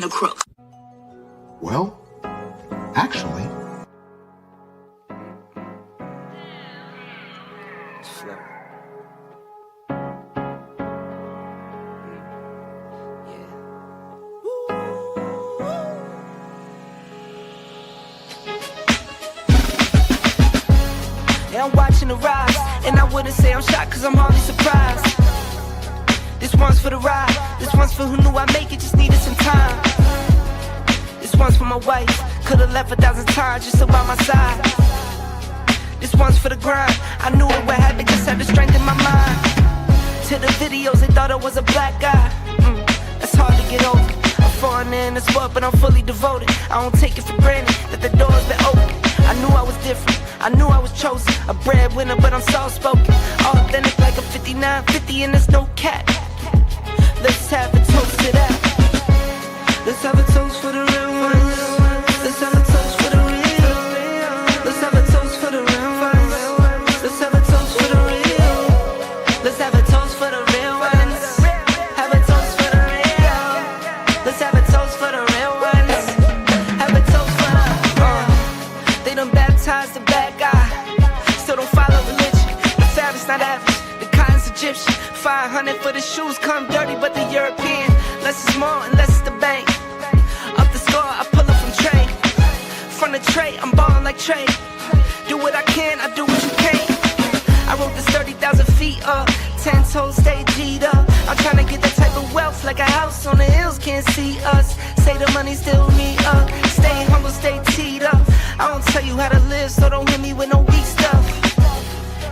the crook. Well, actually... Yeah, I'm watching the rise, and I wouldn't say I'm shocked, cause I'm hardly surprised. This one's for the ride, this one's for who knew I'd make it, just needed some time. This one's for my wife, could've left 1,000 times just so by my side. This one's for the grind, I knew it would happen, just had the strength in my mind. To the videos, they thought I was a black guy. That's hard to get over. I'm foreigner in the sport, but I'm fully devoted. I don't take it for granted that the door's been open. I knew I was different, I knew I was chosen. A breadwinner, but I'm soft-spoken. Authentic like a 5950 and there's no cap. Let's have a toast to that. Let's have a toast for the real ones. Let's have a toast for the real. Let's have a toast for the real ones. Let's have a toast for the real. Let's have a toast for the real ones. Have a toast for the real. Let's have a toast for the real ones. Have a toast for the They done baptized the bad guy. Still don't follow religion. The fabric's not average. The cotton's Egyptian. 500 for the shoes, come dirty, but the European. Less is more and less is the bank. Up the score, I pull up from Trey. From the tray, I'm ballin' like Trey. Do what I can, I do what you can't. I wrote this 30,000 feet up. 10 toes, stay G'd up. I'm tryna get that type of wealth, like a house on the hills, can't see us. Say the money still me up. Stay humble, stay teed up. I don't tell you how to live, so don't hit me with no weak stuff.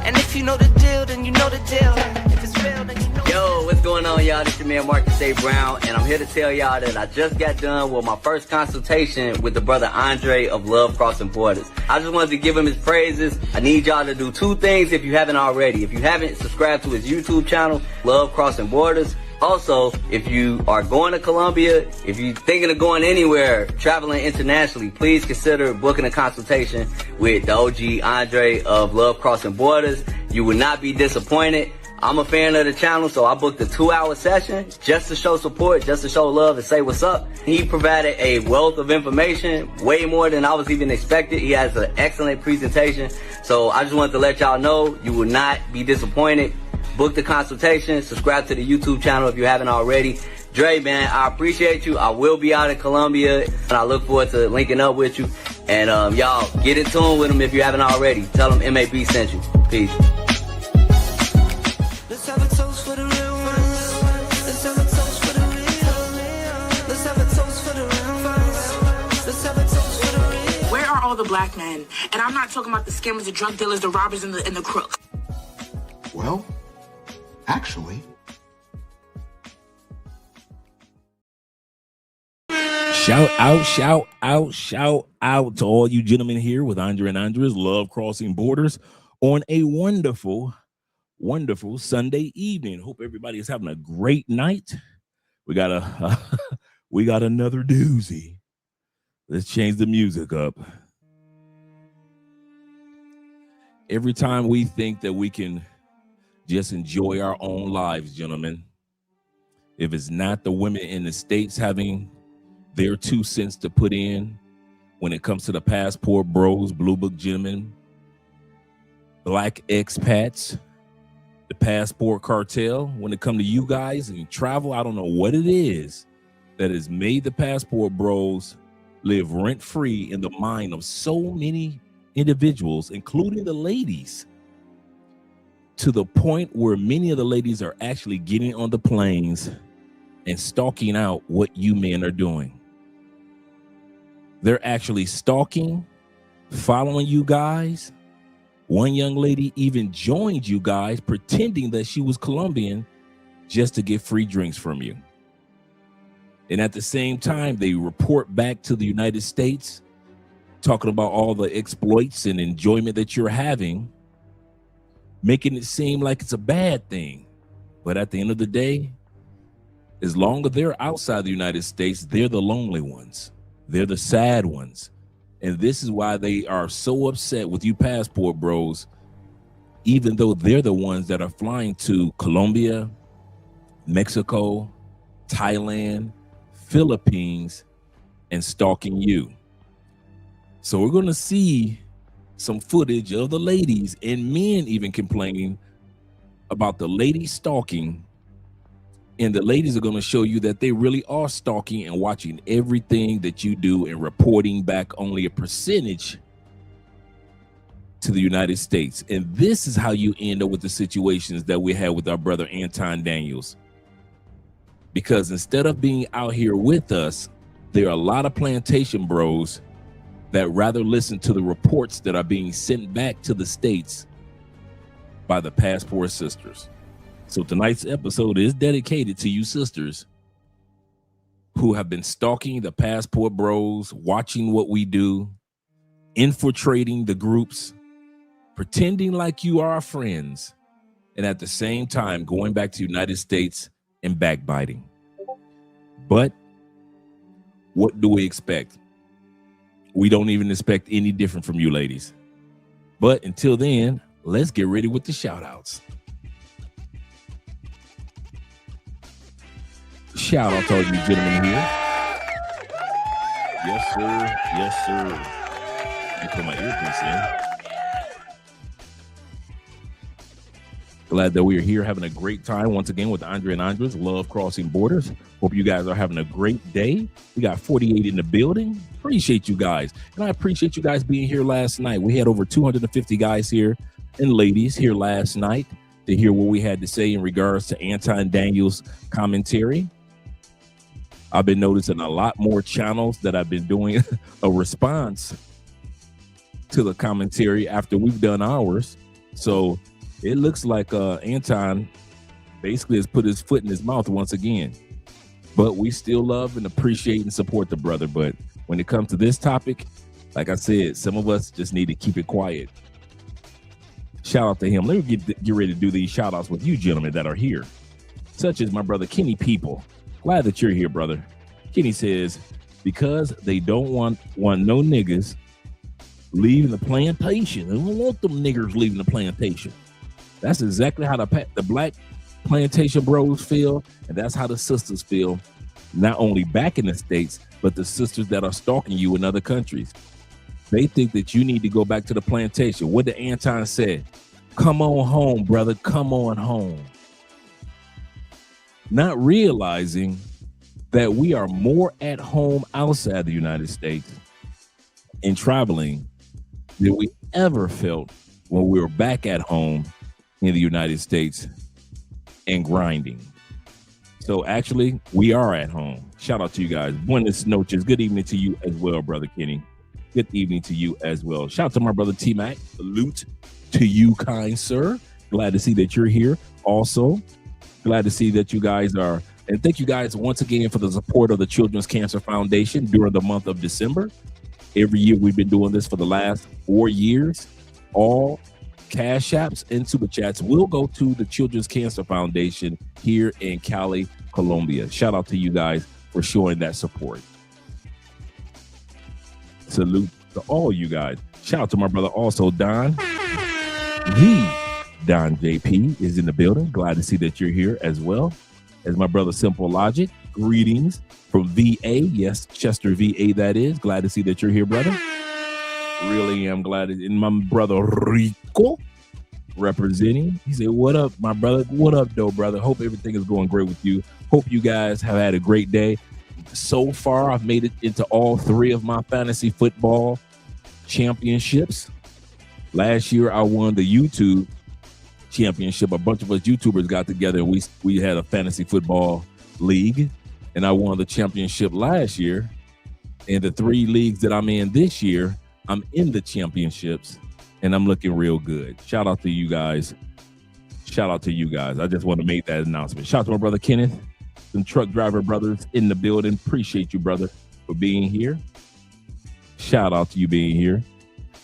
And if you know the deal, then you know the deal. If it's real, then you know. Yo, what's going on, y'all? This your man Marcus A. Brown, and I'm here to tell y'all that I just got done with my first consultation with the brother Andre of Love Crossing Borders. I just wanted to give him his praises. I need y'all to do two things if you haven't already. If you haven't, subscribe to his YouTube channel, Love Crossing Borders. Also, if you are going to Colombia, if you're thinking of going anywhere, traveling internationally, please consider booking a consultation with the OG Andre of Love Crossing Borders. You will not be disappointed. I'm a fan of the channel, so I booked a 2-hour session just to show support, just to show love and say what's up. He provided a wealth of information, way more than I was even expected. He has an excellent presentation. So I just wanted to let y'all know you will not be disappointed. Book the consultation, subscribe to the YouTube channel if you haven't already. Dre, man, I appreciate you. I will be out in Colombia, and I look forward to linking up with you. And y'all, get in tune with him if you haven't already. Tell him MAB sent you. Peace. Let's have a toast for the real ones. Let's have a toast for the real. Let's have a toast for the real ones. Let's have a toast for the real. Where are all the black men? And I'm not talking about the scammers, the drug dealers, the robbers, and the crooks. Well, actually... Shout out to all you gentlemen here with Andre and Andres, Love Crossing Borders, on a wonderful Sunday evening. Hope everybody is having a great night. We got another doozy. Let's change the music up. Every time we think that we can just enjoy our own lives, gentlemen, if it's not the women in the States having their 2 cents to put in when it comes to the passport bros, blue book gentlemen, black expats, the passport cartel, when it comes to you guys and travel, I don't know what it is that has made the passport bros live rent-free in the mind of so many individuals, including the ladies, to the point where many of the ladies are actually getting on the planes and stalking out what you men are doing. They're actually stalking, following you guys. One young lady even joined you guys pretending that she was Colombian just to get free drinks from you. And at the same time, they report back to the United States talking about all the exploits and enjoyment that you're having, making it seem like it's a bad thing. But at the end of the day, as long as they're outside the United States, they're the lonely ones. They're the sad ones. And this is why they are so upset with you passport bros, even though they're the ones that are flying to Colombia, Mexico, Thailand, Philippines and stalking you. So we're going to see some footage of the ladies and men even complaining about the ladies stalking. And the ladies are going to show you that they really are stalking and watching everything that you do and reporting back only a percentage to the United States. And this is how you end up with the situations that we had with our brother Anton Daniels. Because instead of being out here with us, there are a lot of plantation bros that rather listen to the reports that are being sent back to the States by the passport sisters. So tonight's episode is dedicated to you sisters who have been stalking the passport bros, watching what we do, infiltrating the groups, pretending like you are our friends, and at the same time going back to the United States and backbiting. But what do we expect? We don't even expect any different from you ladies. But until then, let's get ready with the shout outs. Shout out to all you gentlemen here. Yes, sir. Yes, sir. I put my earpiece in. Glad that we are here having a great time once again with Andre and Andres, Love Crossing Borders. Hope you guys are having a great day. We got 48 in the building. Appreciate you guys. And I appreciate you guys being here last night. We had over 250 guys here and ladies here last night to hear what we had to say in regards to Anton Daniels' commentary. I've been noticing a lot more channels that I've been doing a response to the commentary after we've done ours. So it looks like Anton basically has put his foot in his mouth once again. But we still love and appreciate and support the brother. But when it comes to this topic, like I said, some of us just need to keep it quiet. Shout out to him. Let me get ready to do these shout outs with you gentlemen that are here, such as my brother Kenny People. Glad that you're here, brother. Kenny says, because they don't want no niggas leaving the plantation. They don't want them niggers leaving the plantation. That's exactly how the black plantation bros feel, and that's how the sisters feel, not only back in the States, but the sisters that are stalking you in other countries. They think that you need to go back to the plantation. What did Anton say? Come on home, brother. Come on home. Not realizing that we are more at home outside the United States and traveling than we ever felt when we were back at home in the United States and grinding. So actually, we are at home. Shout out to you guys. Buenas noches. Good evening to you as well, brother Kenny. Good evening to you as well. Shout out to my brother T-Mac. Salute to you, kind sir. Glad to see that you're here. Also, glad to see that you guys are. And thank you guys once again for the support of the Children's Cancer Foundation during the month of December. Every year we've been doing this for the last 4 years. All cash apps and super chats will go to the Children's Cancer Foundation here in Cali, Colombia. Shout out to you guys for showing that support. Salute to all you guys. Shout out to my brother also, Don. The Don JP is in the building. Glad to see that you're here as well as my brother Simple Logic. Greetings from VA. Yes, Chester VA that is. Glad to see that you're here, brother. Really am glad. And my brother Rico representing. He said, what up, my brother? What up, though, brother? Hope everything is going great with you. Hope you guys have had a great day. So far, I've made it into all 3 of my fantasy football championships. Last year, I won the YouTube championship. A bunch of us YouTubers got together and we had a fantasy football league, and I won the championship last year. And the 3 leagues that I'm in this year, I'm in the championships, and I'm looking real good. Shout out to you guys. Shout out to you guys. I just want to make that announcement. Shout out to my brother Kenneth, some truck driver brothers in the building. Appreciate you, brother, for being here. Shout out to you being here.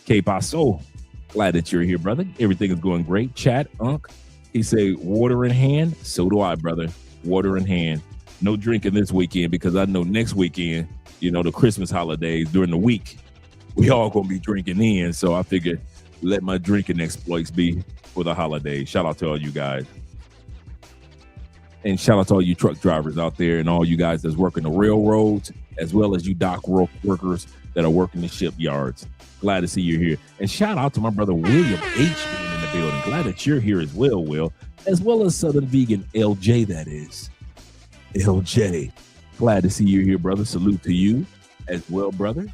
Que paso? Glad that you're here, brother. Everything is going great. Chat, Unc, he said, water in hand. So do I, brother. Water in hand. No drinking this weekend because I know next weekend, you know, the Christmas holidays during the week, we all gonna be drinking in. So I figured let my drinking exploits be for the holidays. Shout out to all you guys. And shout out to all you truck drivers out there and all you guys that's working the railroads, as well as you dock workers that are working the shipyards. Glad to see you here. And shout out to my brother William H. being in the building. Glad that you're here as well, Will. As well as Southern Vegan LJ, that is. LJ. Glad to see you here, brother. Salute to you as well, brother.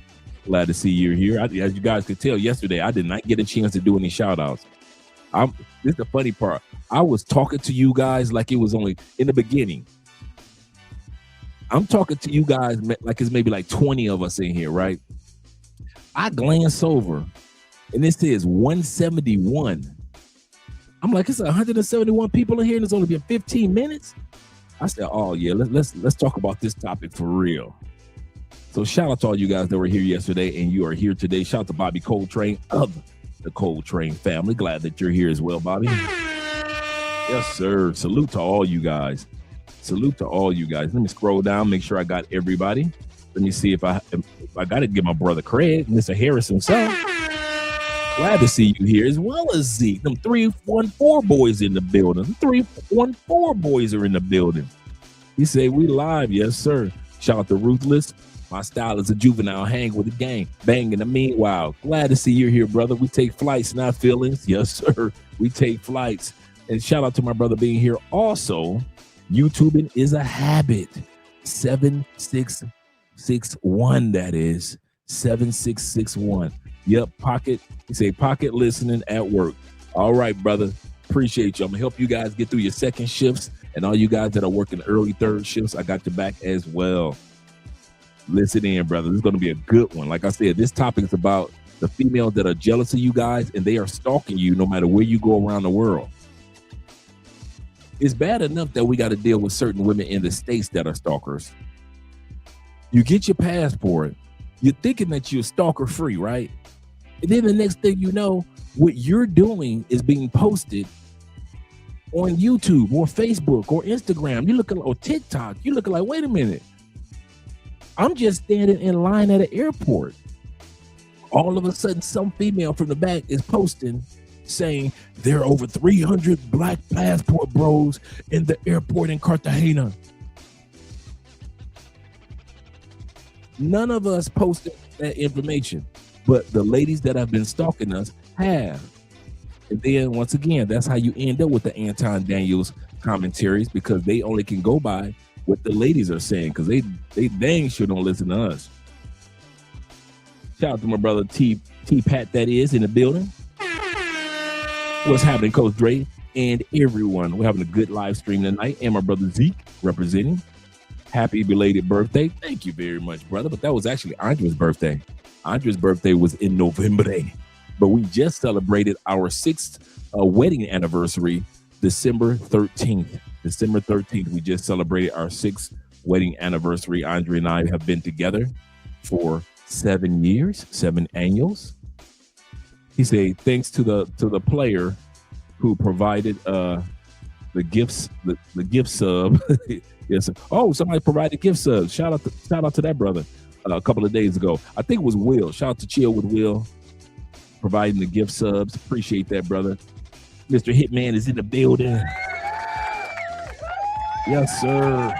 Glad to see you here. As you guys could tell yesterday, I did not get a chance to do any shout outs. This is the funny part. I was talking to you guys like it was only in the beginning. I'm talking to you guys like it's maybe like 20 of us in here, right? I glance over and it says 171. I'm like, it's 171 people in here and it's only been 15 minutes. I said, oh yeah, let's talk about this topic for real. So shout out to all you guys that were here yesterday and you are here today. Shout out to Bobby Coltrane of the Coltrane family. Glad that you're here as well, Bobby. Yes, sir. Salute to all you guys. Salute to all you guys. Let me scroll down, make sure I got everybody. Let me see if I got to give my brother Craig, Mr. Harris himself. Glad to see you here, as well as Zeke. Them 314 boys in the building. 314 boys are in the building. He said, we live. Yes, sir. Shout out to Ruthless. My style is a juvenile, hang with the gang, bang in the meanwhile. Glad to see you here, brother. We take flights, not feelings. Yes, sir. We take flights. And shout out to my brother being here. Also, YouTubing is a habit. 7661, that is. 7661. Yep, pocket. You say pocket listening at work. All right, brother. Appreciate you. I'm going to help you guys get through your second shifts. And all you guys that are working early third shifts, I got your back as well. Listen in, brother. This is going to be a good one. Like I said, this topic is about the females that are jealous of you guys and they are stalking you no matter where you go around the world. It's bad enough that we got to deal with certain women in the States that are stalkers. You get your passport, you're thinking that you're stalker free, right? And then the next thing you know, what you're doing is being posted on YouTube or Facebook or Instagram. You looking or TikTok. You looking like, wait a minute. I'm just standing in line at an airport. All of a sudden, some female from the back is posting saying there are over 300 black passport bros in the airport in Cartagena. None of us posted that information, but the ladies that have been stalking us have. And then once again, that's how you end up with the Anton Daniels commentaries, because they only can go by what the ladies are saying, because they dang sure don't listen to us. Shout out to my brother T Pat, that is in the building. What's happening, Coach Dre and everyone? We're having a good live stream tonight, and my brother Zeke representing. Happy belated birthday. Thank you very much, brother. But that was actually Andre's birthday. Andre's birthday was in November, but we just celebrated our 6th wedding anniversary, December 13th. December 13th, we just celebrated our 6th wedding anniversary. Andre and I have been together for 7 years, 7 annuals. He said, thanks to the player who provided the gifts, the gift sub. Yes. Oh, somebody provided gift subs. Shout out to that brother a couple of days ago. I think it was Will. Shout out to Chill with Will providing the gift subs. Appreciate that, brother. Mr. Hitman is in the building. Yes, sir.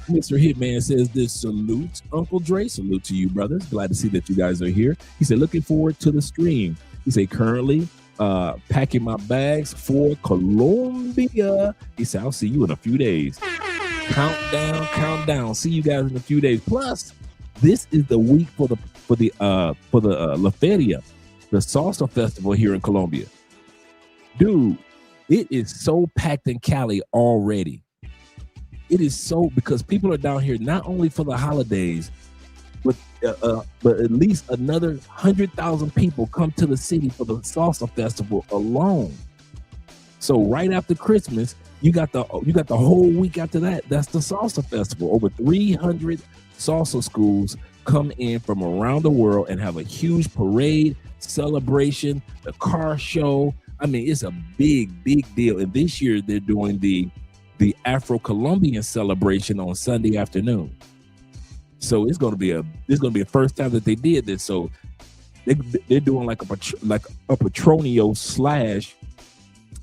Mr. Hitman says this: salute, Uncle Dre. Salute to you, brothers. Glad to see that you guys are here. He said, looking forward to the stream. He said, currently packing my bags for Colombia. He said, I'll see you in a few days. Countdown. See you guys in a few days. Plus, this is the week for the La Feria, the salsa festival here in Colombia. Dude, it is so packed in Cali already. It is so, because people are down here not only for the holidays, but at least another 100,000 people come to the city for the salsa festival alone. So right after Christmas, you got the whole week after that. That's the salsa festival. Over 300 salsa schools come in from around the world and have a huge parade, celebration, the car show. I mean, it's a big deal. And this year they're doing the Afro-Colombian celebration on Sunday afternoon. So it's going to be a first time that they did this. So they're doing like a Patronio /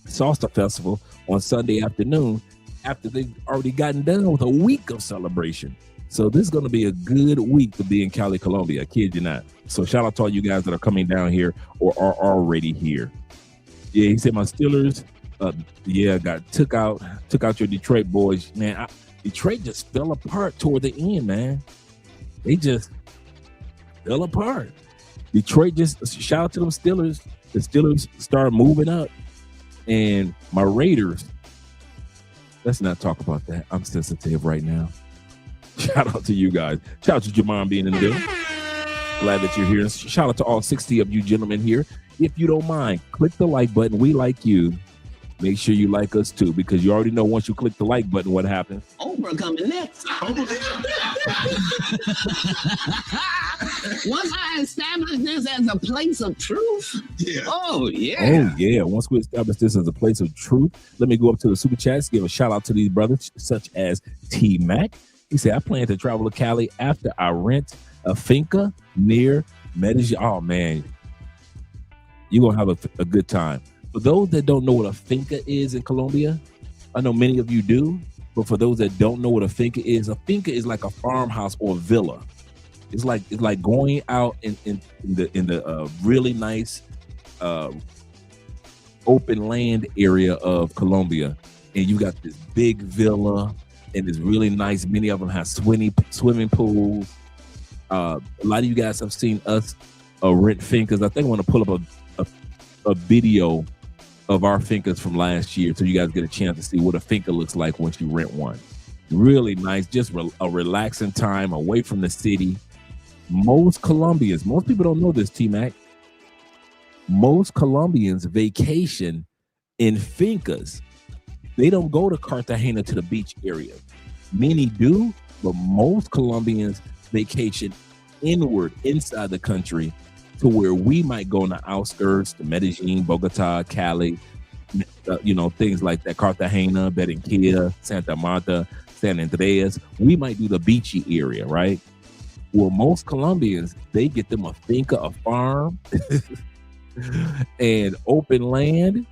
Salsa Festival on Sunday afternoon after they've already gotten done with a week of celebration. So this is going to be a good week to be in Cali, Colombia. I kid you not. So shout out to all you guys that are coming down here or are already here. Yeah, he said my Steelers, took out your Detroit boys. Man, Detroit just fell apart toward the end, man. They just fell apart. Detroit just, shout out to them Steelers. The Steelers started moving up. And my Raiders, let's not talk about that. I'm sensitive right now. Shout out to you guys. Shout out to Jamon being in the building. Glad that you're here. Shout out to all 60 of you gentlemen here. If you don't mind, click the like button. We like you. Make sure you like us too, because you already know once you click the like button, what happens. Oprah coming next. Once I establish this as a place of truth. Yeah. Oh, yeah. Oh, yeah. Once we establish this as a place of truth, let me go up to the super chats, give a shout out to these brothers, such as T Mac. He said, I plan to travel to Cali after I rent a finca near Medellin. Oh, man. You're going to have a good time. For those that don't know what a finca is in Colombia, I know many of you do, but for those that don't know what a finca is like a farmhouse or a villa. It's like going out in the really nice open land area of Colombia, and you got this big villa, and it's really nice. Many of them have swimming pools. A lot of you guys have seen us rent fincas. I think I want to pull up a video of our fincas from last year, so you guys get a chance to see what a finca looks like once you rent one. Really nice, just a relaxing time away from the city. Most Colombians, most people don't know this, T-Mac. Most Colombians vacation in fincas. They don't go to Cartagena to the beach area. Many do, but most Colombians vacation inward, inside the country, to where we might go on the outskirts, to Medellin, Bogota, Cali, things like that, Cartagena, Barranquilla, Santa Marta, San Andreas. We might do the beachy area, right? Well, most Colombians, they get them a finca, a farm, and open land,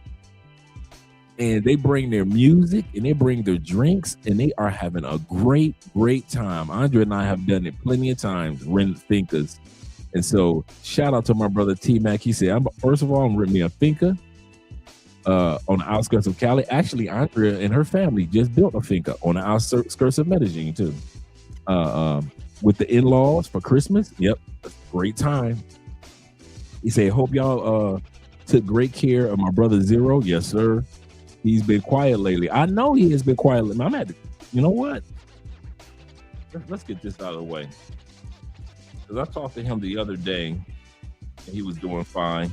and they bring their music and they bring their drinks, and they are having a great, great time. Andre and I have done it plenty of times, rent fincas. And so shout out to my brother T-Mac. He said, first of all, I'm renting me a finca on the outskirts of Cali. Actually, Andrea and her family just built a finca on the outskirts of Medellin too. With the in-laws for Christmas. Yep, great time. He said, hope y'all took great care of my brother Zero. Yes, sir. He's been quiet lately. I know he has been quiet lately. I'm at, you know what? Let's get this out of the way. Because I talked to him the other day, and he was doing fine.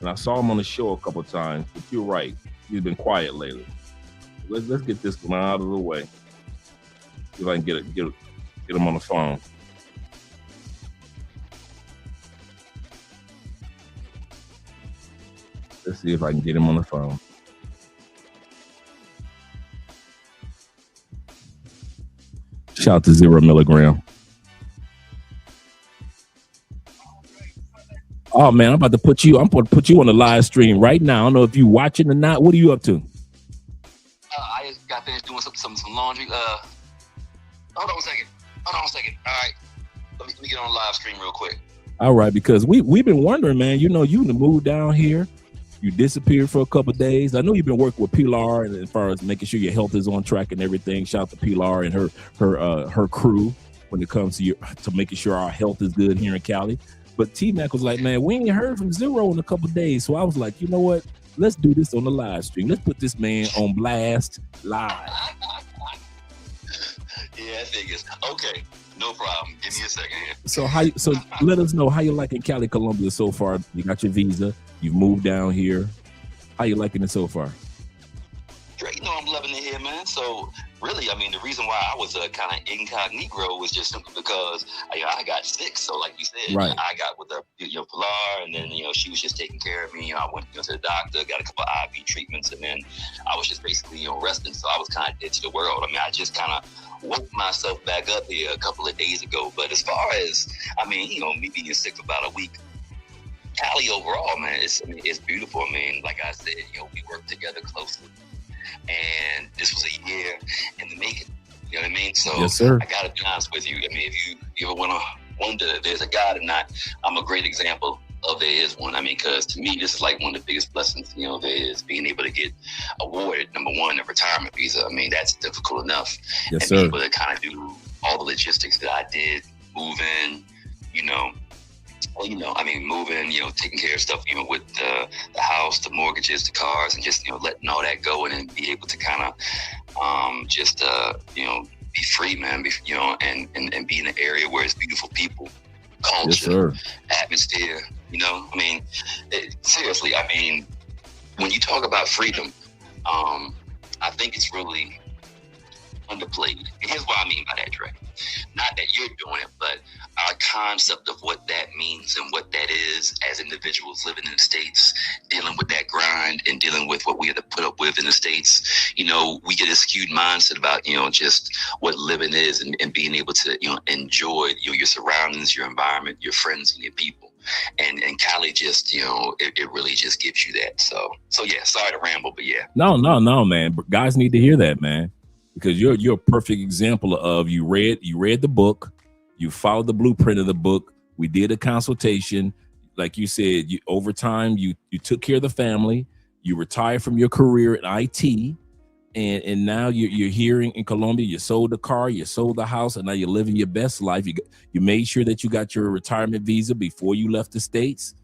And I saw him on the show a couple of times, but you're right. He's been quiet lately. Let's get this one out of the way. See if I can get him on the phone. Let's see if I can get him on the phone. Shout out to 0 milligram. Oh man, I'm going to put you on the live stream right now. I don't know if you watching or not. What are you up to? I just got finished doing some laundry. Hold on a second. All right. Let me get on a live stream real quick. All right, because we've been wondering, man, you moved down here. You disappeared for a couple of days. I know you've been working with Pilar, and as far as making sure your health is on track and everything. Shout out to Pilar and her crew when it comes to making sure our health is good here in Cali. But T-Mac was like, man, we ain't heard from Zero in a couple of days. So I was like, you know what? Let's do this on the live stream. Let's put this man on blast live. Yeah, I figures. Okay, no problem. Give me a second here. So let us know how you liking Cali, Colombia so far. You got your visa. You've moved down here. How you liking it so far? Great. I'm loving it here, man. So really, I mean, the reason why I was kind of incognito was just simply because I got sick. So like you said, right. I got with the Pilar, and then she was just taking care of me. I went to the doctor, got a couple of IV treatments, and then I was just basically resting. So I was kind of dead to the world. I mean, I just kind of woke myself back up here a couple of days ago. But as far as me being sick for about a week, Cali overall, man, it's beautiful. I mean, like I said, we work together closely, and this was a year in the making. You know what I mean? So yes, sir. I gotta be honest with you. I mean, if you ever want to wonder if there's a God or not, I'm a great example of there is one. I mean, because to me, this is like one of the biggest blessings, there is, being able to get awarded, number one, a retirement visa. I mean, that's difficult enough. Yes, and sir. being able to kind of do all the logistics that I did, moving, moving, taking care of stuff, with the house, the mortgages, the cars, and just, letting all that go, and then be able to kind of be free, man, and be in an area where it's beautiful people, culture, atmosphere, seriously, I mean, when you talk about freedom, I think it's really underplayed. And here's what I mean by that, Dre. Not that you're doing it, but our concept of what that means and what that is as individuals living in the States, dealing with that grind and dealing with what we have to put up with in the States. We get a skewed mindset about, just what living is, and being able to, enjoy your surroundings, your environment, your friends, and your people. And Cali just, it really just gives you that. So yeah, sorry to ramble, but yeah. No, man. Guys need to hear that, man. Because you're a perfect example of you read the book, you followed the blueprint of the book. We did a consultation, like you said. Over time, you took care of the family. You retired from your career in IT, and now you're here in Colombia. You sold the car, you sold the house, and now you're living your best life. You made sure that you got your retirement visa before you left the States.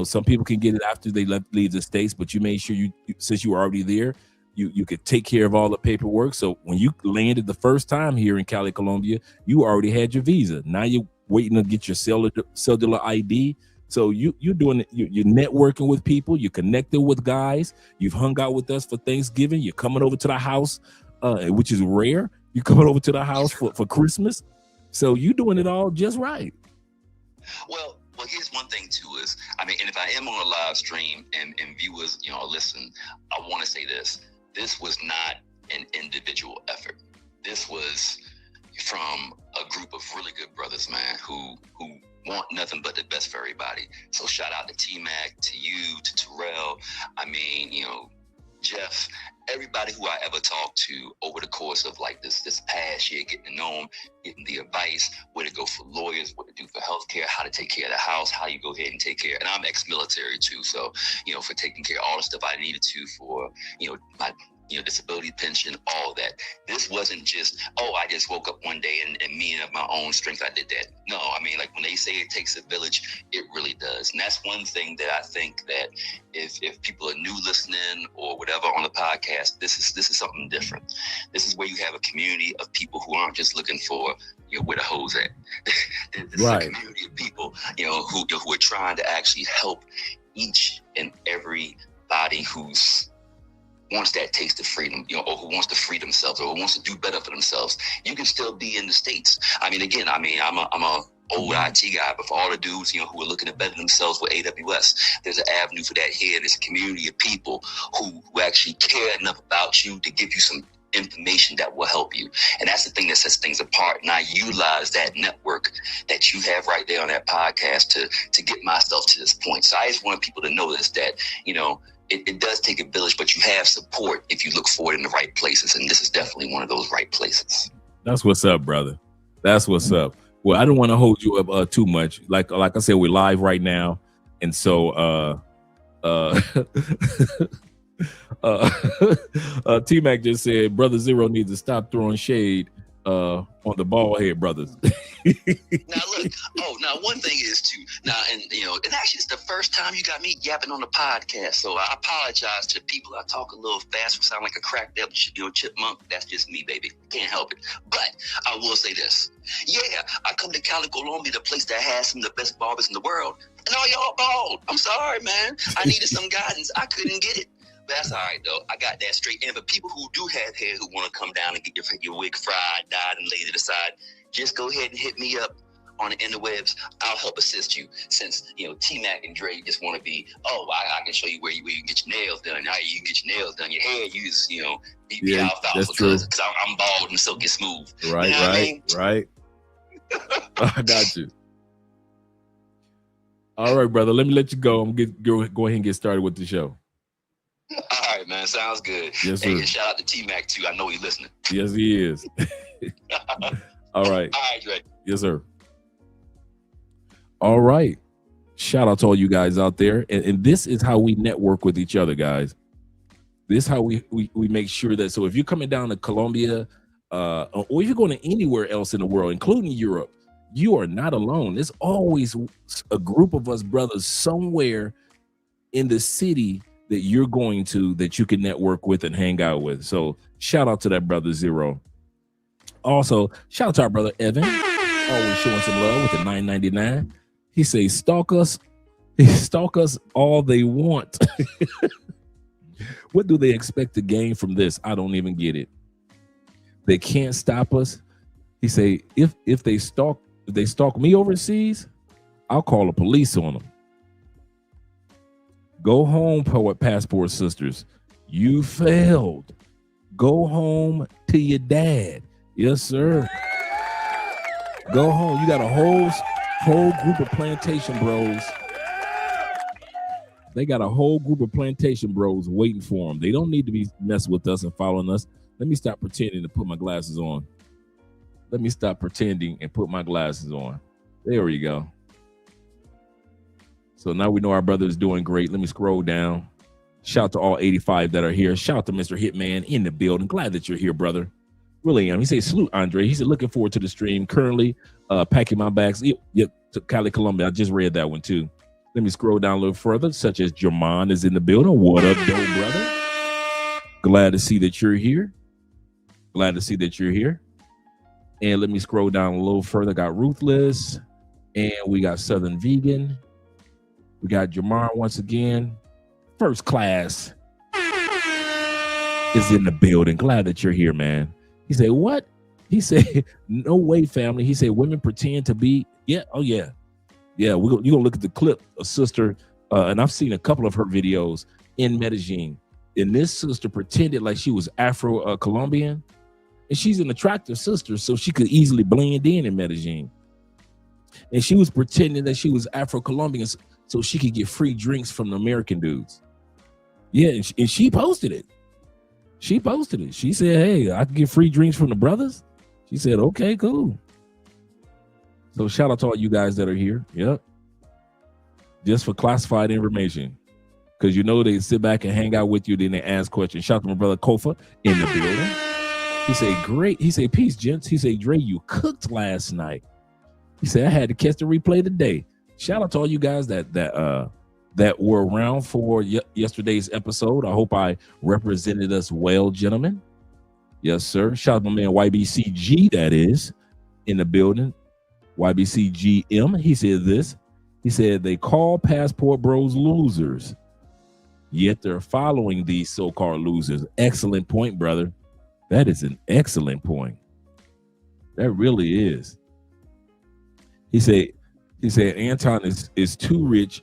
Some people can get it after they leave the States, but you made sure since you were already there, you could take care of all the paperwork. So when you landed the first time here in Cali, Colombia, you already had your visa. Now you're waiting to get your cellular ID. So you're doing it. You're networking with people. You're connected with guys. You've hung out with us for Thanksgiving. You're coming over to the house, which is rare. You're coming over to the house for Christmas. So you're doing it all just right. Well, here's one thing too is, and if I am on a live stream and viewers, listen, I want to say this. This was not an individual effort. This was from a group of really good brothers, man, who want nothing but the best for everybody. So shout out to T-Mac, to you, to Terrell. Jeff, everybody who I ever talked to over the course of like this past year, getting to know them, getting the advice, where to go for lawyers, what to do for healthcare, how to take care of the house, how you go ahead and take care. And I'm ex-military too, so for taking care of all the stuff I needed to for my disability pension, all that. This wasn't just, I just woke up one day and me and of my own strength I did that. No, like when they say it takes a village, it really does. And that's one thing that I think that if people are new listening or whatever on the podcast, this is something different. This is where you have a community of people who aren't just looking for where the hose at. This is a community of people who are trying to actually help each and everybody who's wants that taste of freedom, or who wants to free themselves, or who wants to do better for themselves. You can still be in the States. I'm a old IT guy, but for all the dudes, who are looking to better themselves with AWS, there's an avenue for that here. There's a community of people who actually care enough about you to give you some information that will help you. And that's the thing that sets things apart. And I utilize that network that you have right there on that podcast to get myself to this point. So I just want people to know this, that, it does take a village, but you have support if you look for it in the right places. And this is definitely one of those right places. That's what's up, brother. That's what's up. Well, I don't want to hold you up too much. Like I said, we're live right now. And so T-Mac just said, Brother Zero needs to stop throwing shade on the bald head brothers. Now look, one thing is too, and actually it's the first time you got me yapping on the podcast, so I apologize to the people. I talk a little fast, sound like a cracked up chipmunk. That's just me, baby. Can't help it. But I will say this. Yeah, I come to Cali, Colombia, the place that has some of the best barbers in the world, and all y'all bald. I'm sorry, man. I needed some guidance. I couldn't get it. But that's all right, though. I got that straight. And for people who do have hair who want to come down and get your wig fried, dyed, and laid to the side, just go ahead and hit me up on the interwebs. I'll help assist you, since T-Mac and Dre just want to be, I can show you where you can get your nails done, how you can get your nails done, your hair, you just be alfalfa, because I'm bald and silky smooth. Right, right. I got you. All right, brother. Let me let you go. I'm go ahead and get started with the show. All right, man. Sounds good. Yes, sir. Hey, and shout out to T-Mac, too. I know he's listening. Yes, he is. All right. All right, Dre. Yes, sir. All right. Shout out to all you guys out there. And this is how we network with each other, guys. This is how we make sure that, so if you're coming down to Colombia, or if you're going to anywhere else in the world, including Europe, you are not alone. There's always a group of us brothers somewhere in the city that you're going to that you can network with and hang out with. So shout out to that brother Zero. Also, shout out to our brother Evan, always showing some love with the $9.99. He says, stalk us all they want. What do they expect to gain from this? I don't even get it. They can't stop us. He say, if they stalk me overseas, I'll call the police on them. Go home, Poet Passport sisters. You failed. Go home to your dad. Yes, sir. Go home. You got a whole group of plantation bros. They got a whole group of plantation bros waiting for them. They don't need to be messing with us and following us. Let me stop pretending to put my glasses on. Let me stop pretending and put my glasses on. There we go. So now we know our brother is doing great. Let me scroll down. Shout out to all 85 that are here. Shout out to Mr. Hitman in the building. Glad that you're here, brother. Really am. He said, salute, Andre. He said, looking forward to the stream. Currently packing my bags. Yep, to Cali, Colombia. I just read that one too. Let me scroll down a little further, such as Jermon is in the building. What up, dope brother? Glad to see that you're here. Glad to see that you're here. And let me scroll down a little further. Got Ruthless. And we got Southern Vegan. We got Jamar once again. First Class is in the building. Glad that you're here, man. He said, what? He said, no way, family. He said, women pretend to be, yeah, oh yeah. Yeah, you're going to look at the clip of sister, and I've seen a couple of her videos in Medellin. And this sister pretended like she was Afro-Colombian. And she's an attractive sister, so she could easily blend in Medellin. And she was pretending that she was Afro-Colombian so she could get free drinks from the American dudes. Yeah, and she posted it. She posted it. She said, hey, I can get free drinks from the brothers. She said, okay, cool. So shout out to all you guys that are here. Yep. Just for classified information. Because you know they sit back and hang out with you, then they ask questions. Shout out to my brother Kofa in the building. He said, great. He said, peace, gents. He said, Dre, you cooked last night. He said, I had to catch the replay today. Shout out to all you guys that were around for yesterday's episode. I hope I represented us well, gentlemen. Yes, sir. Shout out to my man YBCG, that is, in the building. YBCGM. He said this. He said, they call Passport Bros losers, yet they're following these so-called losers. Excellent point, brother. That is an excellent point. That really is. He said Anton is too rich,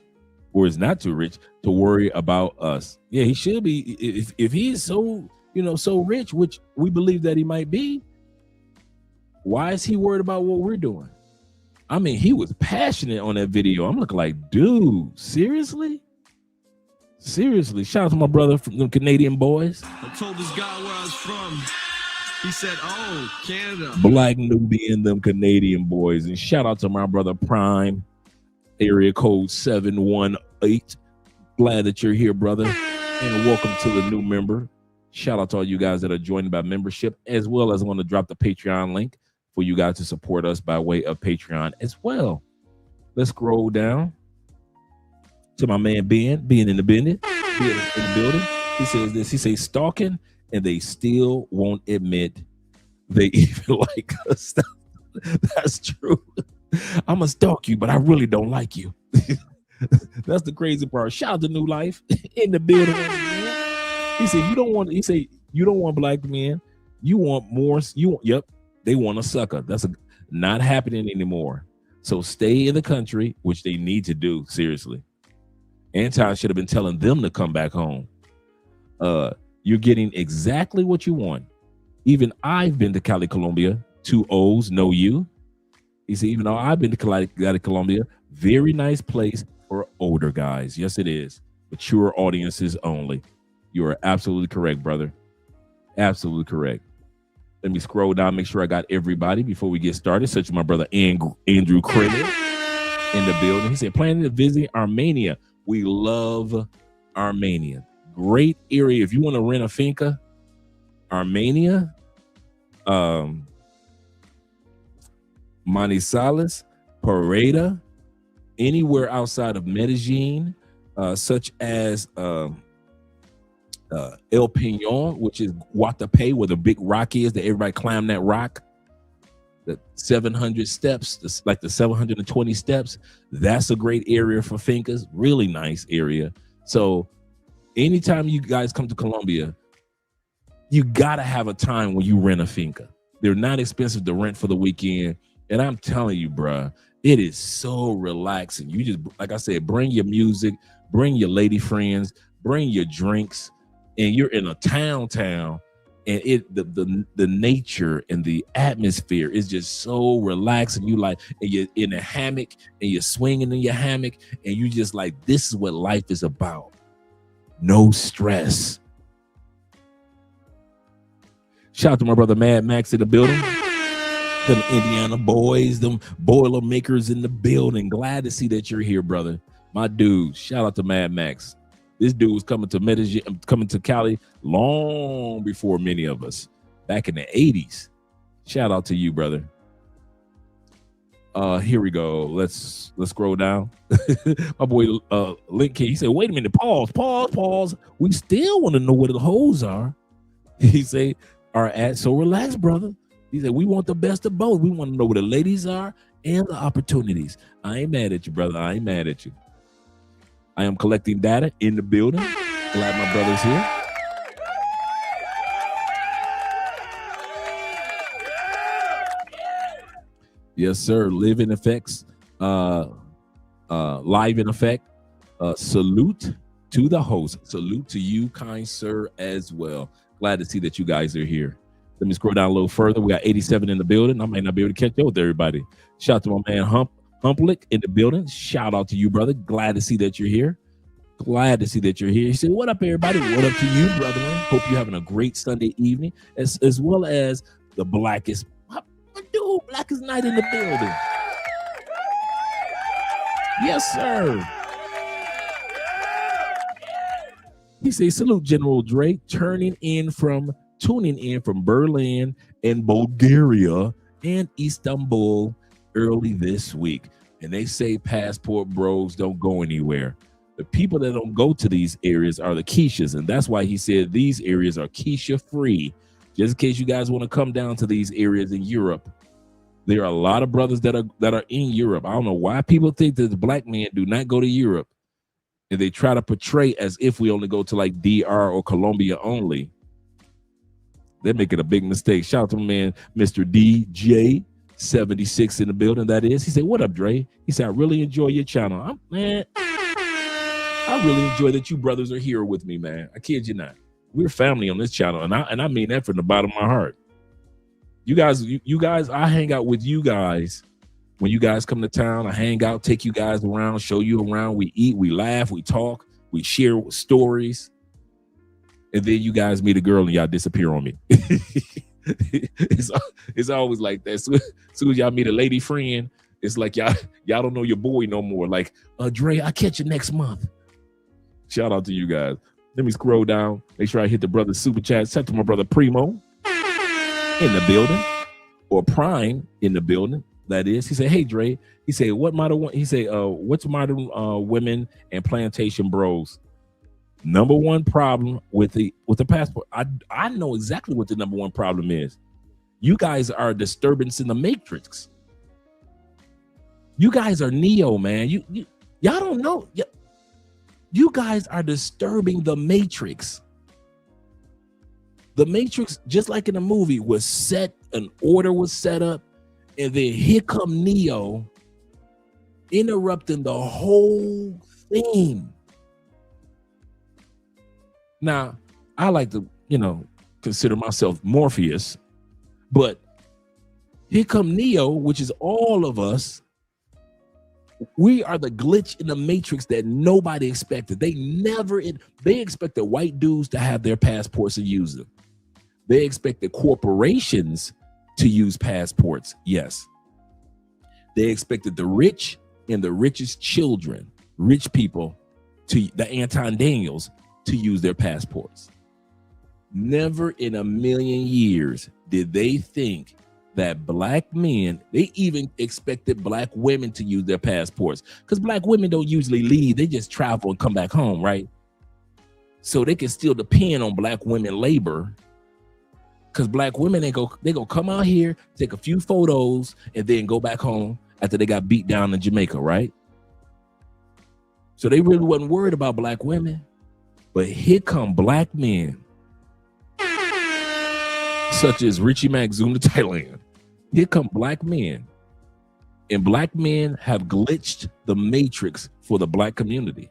or is not too rich, to worry about us. Yeah, he should be. If he is so, so rich, which we believe that he might be, why is he worried about what we're doing? I mean, he was passionate on that video. I'm looking like, dude, seriously? Seriously. Shout out to my brother from the Canadian boys. I told this guy where I was from. He said, oh, Canada. Black Nubian, them Canadian boys. And shout out to my brother Prime, area code 718. Glad that you're here, brother. And welcome to the new member. Shout out to all you guys that are joined by membership, as well as I want to drop the Patreon link for you guys to support us by way of Patreon as well. Let's scroll down to my man Ben, being in the building. He says this. He says, stalking, and they still won't admit they even like us. That's true. I'm gonna stalk you, but I really don't like you. That's the crazy part. Shout out to New Life in the building. He said, you don't want black men. You want more. Yep. They want a sucker. That's not happening anymore. So stay in the country, which they need to do. Seriously. Anton should have been telling them to come back home. You're getting exactly what you want. Even I've been to Cali, Colombia. 2 O's, no you. He said, even though I've been to Cali, Colombia, very nice place. or older guys. Yes, it is. Mature audiences only. You are absolutely correct, brother. Absolutely correct. Let me scroll down, make sure I got everybody before we get started, such as my brother Andrew Craig in the building. He said, planning to visit Armenia. We love Armenia. Great area. If you want to rent a finca, Armenia, Manizales, Pareda, anywhere outside of Medellin, such as El Peñon, which is Guatapé, where the big rock is that everybody climb that rock. The 700 steps, like the 720 steps. That's a great area for fincas. Really nice area. So anytime you guys come to Colombia, you gotta have a time when you rent a finca. They're not expensive to rent for the weekend. And I'm telling you, bruh, it is so relaxing. You just, like I said, bring your music, bring your lady friends, bring your drinks, and you're in a town, and the nature and the atmosphere is just so relaxing. You like, and you're in a hammock and you're swinging in your hammock, and you just like, this is what life is about. No stress. Shout out to my brother Mad Max in the building. Them Indiana boys, them Boilermakers in the building. Glad to see that you're here, brother. My dude, shout out to Mad Max. This dude was coming to Medellin, coming to Cali long before many of us, back in the 80s. Shout out to you, brother. Here we go. Let's scroll down. My boy Link King, he said, wait a minute, pause. We still want to know where the hoes are. He said, are at so relax, brother. He said, we want the best of both. We want to know where the ladies are and the opportunities. I ain't mad at you, brother. I ain't mad at you. I am collecting data in the building. Glad my brother's here. Yes, sir. Live in effects. Live in effect. Salute to the host. Salute to you, kind sir, as well. Glad to see that you guys are here. Let me scroll down a little further. We got 87 in the building. I might not be able to catch up with everybody. Shout out to my man Humplick in the building. Shout out to you, brother. Glad to see that you're here. Glad to see that you're here. He said, what up, everybody? What up to you, brother? Hope you're having a great Sunday evening, as well as the blackest night in the building. Yes, sir. He says, salute General Drake, tuning in from Berlin and Bulgaria and Istanbul early this week. And they say passport bros don't go anywhere. The people that don't go to these areas are the Keishas, and that's why he said these areas are Keisha free. Just in case you guys want to come down to these areas in Europe, there are a lot of brothers that are in Europe. I don't know why people think that the black men do not go to Europe, and they try to portray as if we only go to like DR or Colombia only. They're making a big mistake. Shout out to my man, Mr. DJ 76 in the building. That is, he said, "What up, Dre?" He said, "I really enjoy your channel." I really enjoy that you brothers are here with me, man. I kid you not. We're family on this channel, and I mean that from the bottom of my heart. You guys, I hang out with you guys when you guys come to town. I hang out, take you guys around, show you around. We eat, we laugh, we talk, we share stories, and then you guys meet a girl and y'all disappear on me. It's always like that. As soon as y'all meet a lady friend, it's like y'all don't know your boy no more. Like, Dre, I'll catch you next month. Shout out to you guys. Let me scroll down. Make sure I hit the brother super chat. Shout out to my brother Primo in the building, or Prime in the building. That is. He said, "Hey Dre." He said, "What modern?" He said, "What's modern women and plantation bros? Number one problem with the passport. I know exactly what the number one problem is. You guys are a disturbance in the matrix. You guys are Neo, man. Y'all don't know. You guys are disturbing the matrix. The matrix, just like in the movie, was set, an order was set up, and then here come Neo interrupting the whole thing. Now, I like to, consider myself Morpheus, but here come Neo, which is all of us, We are the glitch in the matrix that nobody expected. They expected white dudes to have their passports and use them. They expected corporations to use passports. Yes. They expected the rich and the richest children, rich people, the Anton Daniels, to use their passports. Never in a million years did they think that black men, they even expected black women to use their passports, because black women don't usually leave. They just travel and come back home, right? So they can still depend on black women labor, because black women, they go come out here, take a few photos, and then go back home after they got beat down in Jamaica, right? So they really wasn't worried about black women. But here come black men, such as Richie Magzoon to Thailand. Here come black men, and black men have glitched the matrix for the black community.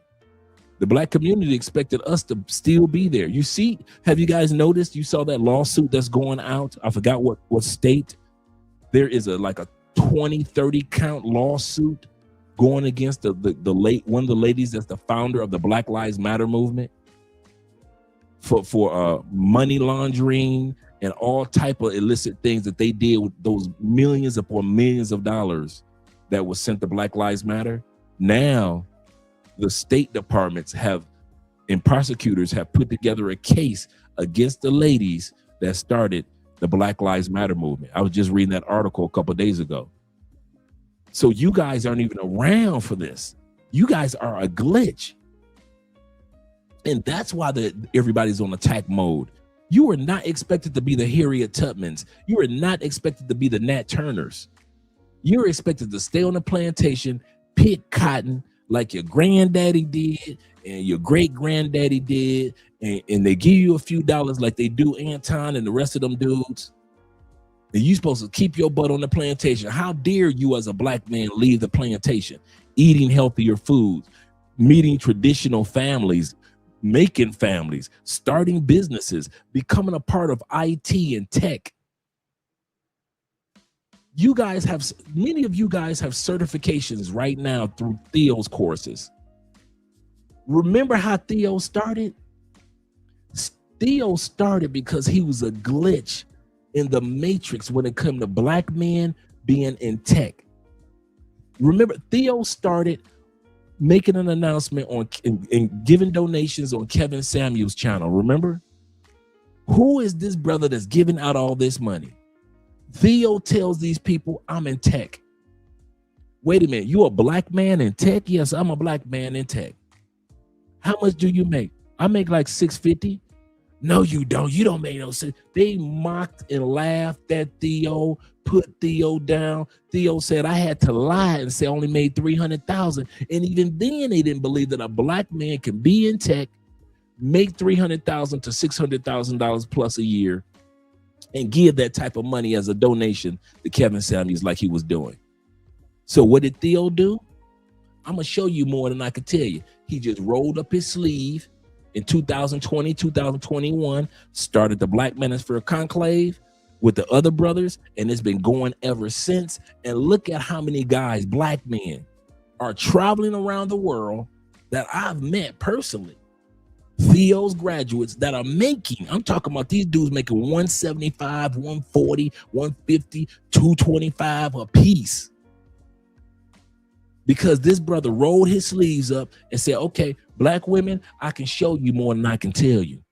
The black community expected us to still be there. You see, have you guys noticed? You saw that lawsuit that's going out. I forgot what state. There is like a 20, 30 count lawsuit going against one of the ladies that's the founder of the Black Lives Matter movement for money laundering and all type of illicit things that they did with those millions upon millions of dollars that was sent to Black Lives Matter. Now, the state departments and prosecutors have put together a case against the ladies that started the Black Lives Matter movement. I was just reading that article a couple of days ago. So you guys aren't even around for this. You guys are a glitch. And that's why everybody's on attack mode. You are not expected to be the Harriet Tubmans. You are not expected to be the Nat Turners. You're expected to stay on the plantation, pick cotton like your granddaddy did and your great granddaddy did, and they give you a few dollars like they do Anton and the rest of them dudes. And you're supposed to keep your butt on the plantation. How dare you as a black man leave the plantation, eating healthier foods, meeting traditional families, making families, starting businesses, becoming a part of IT and tech. Many of you guys have certifications right now through Theo's courses. Remember how Theo started? Theo started because he was a glitch in the matrix when it came to black men being in tech. Remember, Theo started making an announcement and giving donations on Kevin Samuel's channel. Remember? Who is this brother that's giving out all this money? Theo tells these people, I'm in tech. Wait a minute, you a black man in tech? Yes, I'm a black man in tech. How much do you make? I make like $650. No, you don't. You don't make no sense. They mocked and laughed at Theo, put Theo down. Theo said I had to lie and say I only made $300,000. And even then they didn't believe that a black man can be in tech, make $300,000 to $600,000 plus a year, and give that type of money as a donation to Kevin Samuels like he was doing. So what did Theo do? I'm going to show you more than I could tell you. He just rolled up his sleeve in 2020, 2021, started the Black Manosphere Conclave with the other brothers, and it's been going ever since. And look at how many guys, black men, are traveling around the world that I've met personally. Theo's graduates that are making, I'm talking about these dudes making 175, 140, 150, 225 a piece. Because this brother rolled his sleeves up and said, okay, black women, I can show you more than I can tell you.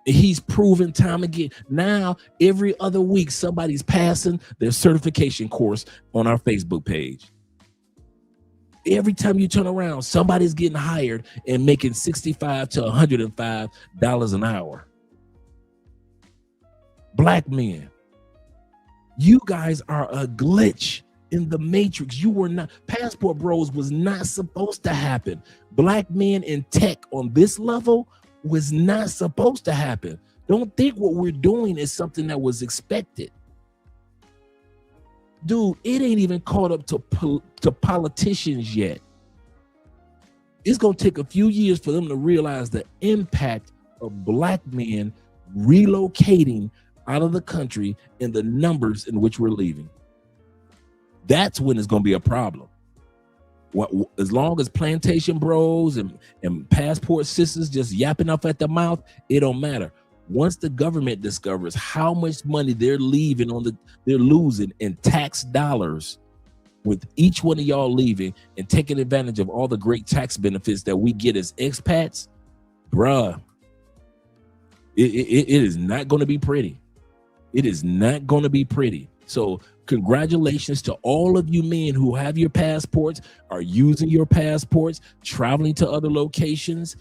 And he's proven time again. Now, every other week, somebody's passing their certification course on our Facebook page. Every time you turn around, somebody's getting hired and making $65 to $105 an hour. Black men, you guys are a glitch in the matrix. You were not, Passport Bros was not supposed to happen. Black men in tech on this level was not supposed to happen. Don't think what we're doing is something that was expected. Dude, it ain't even caught up to politicians yet. It's going to take a few years for them to realize the impact of black men relocating out of the country and the numbers in which we're leaving. That's when it's going to be a problem. As long as plantation bros and passport sisters just yapping up at the mouth, it don't matter. Once the government discovers how much money they're losing in tax dollars, with each one of y'all leaving and taking advantage of all the great tax benefits that we get as expats, bruh, it is not going to be pretty. It is not going to be pretty. So congratulations to all of you men who have your passports, are using your passports, traveling to other locations,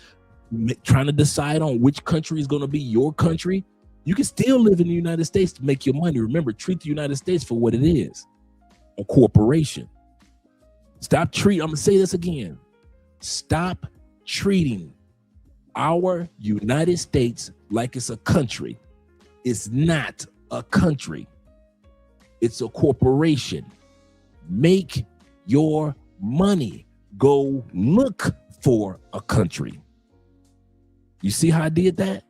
trying to decide on which country is going to be your country. You can still live in the United States to make your money. Remember, treat the United States for what it is, a corporation. I'm going to say this again. Stop treating our United States like it's a country. It's not a country. It's a corporation. Make your money. Go look for a country. You see how I did that?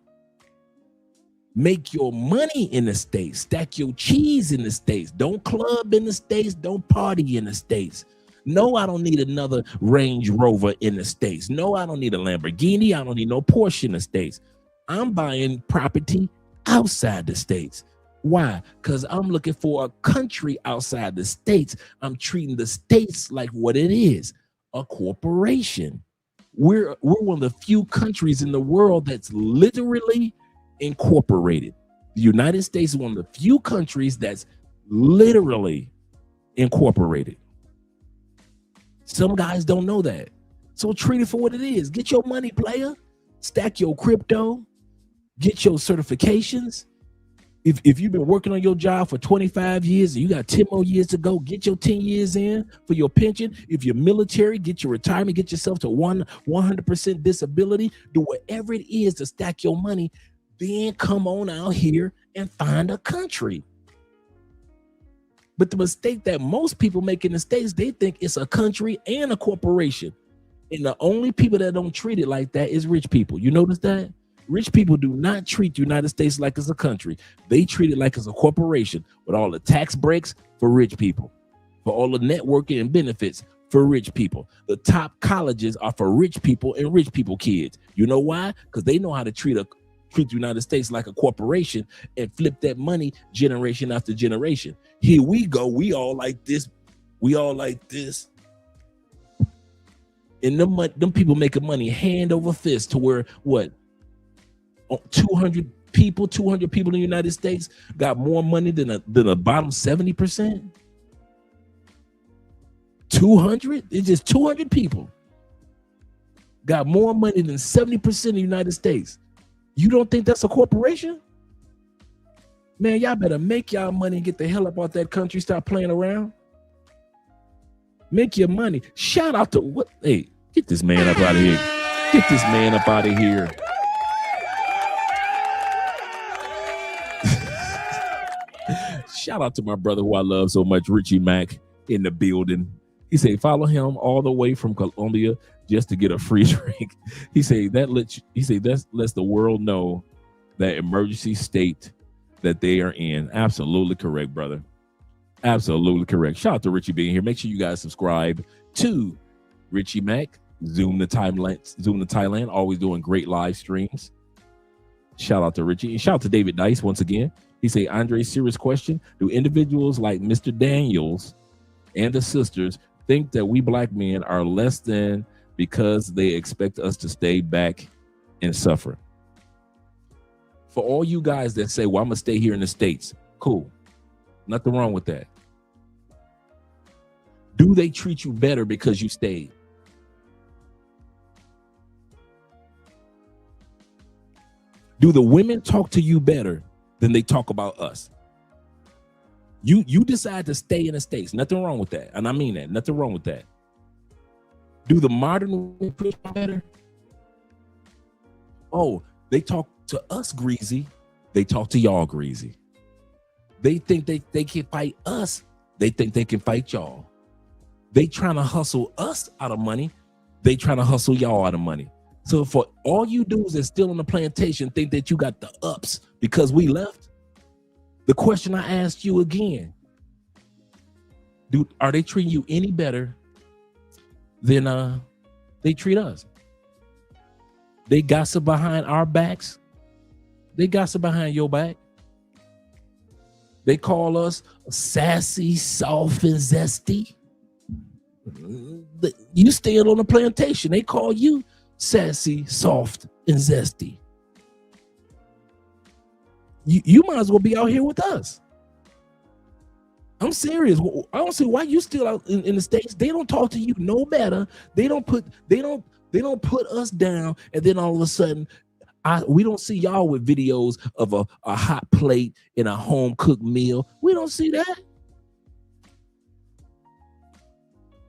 Make your money in the States. Stack your cheese in the States. Don't club in the States. Don't party in the States. No, I don't need another Range Rover in the States. No, I don't need a Lamborghini. I don't need no Porsche in the States. I'm buying property outside the States. Why? Because I'm looking for a country outside the States. I'm treating the States like what it is, a corporation. We're one of the few countries in the world that's literally incorporated. The United States is one of the few countries that's literally incorporated. Some guys don't know that. So treat it for what it is. Get your money, player. Stack your crypto. Get your certifications. If you've been working on your job for 25 years and you got 10 more years to go, get your 10 years in for your pension. If you're military, get your retirement, get yourself to 100% disability. Do whatever it is to stack your money. Then come on out here and find a country. But the mistake that most people make in the States, they think it's a country and a corporation. And the only people that don't treat it like that is rich people. You notice that? Rich people do not treat the United States like it's a country. They treat it like it's a corporation with all the tax breaks for rich people, for all the networking and benefits for rich people. The top colleges are for rich people and rich people kids. You know why? Because they know how to treat the United States like a corporation and flip that money generation after generation. Here we go. We all like this. We all like this. And them people making money hand over fist to where what? 200 people in the United States got more money than the bottom 70%. 200? It's just 200 people got more money than 70% of the United States. You don't think that's a corporation? Man, y'all better make y'all money and get the hell up out that country. Stop playing around. Make your money. Shout out to what? Hey, get this man up out of here. Get this man up out of here. Shout out to my brother who I love so much, Richie Mack, in the building. He said, follow him all the way from Colombia just to get a free drink. He said that lets the world know that emergency state that they are in. Absolutely correct, brother. Absolutely correct. Shout out to Richie being here. Make sure you guys subscribe to Richie Mack, Zoom to Thailand, always doing great live streams. Shout out to Richie. And shout out to David Dice once again. He said, Andre, serious question. Do individuals like Mr. Daniels and the sisters think that we black men are less than because they expect us to stay back and suffer? For all you guys that say, well, I'm going to stay here in the States, cool. Nothing wrong with that. Do they treat you better because you stayed? Do the women talk to you better than they talk about us? You decide to stay in the States. Nothing wrong with that. And I mean that. Nothing wrong with that. Do the modern women treat you better? Oh, they talk to us greasy. They talk to y'all greasy. They think they can fight us. They think they can fight y'all. They trying to hustle us out of money. They trying to hustle y'all out of money. So for all you dudes that's still on the plantation think that you got the ups because we left, the question I asked you again, dude, are they treating you any better than they treat us. They gossip behind our backs. They gossip behind your back. They call us sassy, soft, and zesty. You stand on a plantation. They call you sassy, soft, and zesty. You might as well be out here with us. I'm serious. I don't see why you still out in the States. They don't talk to you no better. They don't put us down, and then all of a sudden we don't see y'all with videos of a hot plate and a home cooked meal. We don't see that.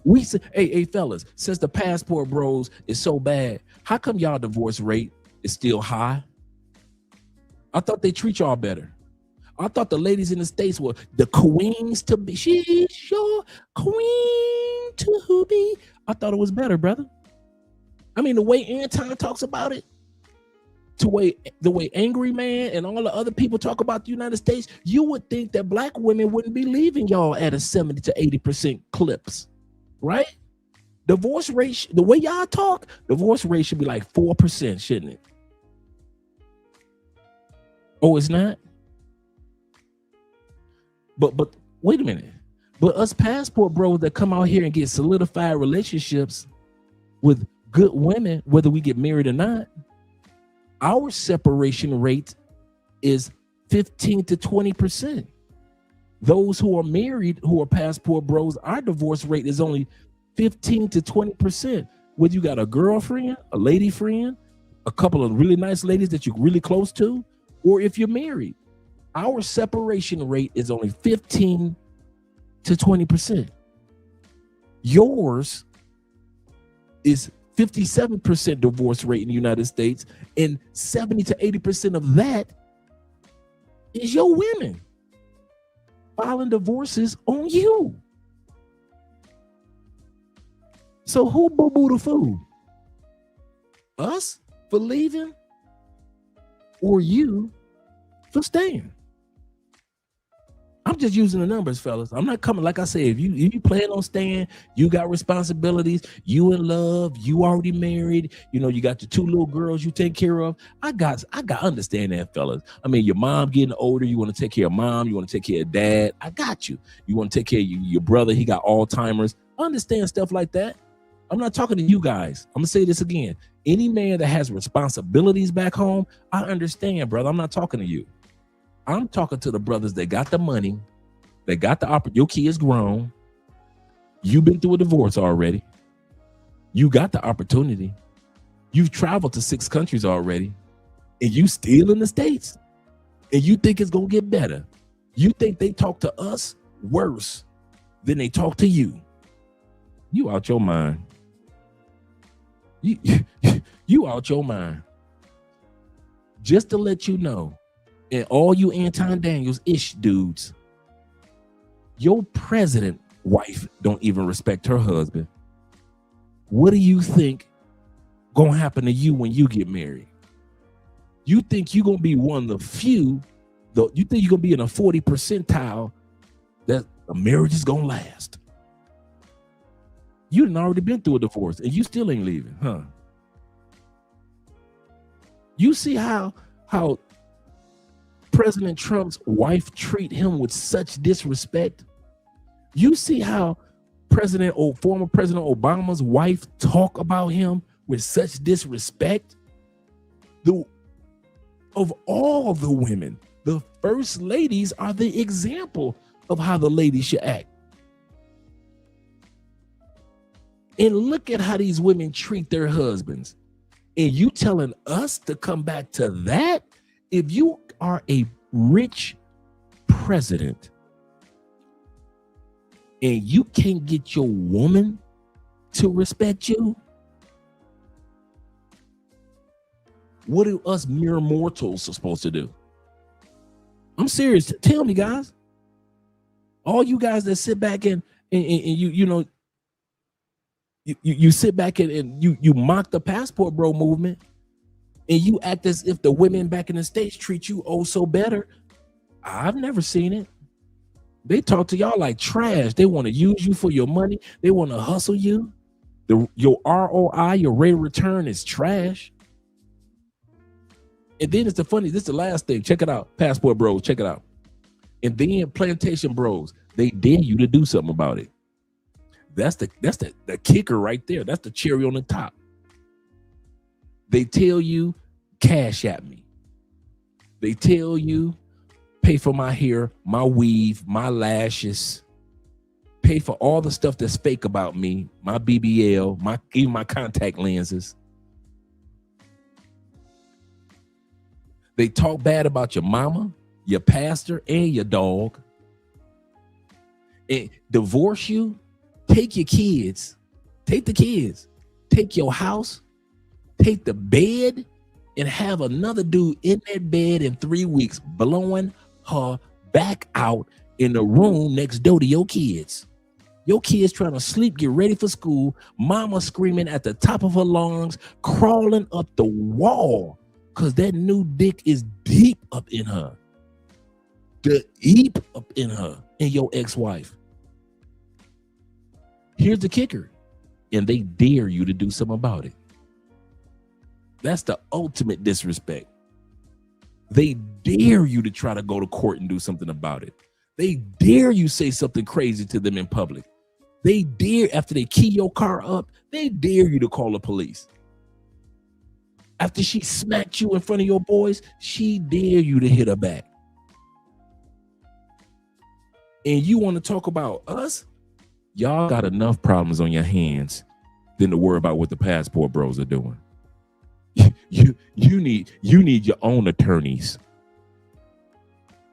We say, hey fellas, since the passport bros is so bad, how come y'all divorce rate is still high? I thought they treat y'all better. I thought the ladies in the States were the queens to be. She's your queen to be. I thought it was better, brother. I mean, the way Anton talks about it, the way Angry Man and all the other people talk about the United States, you would think that black women wouldn't be leaving y'all at a 70 to 80% clips, right? Divorce rate, the way y'all talk, divorce rate should be like 4%, shouldn't it? Oh, it's not? But wait a minute. But us passport bros that come out here and get solidified relationships with good women, whether we get married or not, our separation rate is 15 to 20%. Those who are married, who are passport bros, our divorce rate is only 15 to 20%. Whether you got a girlfriend, a lady friend, a couple of really nice ladies that you're really close to, or if you're married, our separation rate is only 15 to 20%. Yours is 57% divorce rate in the United States, and 70 to 80% of that is your women filing divorces on you. So who boo-boo the fool? Us for leaving, or you for staying? I'm just using the numbers, fellas. I'm not coming. Like I said, if you plan on staying, you got responsibilities, you in love, you already married, you got your 2 little girls you take care of. I got understand that, fellas. I mean, your mom getting older, you want to take care of mom, you want to take care of dad. I got you. You want to take care of your brother, he got Alzheimer's. I understand stuff like that. I'm not talking to you guys. I'm gonna say this again. Any man that has responsibilities back home, I understand, brother. I'm not talking to you. I'm talking to the brothers that got the money, that got the opportunity. Your kid's grown. You've been through a divorce already. You got the opportunity. You've traveled to 6 countries already, and you still in the States, and you think it's gonna get better. You think they talk to us worse than they talk to you. You out your mind. You out your mind. Just to let you know, and all you Anton Daniels-ish dudes, your president wife don't even respect her husband. What do you think gonna happen to you when you get married? You think you're gonna be one of the few, you think you're gonna be in a 40 percentile that a marriage is gonna last? You done already been through a divorce and you still ain't leaving, huh? You see how President Trump's wife treat him with such disrespect? You see how former President Obama's wife talk about him with such disrespect? Of all the women, the first ladies are the example of how the ladies should act. And look at how these women treat their husbands. And you telling us to come back to that? If you are a rich president and you can't get your woman to respect you, what are us mere mortals supposed to do? I'm serious. Tell me, guys. All you guys that sit back and you sit back and you mock the passport bro movement, and you act as if the women back in the States treat you oh so better. I've never seen it. They talk to y'all like trash. They want to use you for your money. They want to hustle you. Your ROI, your rate of return is trash. And then this is the last thing. Check it out. Passport Bros, check it out. And then Plantation Bros, they dare you to do something about it. That's the kicker right there. That's the cherry on the top. They tell you, cash at me. They tell you, pay for my hair, my weave, my lashes, pay for all the stuff that's fake about me, my BBL, even my contact lenses. They talk bad about your mama, your pastor, and your dog. And divorce you, take your kids, take the kids, take your house, take the bed, and have another dude in that bed in 3 weeks, blowing her back out in the room next door to your kids. Your kids trying to sleep, get ready for school, mama screaming at the top of her lungs, crawling up the wall because that new dick is deep up in her. Deep up in her and your ex-wife. Here's the kicker. And they dare you to do something about it. That's the ultimate disrespect. They dare you to try to go to court and do something about it. They dare you say something crazy to them in public. They dare, after they key your car up, they dare you to call the police. After she smacked you in front of your boys, she dare you to hit her back. And you want to talk about us? Y'all got enough problems on your hands than to worry about what the Passport Bros are doing. You need your own attorneys.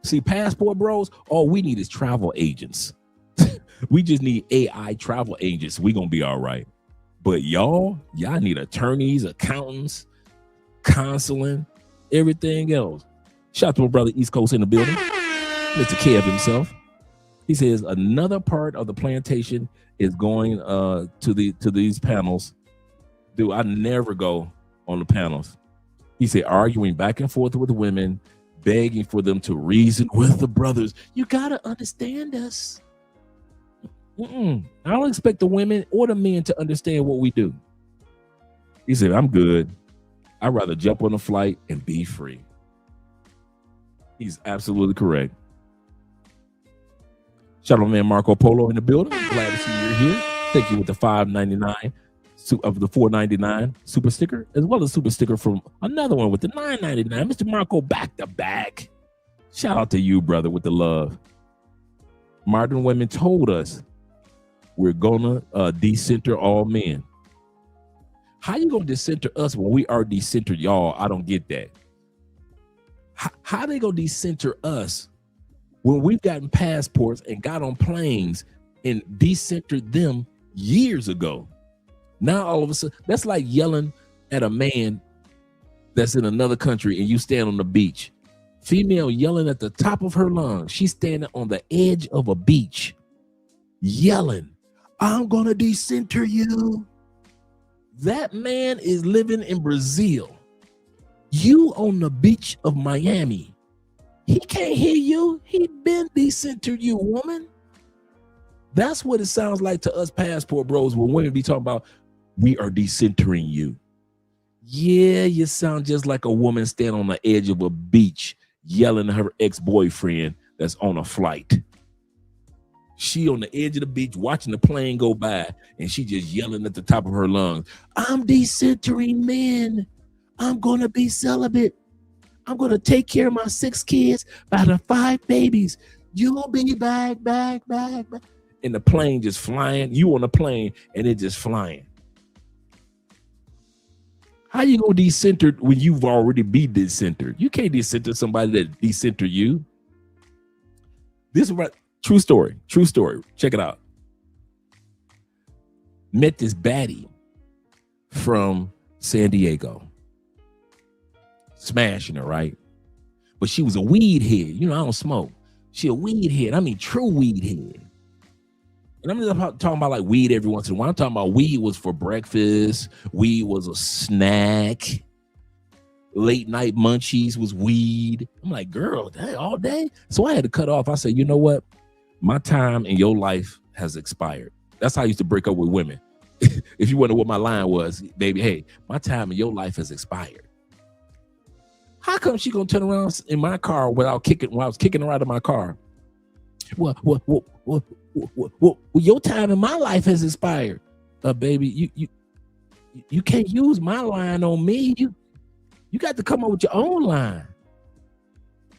See, Passport Bros, all we need is travel agents. We just need AI travel agents. We're gonna be all right. But y'all need attorneys, accountants, counseling, everything else. Shout out to my brother East Coast in the building, Mr. Kev himself. He says another part of the plantation is going to these panels. Dude, I never go on the panels. He said arguing back and forth with the women, begging for them to reason with the brothers. You gotta understand us. I don't expect the women or the men to understand what we do. He said, I'm good. I'd rather jump on a flight and be free. He's absolutely correct. Shout out to man Marco Polo in the building. Glad to see you're here. Thank you with the $5.99 of the $4.99 super sticker, as well as super sticker from another one with the $9.99. Mr. Marco back to back. Shout out to you, brother, with the love. Modern women told us we're gonna decenter all men. How you gonna decenter us when we are decentered, y'all? I don't get that. How they gonna decenter us when we've gotten passports and got on planes and decentered them years ago? Now all of a sudden, that's like yelling at a man that's in another country and you stand on the beach. Female yelling at the top of her lungs. She's standing on the edge of a beach, yelling, I'm gonna decenter you. That man is living in Brazil. You on the beach of Miami. He can't hear you. He been decentered you, woman. That's what it sounds like to us Passport Bros when women be talking about, we are decentering you. Yeah, you sound just like a woman standing on the edge of a beach yelling at her ex-boyfriend that's on a flight. She on the edge of the beach watching the plane go by and she just yelling at the top of her lungs, I'm decentering men. I'm going to be celibate. I'm going to take care of my 6 kids by the 5 babies. You'll be back. And the plane just flying. You on the plane and it just flying. How you going to decenter when you've already been decentered? You can't decenter somebody that decenter you. This is what, true story. Check it out. Met this baddie from San Diego. Smashing her, right? But she was a weed head. You know, I don't smoke. She a weed head. I mean, true weed head. And I'm not talking about like weed every once in a while. I'm talking about weed was for breakfast. Weed was a snack. Late night munchies was weed. I'm like, girl, that all day? So I had to cut off. I said, you know what? My time in your life has expired. That's how I used to break up with women. if you wonder what my line was, baby, hey, my time in your life has expired. How come she gonna turn around in my car when I was kicking her out of my car? Well, your time in my life has expired. Baby, you can't use my line on me. You got to come up with your own line.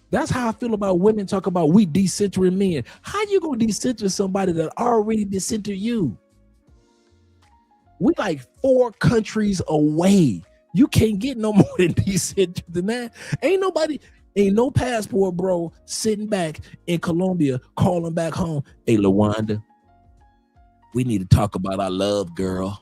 That's how I feel about women talk about we decentering men. How you gonna decenter somebody that already decenter you? We like 4 countries away. You can't get no more than decenter than that. Ain't no passport, bro, sitting back in Colombia calling back home. Hey, LaWanda, we need to talk about our love, girl.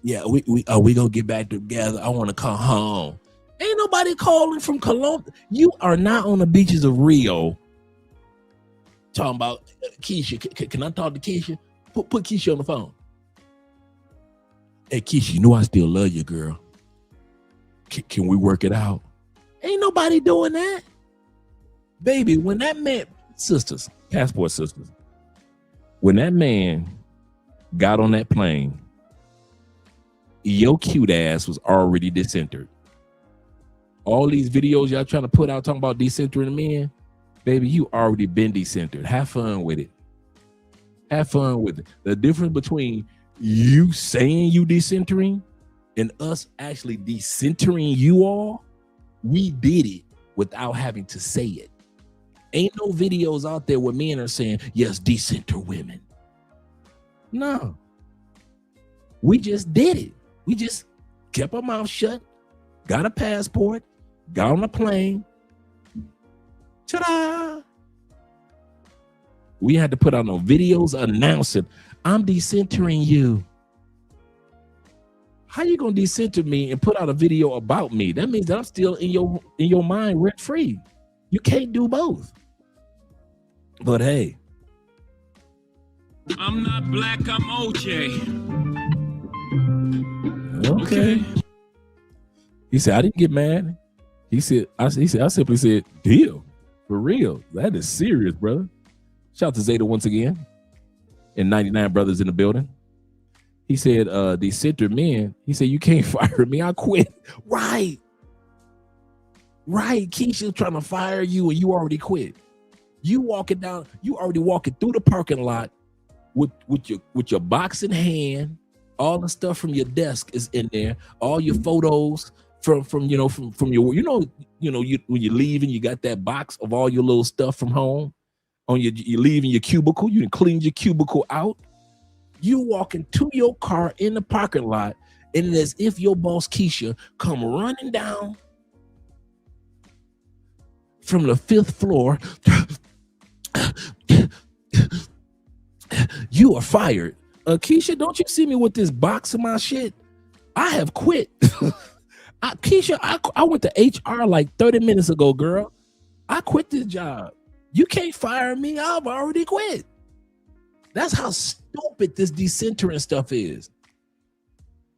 Yeah, we gonna get back together. I want to come home. Ain't nobody calling from Colombia. You are not on the beaches of Rio talking about Keisha. Can I talk to Keisha? Put Keisha on the phone. Hey, Keisha, you know I still love you, girl. Can we work it out? Ain't nobody doing that. Baby, when that man, passport sisters, when that man got on that plane, your cute ass was already decentered. All these videos y'all trying to put out talking about decentering men, baby, you already been decentered. Have fun with it. Have fun with it. The difference between you saying you decentering and us actually decentering you all, we did it without having to say it. Ain't no videos out there where men are saying, yes, decenter women. No. We just did it. We just kept our mouth shut, got a passport, got on a plane. Ta-da! We had to put out no videos announcing, I'm decentering you. How you gonna decenter me and put out a video about me? That means that I'm still in your mind rent free. You can't do both. But hey, I'm not black, I'm OJ. Okay. He said, I didn't get mad. I simply said, deal. For real. That is serious, brother. Shout out to Zeta once again. And 99 brothers in the building. He said, decenter men. He said, you can't fire me. I quit. Right. Keisha's trying to fire you and you already quit. You already walking through the parking lot with your box in hand. All the stuff from your desk is in there. All your photos from your when you leave and you got that box of all your little stuff from home. You leave in your cubicle. You can clean your cubicle out. You walking to your car in the parking lot, and it's as if your boss Keisha come running down from the 5th floor. You are fired. Keisha, don't you see me with this box of my shit? I have quit. Keisha, I went to HR like 30 minutes ago, girl. I quit this job. You can't fire me. I've already quit. That's how stupid this decentering stuff is.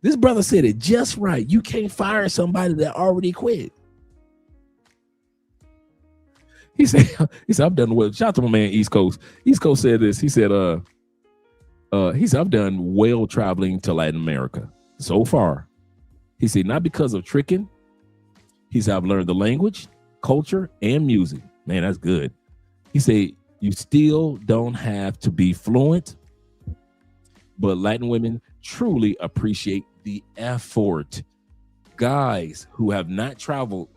This brother said it just right. You can't fire somebody that already quit. He said, I'm done well. Shout out to my man East Coast. East Coast said this. He said, I've done well traveling to Latin America so far. He said, not because of tricking. He said, I've learned the language, culture, and music. Man, that's good. He said, you still don't have to be fluent, but Latin women truly appreciate the effort. Guys who have not traveled,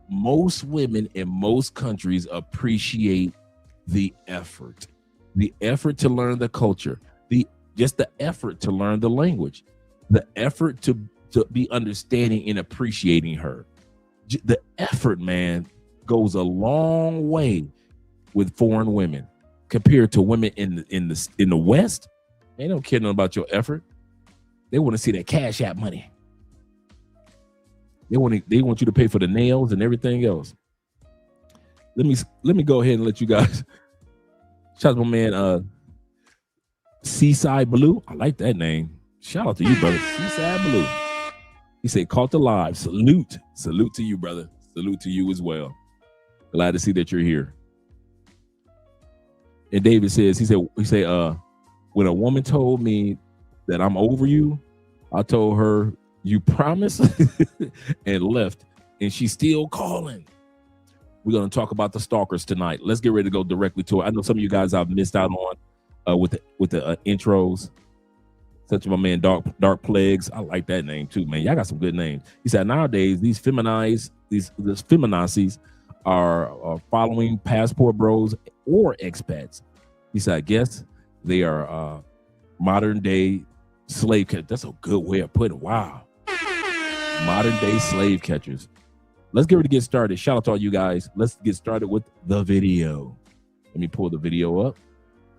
most women in most countries appreciate the effort to learn the culture, just the effort to learn the language, the effort to be understanding and appreciating her. The effort, man, goes a long way with foreign women compared to women in the West. They don't care nothing about your effort. They want to see that Cash App money. They want you to pay for the nails and everything else. Let me go ahead and let you guys. Shout out to my man Seaside Blue. I like that name. Shout out to you, brother. Seaside Blue. He said, caught the live. Salute to you, brother. Salute to you as well. Glad to see that you're here. And David says, he said, When a woman told me that I'm over you, I told her, you promise? And left. And she's still calling. We're going to talk about the stalkers tonight. Let's get ready to go directly to it. I know some of you guys I've missed out on with the intros. Such as my man Dark Plagues. I like that name too, man. Y'all got some good names. He said nowadays these feminazis are following passport bros or expats. He said, I guess they are modern day slave catchers. That's a good way of putting it. Wow. Modern day slave catchers. Let's get ready to get started. Shout out to all you guys. Let's get started with the video. Let me pull the video up.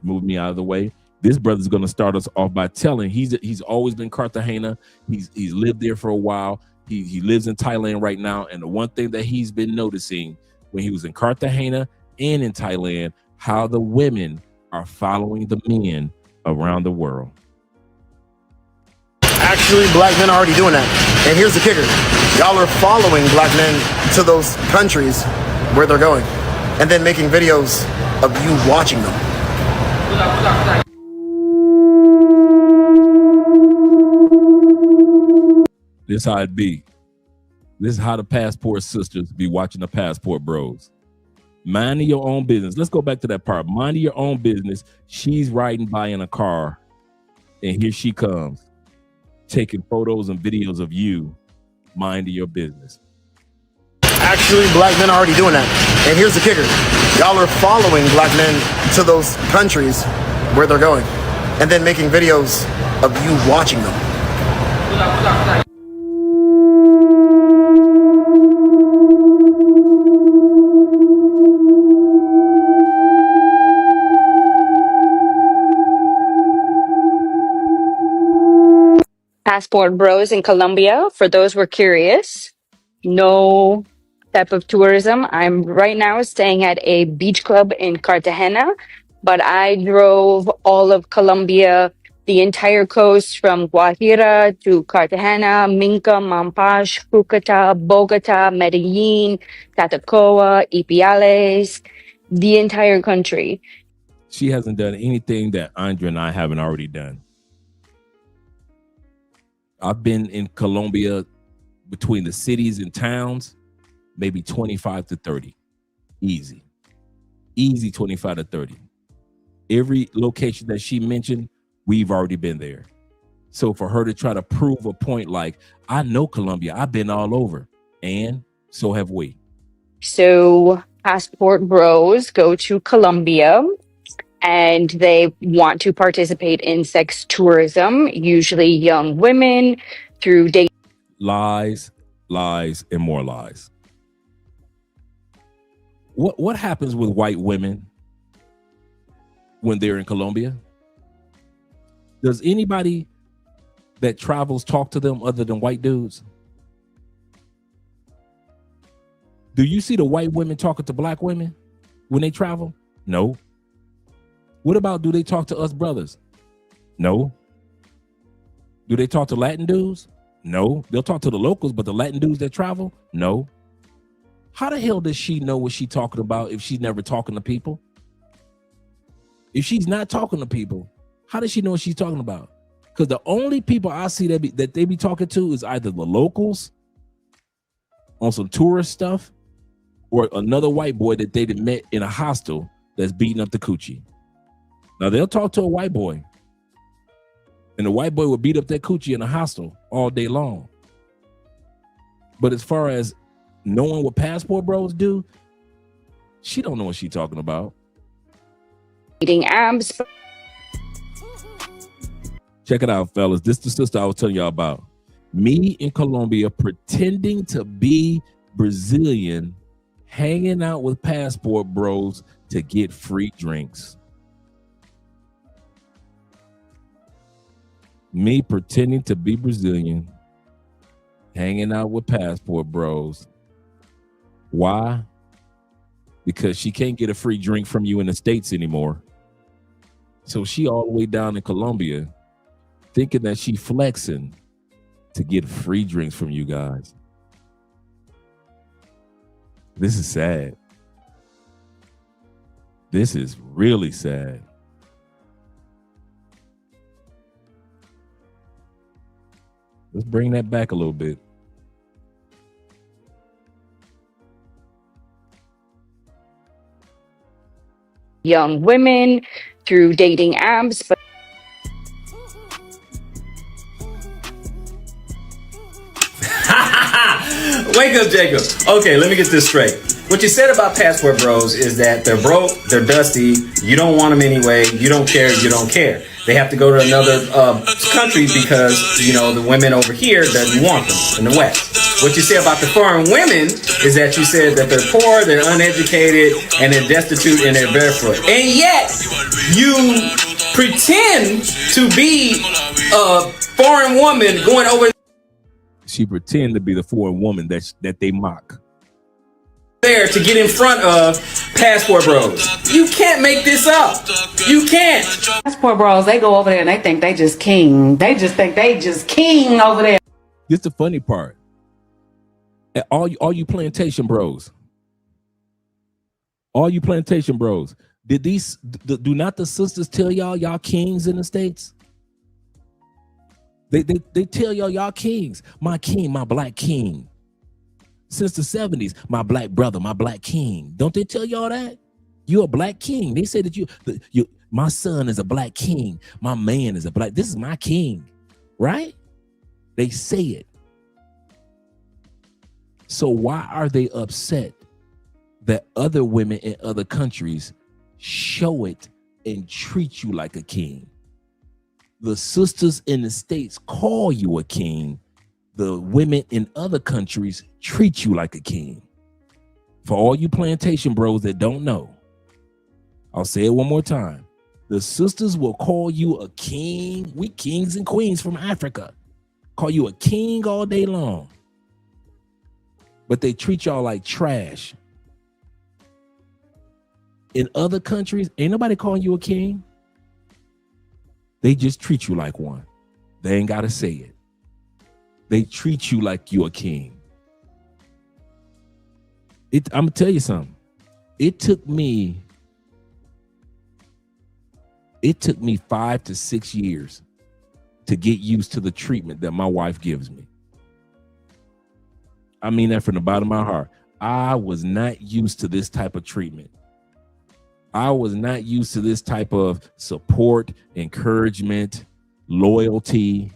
Move me out of the way. This brother's going to start us off by telling he's always been Cartagena. He's lived there for a while. He lives in Thailand right now. And the one thing that he's been noticing when he was in Cartagena and in Thailand, how the women are following the men around the world. Actually, black men are already doing that. And here's the kicker. Y'all are following black men to those countries where they're going and then making videos of you watching them. This how it be. This is how the passport sisters be watching the passport bros. Minding your own business. Let's go back to that part. Minding your own business. She's riding by in a car, and here she comes, taking photos and videos of you minding your business. Actually, black men are already doing that. And here's the kicker. Y'all are following black men to those countries where they're going and then making videos of you watching them. Passport bros in Colombia, for those who are curious. No type of tourism. I'm right now staying at a beach club in Cartagena, but I drove all of Colombia, the entire coast from Guajira to Cartagena, Minca, Mampash, Cucuta, Bogota, Medellin, Tatacoa, Ipiales, the entire country. She hasn't done anything that Andrea and I haven't already done. I've been in Colombia between the cities and towns, maybe 25 to 30. Easy 25 to 30. Every location that she mentioned, we've already been there. So for her to try to prove a point like, I know Colombia, I've been all over, and so have we. So passport bros go to Colombia and they want to participate in sex tourism, usually young women, through dating. Lies, and more lies. What happens with white women when they're in Colombia? Does anybody that travels talk to them other than white dudes? Do you see the white women talking to black women when they travel? No. What about, do they talk to us brothers? No. Do they talk to Latin dudes? No. They'll talk to the locals, but the Latin dudes that travel? No. How the hell does she know what she's talking about if she's never talking to people? If she's not talking to people, how does she know what she's talking about? Because the only people I see that they be talking to is either the locals on some tourist stuff or another white boy that they met in a hostel that's beating up the coochie. Now, they'll talk to a white boy, and the white boy will beat up that coochie in a hostel all day long. But as far as knowing what passport bros do, she don't know what she's talking about. Eating abs. Check it out, fellas. This is the sister I was telling y'all about. Me in Colombia pretending to be Brazilian, hanging out with passport bros to get free drinks. Me pretending to be Brazilian, hanging out with passport bros. Why? Because she can't get a free drink from you in the States anymore. So she all the way down in Colombia thinking that she flexing to get free drinks from you guys. This is sad. This is really sad. Let's bring that back a little bit. Young women through dating apps, but Wake up, Jacob. Okay, let me get this straight. What you said about passport bros is that they're broke, they're dusty, you don't want them anyway, you don't care, you don't care. They have to go to another country because, you know, the women over here doesn't want them in the West. What you say about the foreign women is that you said that they're poor, they're uneducated, and they're destitute and they're barefoot. And yet, you pretend to be a foreign woman going over. She pretend to be the foreign woman that they mock. There to get in front of passport bros. You can't make this up. You can't. Passport bros, they go over there and they think they just king. They just think they just king over there. This is the funny part. All you plantation bros. All you plantation bros. Do not the sisters tell y'all kings in the States? They tell y'all kings. My king, my black king. Since the 70s, my black brother, my black king. Don't they tell y'all that? You're a black king. They say that you my son is a black king. My man is a black. This is my king, right? They say it. So why are they upset that other women in other countries show it and treat you like a king? The sisters in the States call you a king. The women in other countries treat you like a king. For all you plantation bros that don't know, I'll say it one more time. The sisters will call you a king. We kings and queens from Africa. Call you a king all day long. But they treat y'all like trash. In other countries, ain't nobody calling you a king. They just treat you like one. They ain't got to say it. They treat you like you're a king. I'm going to tell you something. It took me 5 to 6 years to get used to the treatment that my wife gives me. I mean that from the bottom of my heart. I was not used to this type of treatment. I was not used to this type of support, encouragement, loyalty.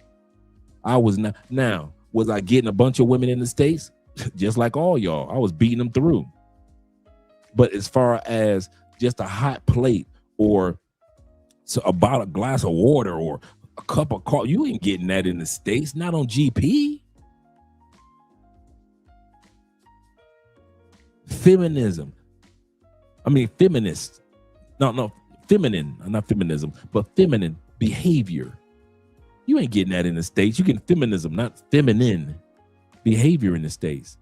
I was not. Now, was I getting a bunch of women in the States? Just like all y'all, I was beating them through. But as far as just a hot plate or a glass of water or a cup of coffee, you ain't getting that in the States, not on GP. Feminism. I mean, feminist. No, feminine, not feminism, but feminine behavior. You ain't getting that in the States. You get feminism, not feminine behavior in the States.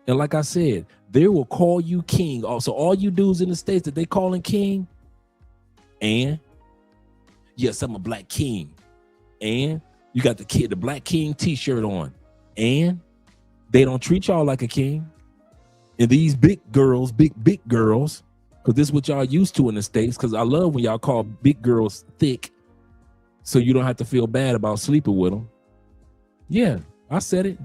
And like I said, they will call you king. Also, all you dudes in the States that they calling king, and yes, I'm a black king. And you got the black king t-shirt on. And they don't treat y'all like a king. And these big girls, big girls, because this is what y'all used to in the States, because I love when y'all call big girls thick so you don't have to feel bad about sleeping with them. Yeah, I said it.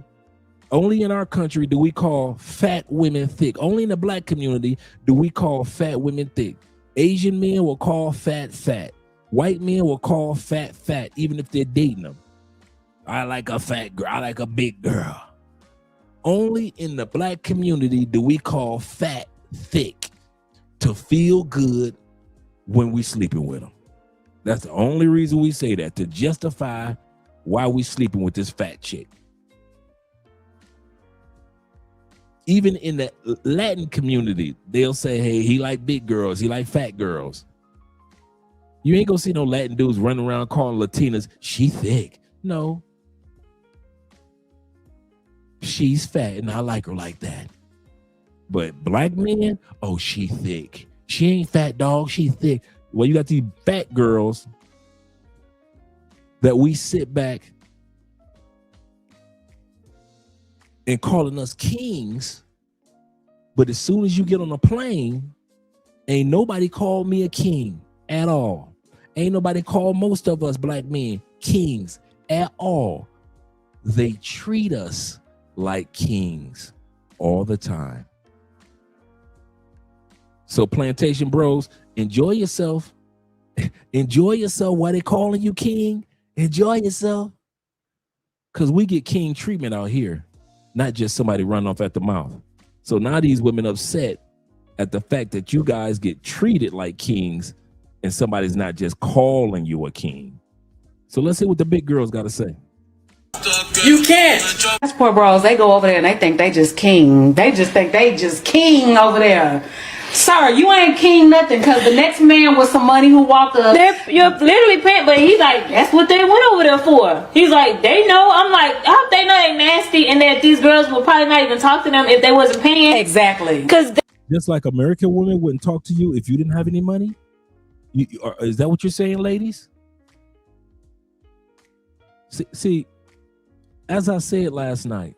Only in our country do we call fat women thick. Only in the black community do we call fat women thick. Asian men will call fat. White men will call fat, even if they're dating them. I like a fat girl. I like a big girl. Only in the black community do we call fat thick to feel good when we sleeping with them. That's the only reason we say that, to justify why we sleeping with this fat chick. Even in the Latin community, they'll say, hey, he like big girls, he like fat girls. You ain't gonna see no Latin dudes running around calling Latinas, she thick. No. She's fat and I like her like that. But black men, oh, she thick. She ain't fat, dog, she thick. Well, you got these fat girls that we sit back and calling us kings, but as soon as you get on a plane, ain't nobody called me a king at all. Ain't nobody called most of us black men kings at all. they treat us like kings all the time. So plantation bros, enjoy yourself. Enjoy yourself while they calling you king. Enjoy yourself. Because we get king treatment out here, not just somebody running off at the mouth. So now these women upset at the fact that you guys get treated like kings and somebody's not just calling you a king. So let's see what the big girls got to say. You can't. That's poor bros. They go over there and they think they just king. They just think they just king over there. Sir, you ain't king nothing, because the next man with some money who walked up, you're literally paying, but he's like, that's what they went over there for. He's like, they know. I'm like, I hope they know they nasty and that these girls will probably not even talk to them if they wasn't paying. Exactly. Because just like American women wouldn't talk to you if you didn't have any money. Is that what you're saying, ladies? See, as I said last night,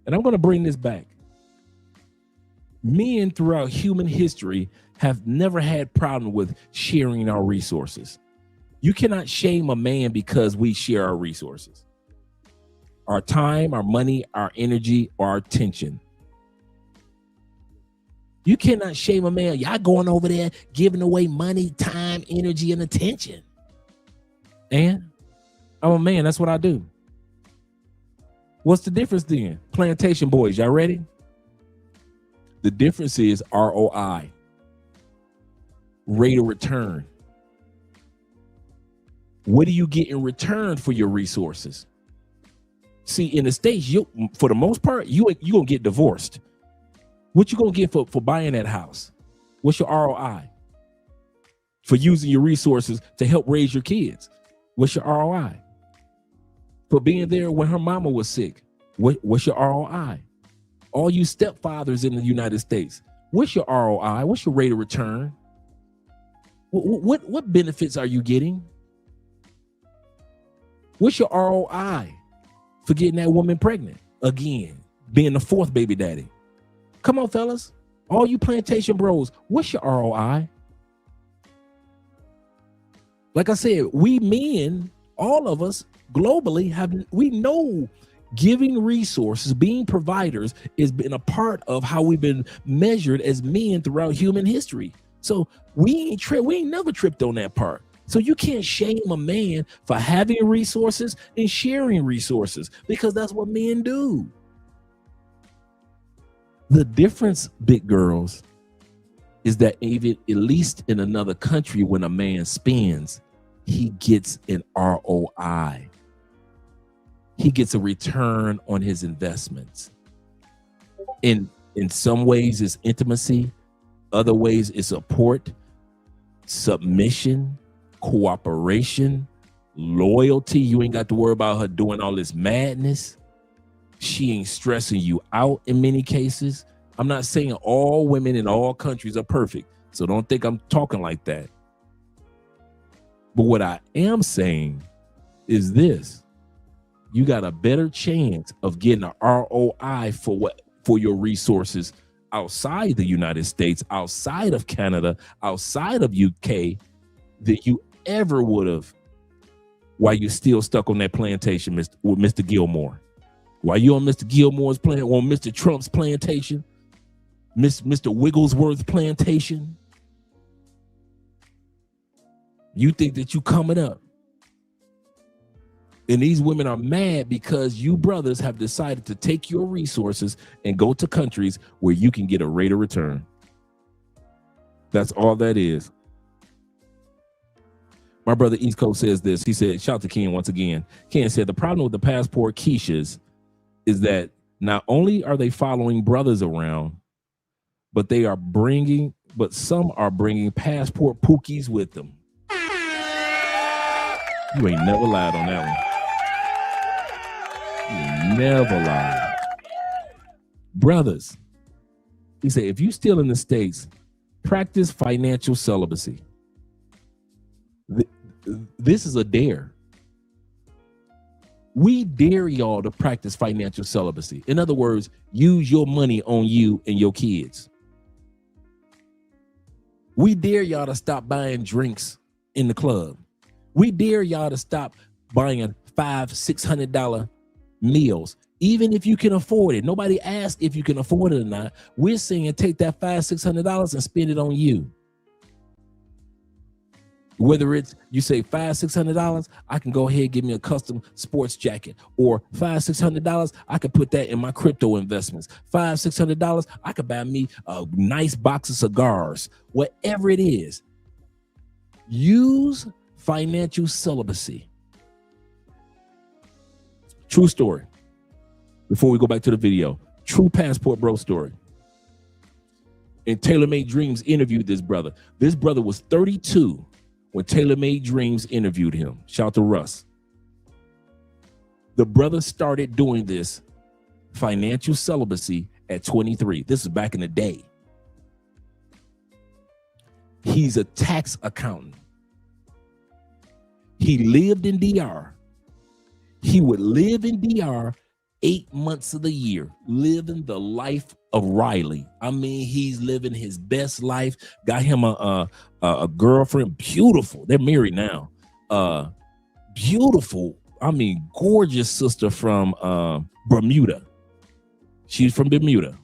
and I'm going to bring this back. Men throughout human history have never had problem with sharing our resources. You cannot shame a man because we share our resources. Our time, our money, our energy, or our attention. You cannot shame a man. Y'all going over there giving away money, time, energy, and attention. And I'm a man. That's what I do. What's the difference then? Plantation boys, y'all ready? The difference is ROI, rate of return. What do you get in return for your resources? See, in the States, for the most part, you gonna get divorced. What you gonna get for buying that house? What's your ROI? For using your resources to help raise your kids? What's your ROI? For being there when her mama was sick? What's your ROI? All you stepfathers in the United States, what's your ROI? What's your rate of return? What benefits are you getting? What's your ROI for getting that woman pregnant? Again, being the fourth baby daddy. Come on, fellas. All you plantation bros, what's your ROI? Like I said, we men, all of us globally we know giving resources, being providers has been a part of how we've been measured as men throughout human history. So we ain't never tripped on that part. So you can't shame a man for having resources and sharing resources, because that's what men do. The difference, big girls, is that even at least in another country, when a man spends, he gets an ROI. He gets a return on his investments. In some ways, it's intimacy. Other ways, it's support, submission, cooperation, loyalty. You ain't got to worry about her doing all this madness. She ain't stressing you out in many cases. I'm not saying all women in all countries are perfect, so don't think I'm talking like that. But what I am saying is this. You got a better chance of getting an ROI for your resources outside the United States, outside of Canada, outside of UK, than you ever would have while you're still stuck on that plantation with Mr. Gilmore. While you on Mr. Gilmore's on Mr. Trump's plantation, Mr. Wigglesworth's plantation, you think that you coming up. And these women are mad because you brothers have decided to take your resources and go to countries where you can get a rate of return. That's all that is. My brother East Coast says this. He said, shout out to Ken once again. Ken said, the problem with the passport quiches is that not only are they following brothers around, but some are bringing passport pookies with them. You ain't never lied on that one. You never lied. Brothers, he said, if you still in the States, practice financial celibacy. This is a dare. We dare y'all to practice financial celibacy. In other words, use your money on you and your kids. We dare y'all to stop buying drinks in the club. We dare y'all to stop buying a $500-$600 meals, even if you can afford it. Nobody asked if you can afford it or not. We're saying take that $500-$600 and spend it on you. Whether it's you say $500-$600, I can go ahead and give me a custom sports jacket, or $500-$600, I could put that in my crypto investments. $500-$600, I could buy me a nice box of cigars. Whatever it is, use financial celibacy. True story. Before we go back to the video, true Passport Bro story. And Taylor Made Dreams interviewed this brother. This brother was 32 when Taylor Made Dreams interviewed him. Shout out to Russ. The brother started doing this financial celibacy at 23. This is back in the day. He's a tax accountant. He lived in DR. He would live in DR 8 months of the year, living the life of Riley. I mean, he's living his best life. Got him a girlfriend, beautiful. They're married now. Beautiful. I mean, gorgeous sister from Bermuda. She's from Bermuda.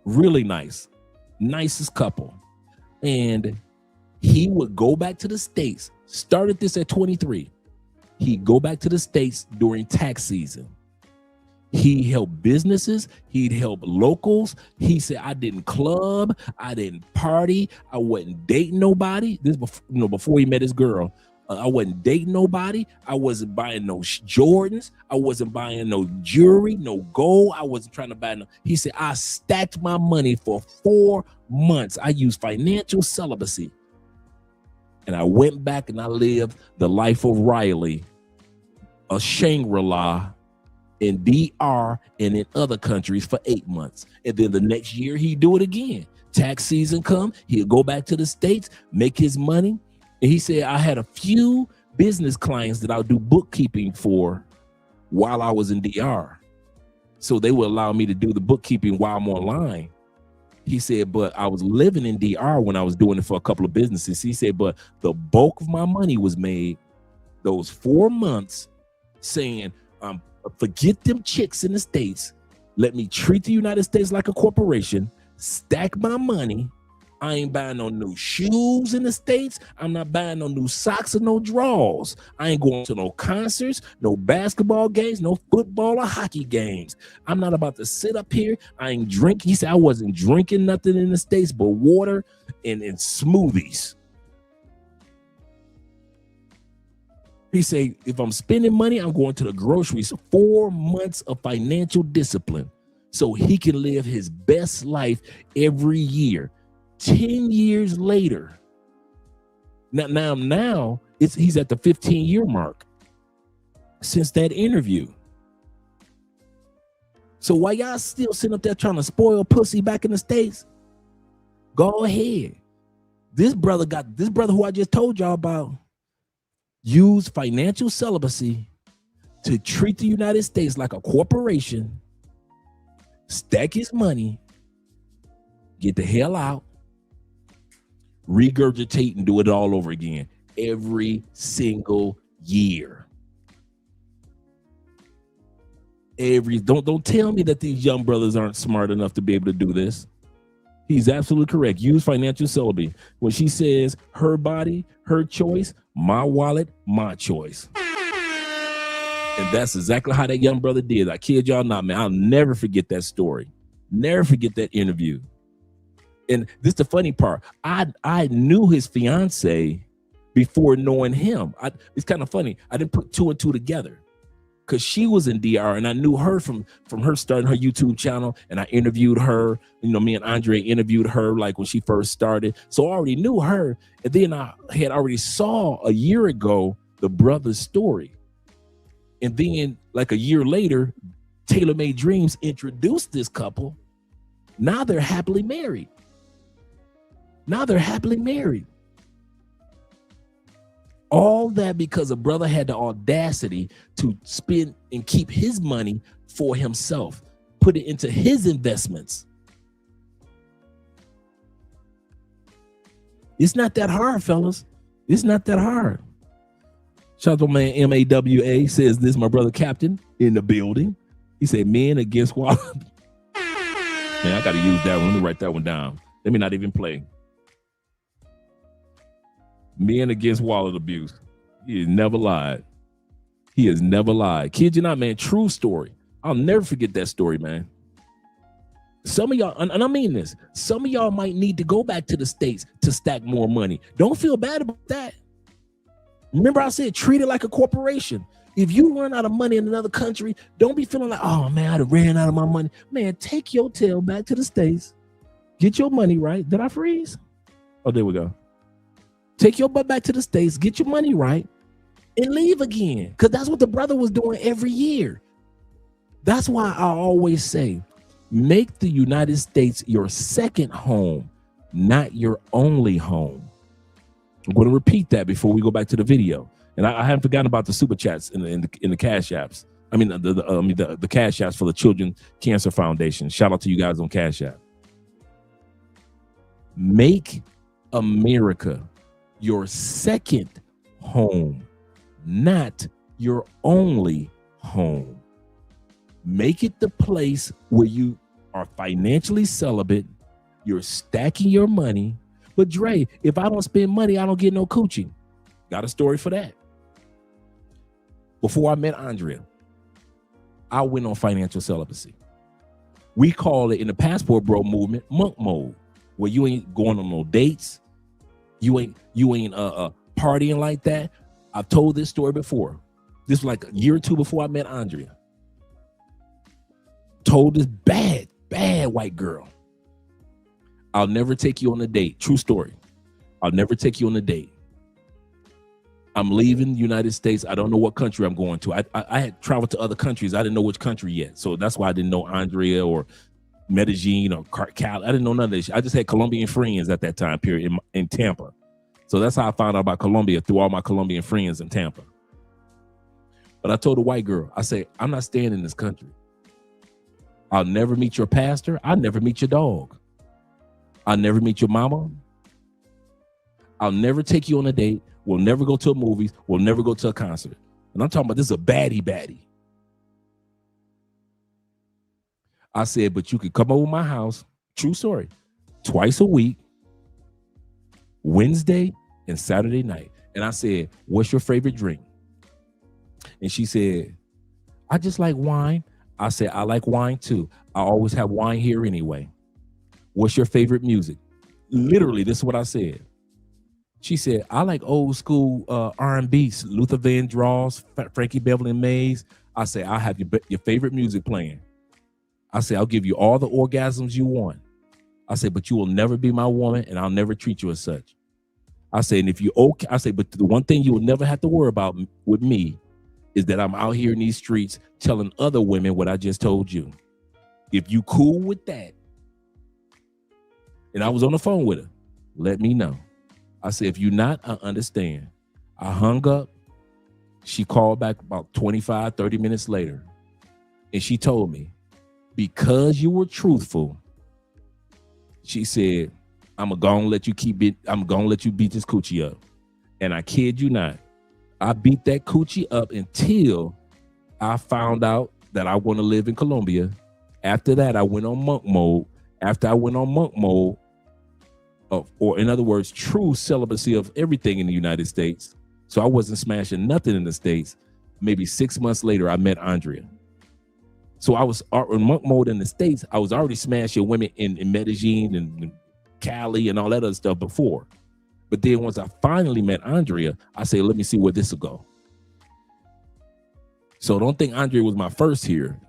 Really nice. Nicest couple. And he would go back to the States. Started this at 23. He'd go back to the States during tax season. He helped businesses. He'd help locals. He said, I didn't club. I didn't party. I wasn't dating nobody. This before he met his girl. I wasn't dating nobody. I wasn't buying no Jordans. I wasn't buying no jewelry, no gold. I wasn't trying to buy no. He said, I stacked my money for 4 months. I used financial celibacy. And I went back and I lived the life of Riley, a Shangri-La in DR and in other countries for 8 months. And then the next year he'd do it again. Tax season come, he'd go back to the States, make his money. And he said, I had a few business clients that I'll do bookkeeping for while I was in DR. So they would allow me to do the bookkeeping while I'm online. He said, but I was living in DR when I was doing it for a couple of businesses. He said, but the bulk of my money was made those 4 months saying, forget them chicks in the States. Let me treat the United States like a corporation, stack my money. I ain't buying no new shoes in the States. I'm not buying no new socks or no drawers. I ain't going to no concerts, no basketball games, no football or hockey games. I'm not about to sit up here. I ain't drinking. He said I wasn't drinking nothing in the States but water and smoothies. He said, if I'm spending money, I'm going to the groceries. 4 months of financial discipline so he can live his best life every year. 10 years later, now he's at the 15-year mark since that interview. So while y'all still sitting up there trying to spoil pussy back in the States, go ahead. This brother who I just told y'all about used financial celibacy to treat the United States like a corporation, stack his money, get the hell out, regurgitate and do it all over again every single year. Don't tell me that these young brothers aren't smart enough to be able to do this. He's absolutely correct. Use financial celibacy. When she says her body, her choice, my wallet, my choice. And that's exactly how that young brother did. I kid y'all not, man. I'll never forget that story. Never forget that interview. And this is the funny part. I knew his fiance before knowing him. It's kind of funny. I didn't put 2 and 2 together because she was in DR and I knew her from her starting her YouTube channel, and I interviewed her. You know, me and Andre interviewed her like when she first started. So I already knew her. And then I had already saw a year ago the brother's story. And then like a year later, Taylor Made Dreams introduced this couple. Now they're happily married. All that because a brother had the audacity to spend and keep his money for himself, put it into his investments. It's not that hard, fellas. It's not that hard. Shout out to my man MAWA says this, my brother Captain in the building. He said men against wallet. Man, I got to use that one. Let me write that one down. Let me not even play. Men against wallet abuse. He has never lied. He has never lied. Kid you not, man. True story. I'll never forget that story, man. Some of y'all, and I mean this, some of y'all might need to go back to the States to stack more money. Don't feel bad about that. Remember I said treat it like a corporation. If you run out of money in another country, don't be feeling like, oh man, I ran out of my money. Man, take your tail back to the States. Get your money right. Did I freeze? Oh, there we go. Take your butt back to the States, get your money right, and leave again. Because that's what the brother was doing every year. That's why I always say, make the United States your second home, not your only home. I'm going to repeat that before we go back to the video. And I haven't forgotten about the super chats in the cash apps. I mean, the cash apps for the Children Cancer Foundation. Shout out to you guys on Cash App. Make America your second home, not your only home. Make it the place where you are financially celibate, you're stacking your money. But Dre, if I don't spend money, I don't get no coochie. Got a story for that. Before I met Andrea, I went on financial celibacy. We call it in the Passport Bro movement monk mode, where you ain't going on no dates, you ain't partying like that. I've told this story before. This was like a year or two before I met Andrea. Told this bad white girl, I'll never take you on a date. True story. I'll never take you on a date. I'm leaving the United States. I don't know what country I'm going to. I had traveled to other countries. I didn't know which country yet. So that's why I didn't know Andrea or Medellin or Cali. I didn't know none of this. I just had Colombian friends at that time period in Tampa. So that's how I found out about Colombia, through all my Colombian friends in Tampa. But I told the white girl, I said, I'm not staying in this country. I'll never meet your pastor. I'll never meet your dog. I'll never meet your mama. I'll never take you on a date. We'll never go to a movie. We'll never go to a concert. And I'm talking about this is a baddie. I said, but you could come over my house, true story, twice a week, Wednesday and Saturday night. And I said, what's your favorite drink? And she said, I just like wine. I said, I like wine too. I always have wine here anyway. What's your favorite music? Literally, this is what I said. She said, I like old school R&B, Luther Vandross, Frankie Beverly and Mays. I said, I'll have your favorite music playing. I said, I'll give you all the orgasms you want. I said, but you will never be my woman and I'll never treat you as such. I said, and if you okay, I said, but the one thing you will never have to worry about with me is that I'm out here in these streets telling other women what I just told you. If you cool with that, and I was on the phone with her, let me know. I said, if you're not, I understand. I hung up. She called back about 25, 30 minutes later. And she told me, because you were truthful, she said, I'm gonna let you beat this coochie up. And I kid you not, I beat that coochie up until I found out that I want to live in Colombia. After that, I went on monk mode. After I went on monk mode, or in other words, true celibacy of everything in the United States. So I wasn't smashing nothing in the States. Maybe 6 months later, I met Andrea. So I was in monk mode in the States. I was already smashing women in Medellin and Cali and all that other stuff before. But then once I finally met Andrea, I said, let me see where this will go. So don't think Andrea was my first here.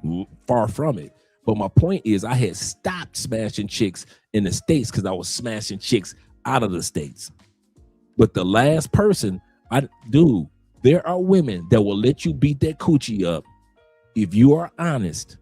Far from it. But my point is I had stopped smashing chicks in the States because I was smashing chicks out of the States. But the last person, there are women that will let you beat that coochie up if you are honest.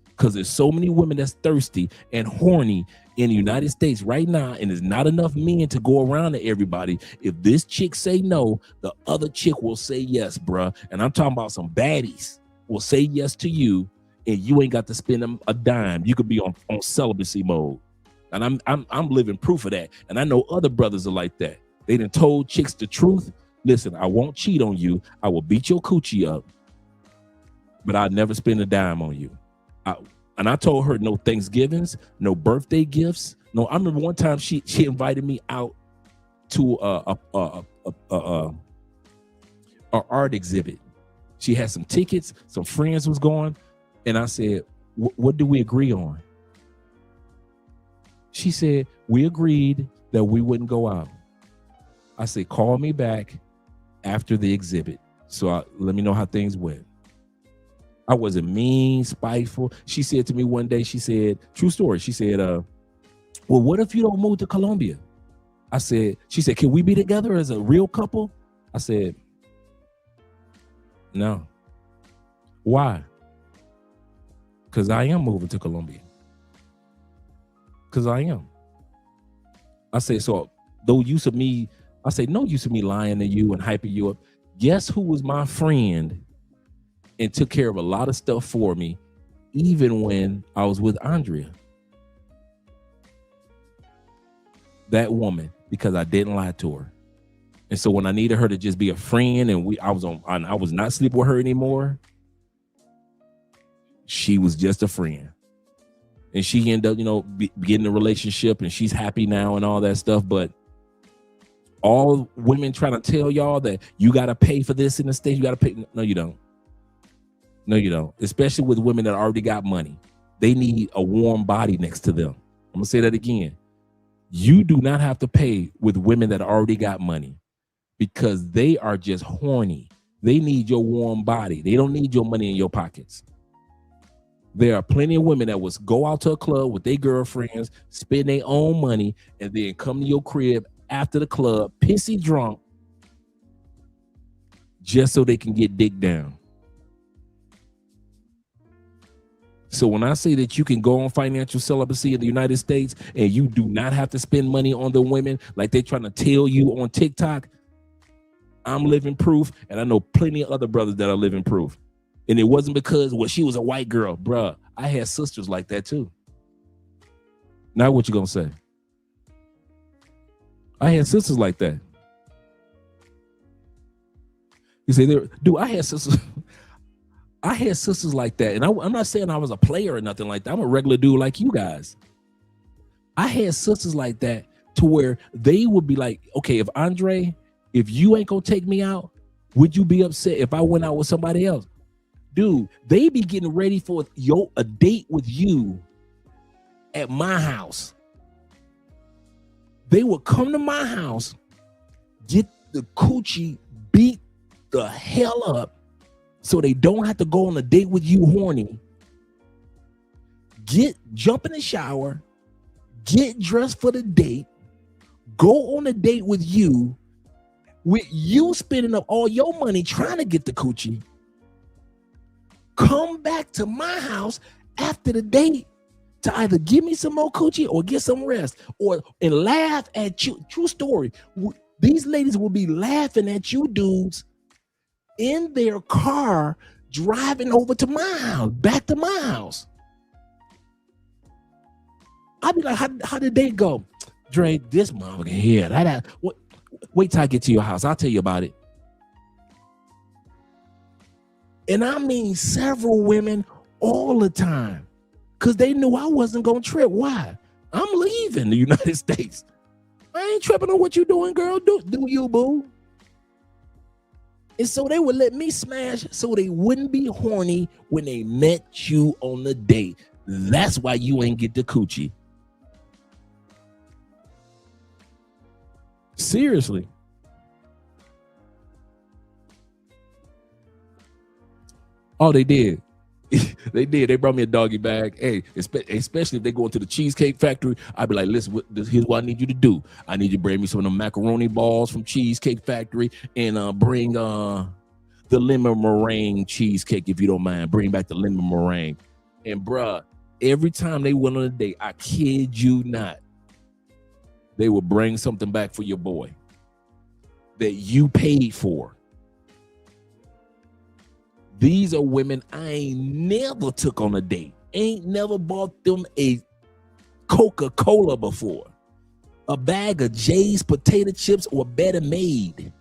Because there's so many women that's thirsty and horny in the United States right now, and there's not enough men to go around to everybody. If this chick say no, the other chick will say yes, bruh. And I'm talking about some baddies will say yes to you, and you ain't got to spend a dime. You could be on celibacy mode. And I'm living proof of that. And I know other brothers are like that. They done told chicks the truth. listen, I won't cheat on you. I will beat your coochie up, but I'll never spend a dime on you. And I told her no Thanksgivings, no birthday gifts. No, I remember one time she invited me out to a art exhibit. She had some tickets, some friends was going, and I said, what do we agree on? She said, we agreed that we wouldn't go out. I said, call me back after the exhibit. So let me know how things went. I wasn't mean, spiteful. She said to me one day, she said, true story. She said, well, what if you don't move to Colombia? She said, can we be together as a real couple? I said, no. Why? Because I am moving to Colombia. Because I am. I say, so no use of me lying to you and hyping you up. Guess who was my friend and took care of a lot of stuff for me, even when I was with Andrea? That woman, because I didn't lie to her. And so when I needed her to just be a friend and I was not sleeping with her anymore, she was just a friend. And she ended up, getting a relationship, and she's happy now and all that stuff. But all women trying to tell y'all that you got to pay for this in the States, you got to pay. No, you don't. No, you don't. Especially with women that already got money. They need a warm body next to them. I'm going to say that again. You do not have to pay with women that already got money because they are just horny. They need your warm body. They don't need your money in your pockets. There are plenty of women that will go out to a club with their girlfriends, spend their own money, and then come to your crib after the club, pissy drunk, just so they can get dick down. So when I say that you can go on financial celibacy in the United States and you do not have to spend money on the women like they're trying to tell you on TikTok, I'm living proof, and I know plenty of other brothers that are living proof. And it wasn't because, she was a white girl. Bruh, I had sisters like that too. Now what you gonna say? I had sisters like that. You say, dude, I had sisters. I had sisters like that. And I'm not saying I was a player or nothing like that. I'm a regular dude like you guys. I had sisters like that to where they would be like, okay, if you ain't gonna take me out, would you be upset if I went out with somebody else? Dude, they be getting ready for a date with you at my house. They would come to my house, get the coochie beat the hell up so they don't have to go on a date with you horny. Jump in the shower, get dressed for the date, go on a date with you spending up all your money trying to get the coochie. Come back to my house after the date to either give me some more coochie or get some rest and laugh at you. True story. These ladies will be laughing at you dudes in their car driving over to my house, back to my house. I'd be like, how did they go? Dre, this motherfucker here. Wait till I get to your house. I'll tell you about it. And I mean several women all the time because they knew I wasn't going to trip. Why? I'm leaving the United States. I ain't tripping on what you doing, girl. Do you, boo? And so they would let me smash so they wouldn't be horny when they met you on the date. That's why you ain't get the coochie. Seriously. Oh, they did. They did. They brought me a doggy bag. Hey, especially if they go into the Cheesecake Factory, I'd be like, listen, here's what I need you to do. I need you to bring me some of the macaroni balls from Cheesecake Factory and bring the lemon meringue cheesecake, if you don't mind. Bring back the lemon meringue. And bruh, every time they went on a date, I kid you not, they would bring something back for your boy that you paid for. These are women I ain't never took on a date. Ain't never bought them a Coca-Cola before. A bag of Jay's potato chips or Better Made.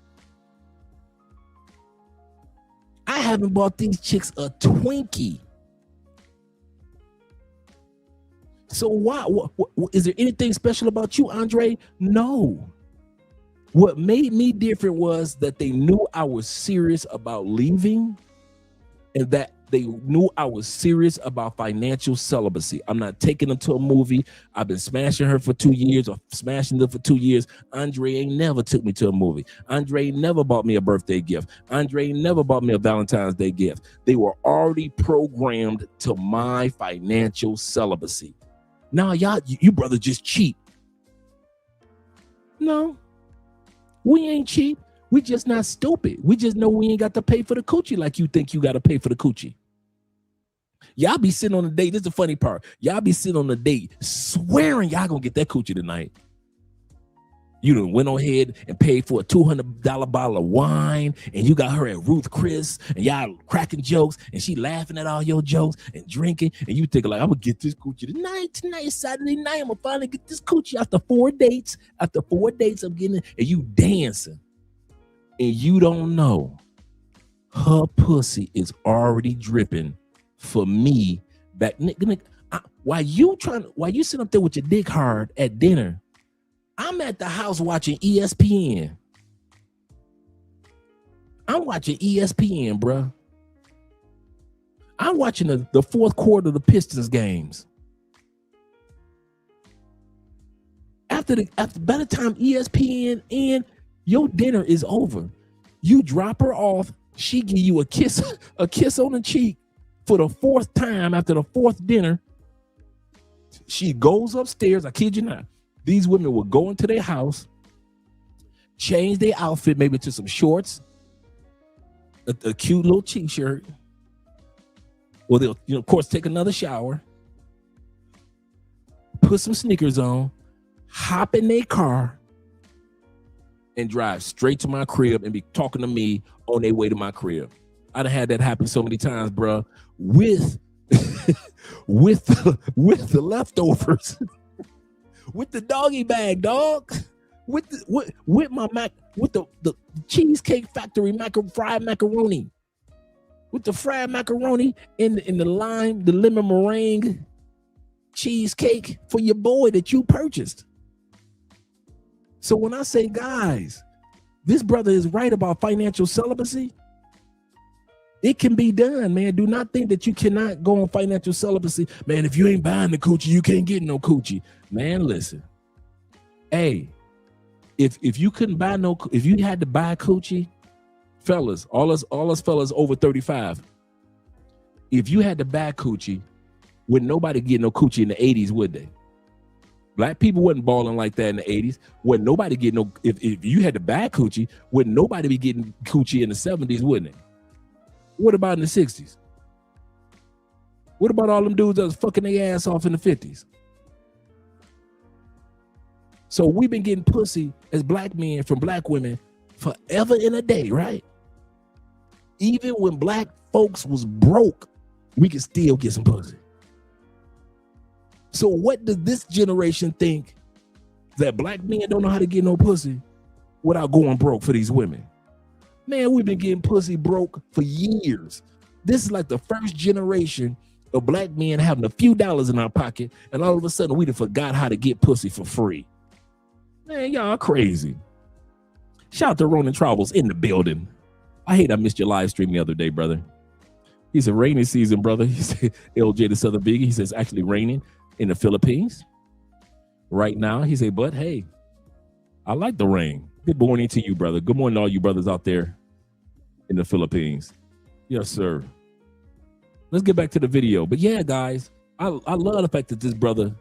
haven't bought these chicks a Twinkie. So why? What, is there anything special about you, Andre? No. What made me different was that they knew I was serious about leaving, and that they knew I was serious about financial celibacy. I'm not taking them to a movie. I've been smashing her for 2 years, or smashing them for 2 years. Andre ain't never took me to a movie. Andre ain't never bought me a birthday gift. Andre ain't never bought me a Valentine's Day gift. They were already programmed to my financial celibacy. Now, y'all, you brothers just cheap. No, we ain't cheap. We just not stupid. We just know we ain't got to pay for the coochie like you think you got to pay for the coochie. Y'all be sitting on a date. This is the funny part. Y'all be sitting on a date swearing y'all gonna get that coochie tonight. You done went ahead and paid for a $200 bottle of wine, and you got her at Ruth Chris, and y'all cracking jokes, and she laughing at all your jokes and drinking, and you think like, I'm gonna get this coochie tonight. Tonight is Saturday night. I'm gonna finally get this coochie after 4 dates. After 4 dates, I'm getting it, and you dancing, and you don't know her pussy is already dripping for me back. While you sitting up there with your dick hard at dinner, I'm at the house watching ESPN. I'm watching ESPN, bro. I'm watching the fourth quarter of the Pistons games. By the time ESPN and your dinner is over, you drop her off. She give you a kiss on the cheek for the fourth time after the fourth dinner. She goes upstairs. I kid you not. These women will go into their house, change their outfit maybe to some shorts, a cute little t-shirt. Or they'll, of course, take another shower, put some sneakers on, hop in their car, and drive straight to my crib and be talking to me on their way to my crib. I done had that happen so many times, bro, with with the leftovers. With the doggy bag, dog. With the Cheesecake Factory fried macaroni. With the fried macaroni in the lemon meringue cheesecake for your boy that you purchased. So when I say, guys, this brother is right about financial celibacy, it can be done, man. Do not think that you cannot go on financial celibacy. Man, if you ain't buying the coochie, you can't get no coochie. Man, listen. Hey, if you couldn't buy if you had to buy coochie, fellas, all us fellas over 35, if you had to buy coochie, would nobody get no coochie in the 80s, would they? Black people wasn't balling like that in the 80s. Wouldn't nobody get no, if you had to buy coochie, wouldn't nobody be getting coochie in the 70s, wouldn't it? What about in the 60s? What about all them dudes that was fucking their ass off in the 50s? So we've been getting pussy as black men from black women forever and a day, right? Even when black folks was broke, we could still get some pussy. So what does this generation think, that black men don't know how to get no pussy without going broke for these women? Man, we've been getting pussy broke for years. This is like the first generation of black men having a few dollars in our pocket, and all of a sudden we done forgot how to get pussy for free. Man, y'all crazy. Shout out to Ronan Troubles in the building. I missed your live stream the other day, brother. He said, rainy season, brother. He said, LJ the Southern Biggie. He says, actually raining in the Philippines right now. He said, but hey, I like the rain. Good morning to you, brother. Good morning to all you brothers out there in the Philippines. Yes, sir. Let's get back to the video. But yeah, guys, I love the fact that this brother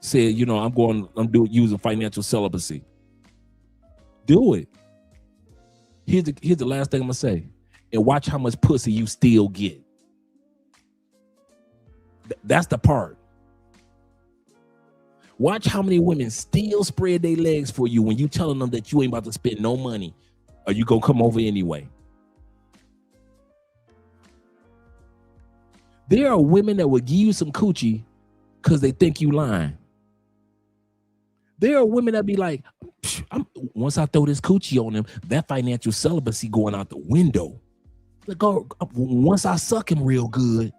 said, I'm using financial celibacy. Do it. Here's the last thing I'm gonna say. And watch how much pussy you still get. That's the part. Watch how many women still spread their legs for you when you telling them that you ain't about to spend no money, or you gonna come over anyway. There are women that will give you some coochie because they think you lying. There are women that be like, once I throw this coochie on them, that financial celibacy going out the window. Once I suck him real good,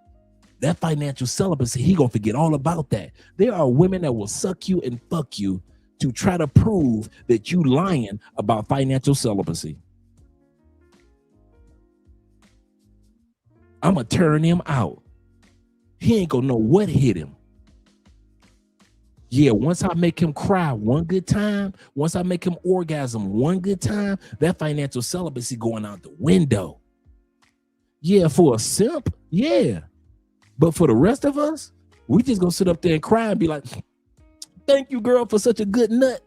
that financial celibacy, he gonna forget all about that. There are women that will suck you and fuck you to try to prove that you lying about financial celibacy. I'm gonna turn him out. He ain't gonna know what hit him. Yeah, once I make him cry one good time, once I make him orgasm one good time, that financial celibacy going out the window. Yeah, for a simp, yeah. But for the rest of us, we just gonna sit up there and cry and be like, thank you, girl, for such a good nut.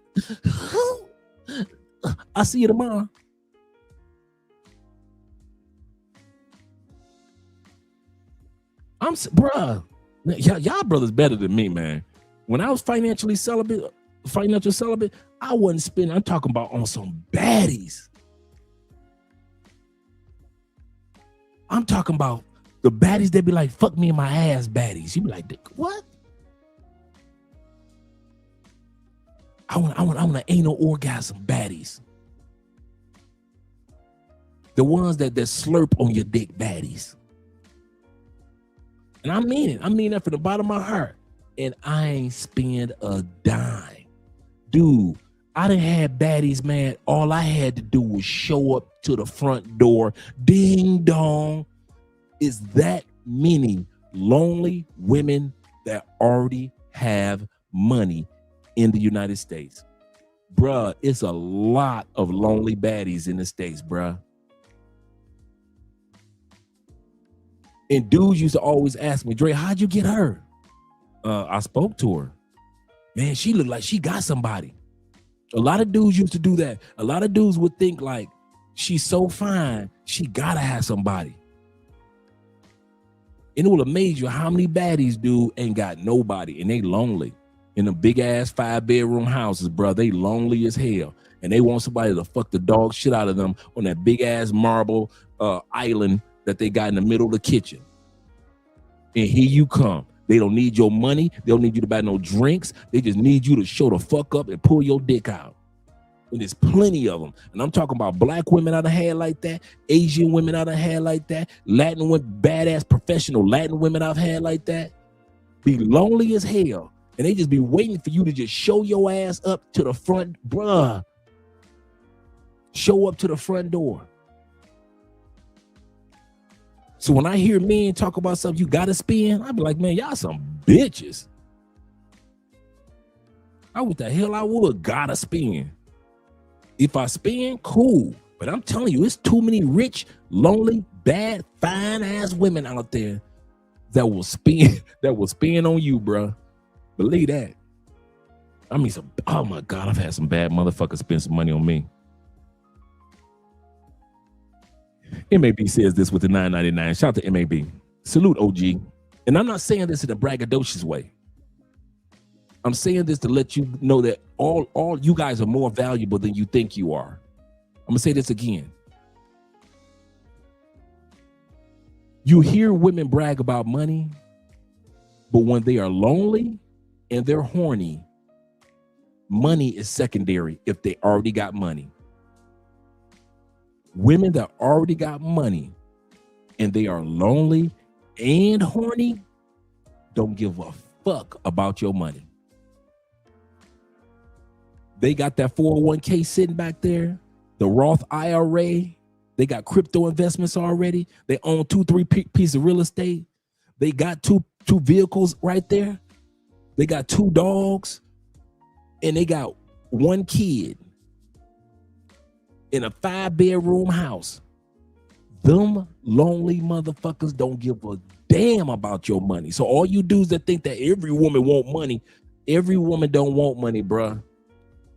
I'll see you tomorrow. Bruh, y'all brothers better than me, man. When I was financial celibate, I wasn't spending, I'm talking about on some baddies. I'm talking about the baddies that be like, fuck me in my ass baddies. You be like, what? I want an anal orgasm baddies. The ones that slurp on your dick baddies. And I mean it. I mean that from the bottom of my heart. And I ain't spend a dime. Dude, I done had baddies, man. All I had to do was show up to the front door. Ding dong. Is that many lonely women that already have money in the United States? Bruh, it's a lot of lonely baddies in the States, bruh. And dudes used to always ask me, Dre, how'd you get her? I spoke to her. Man, she looked like she got somebody. A lot of dudes used to do that. A lot of dudes would think like, she's so fine, she gotta have somebody. And it will amaze you how many baddies, dude, ain't got nobody and they lonely. In the big ass 5-bedroom houses, bro, they lonely as hell. And they want somebody to fuck the dog shit out of them on that big ass marble island that they got in the middle of the kitchen. And here you come. They don't need your money. They don't need you to buy no drinks. They just need you to show the fuck up and pull your dick out. And there's plenty of them. And I'm talking about black women I done had like that, Asian women I done had like that, Latin women, badass professional Latin women I've had like that. Be lonely as hell. And they just be waiting for you to just show your ass up to the front, bruh. Show up to the front door. So when I hear men talk about something you gotta spend, I be like, man, y'all some bitches. What the hell I would gotta spend. If I spend, cool. But I'm telling you, it's too many rich, lonely, bad, fine ass women out there that will spend on you, bro. Believe that. I mean, oh my God, I've had some bad motherfuckers spend some money on me. MAB says this with the $9.99. Shout out to MAB. Salute, OG. And I'm not saying this in a braggadocious way. I'm saying this to let you know that all you guys are more valuable than you think you are. I'm gonna say this again. You hear women brag about money, but when they are lonely and they're horny, money is secondary if they already got money. Women that already got money and they are lonely and horny don't give a fuck about your money. They got that 401k sitting back there, the Roth IRA. They got crypto investments already. They own 2-3 pieces of real estate. They got two vehicles right there. They got 2 dogs, and they got 1 kid in a 5-bedroom house. Them lonely motherfuckers don't give a damn about your money. So all you dudes that think that every woman want money, every woman don't want money, bruh.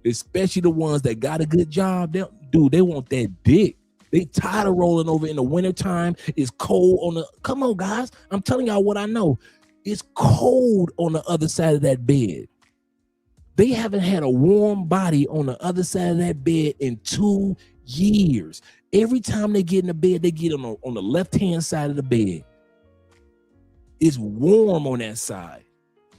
Especially the ones that got a good job. They want that dick. They tired of rolling over in the wintertime. It's cold come on, guys. I'm telling y'all what I know. It's cold on the other side of that bed. They haven't had a warm body on the other side of that bed in 2 years. Every time they get in the bed, they get on the left-hand side of the bed. It's warm on that side.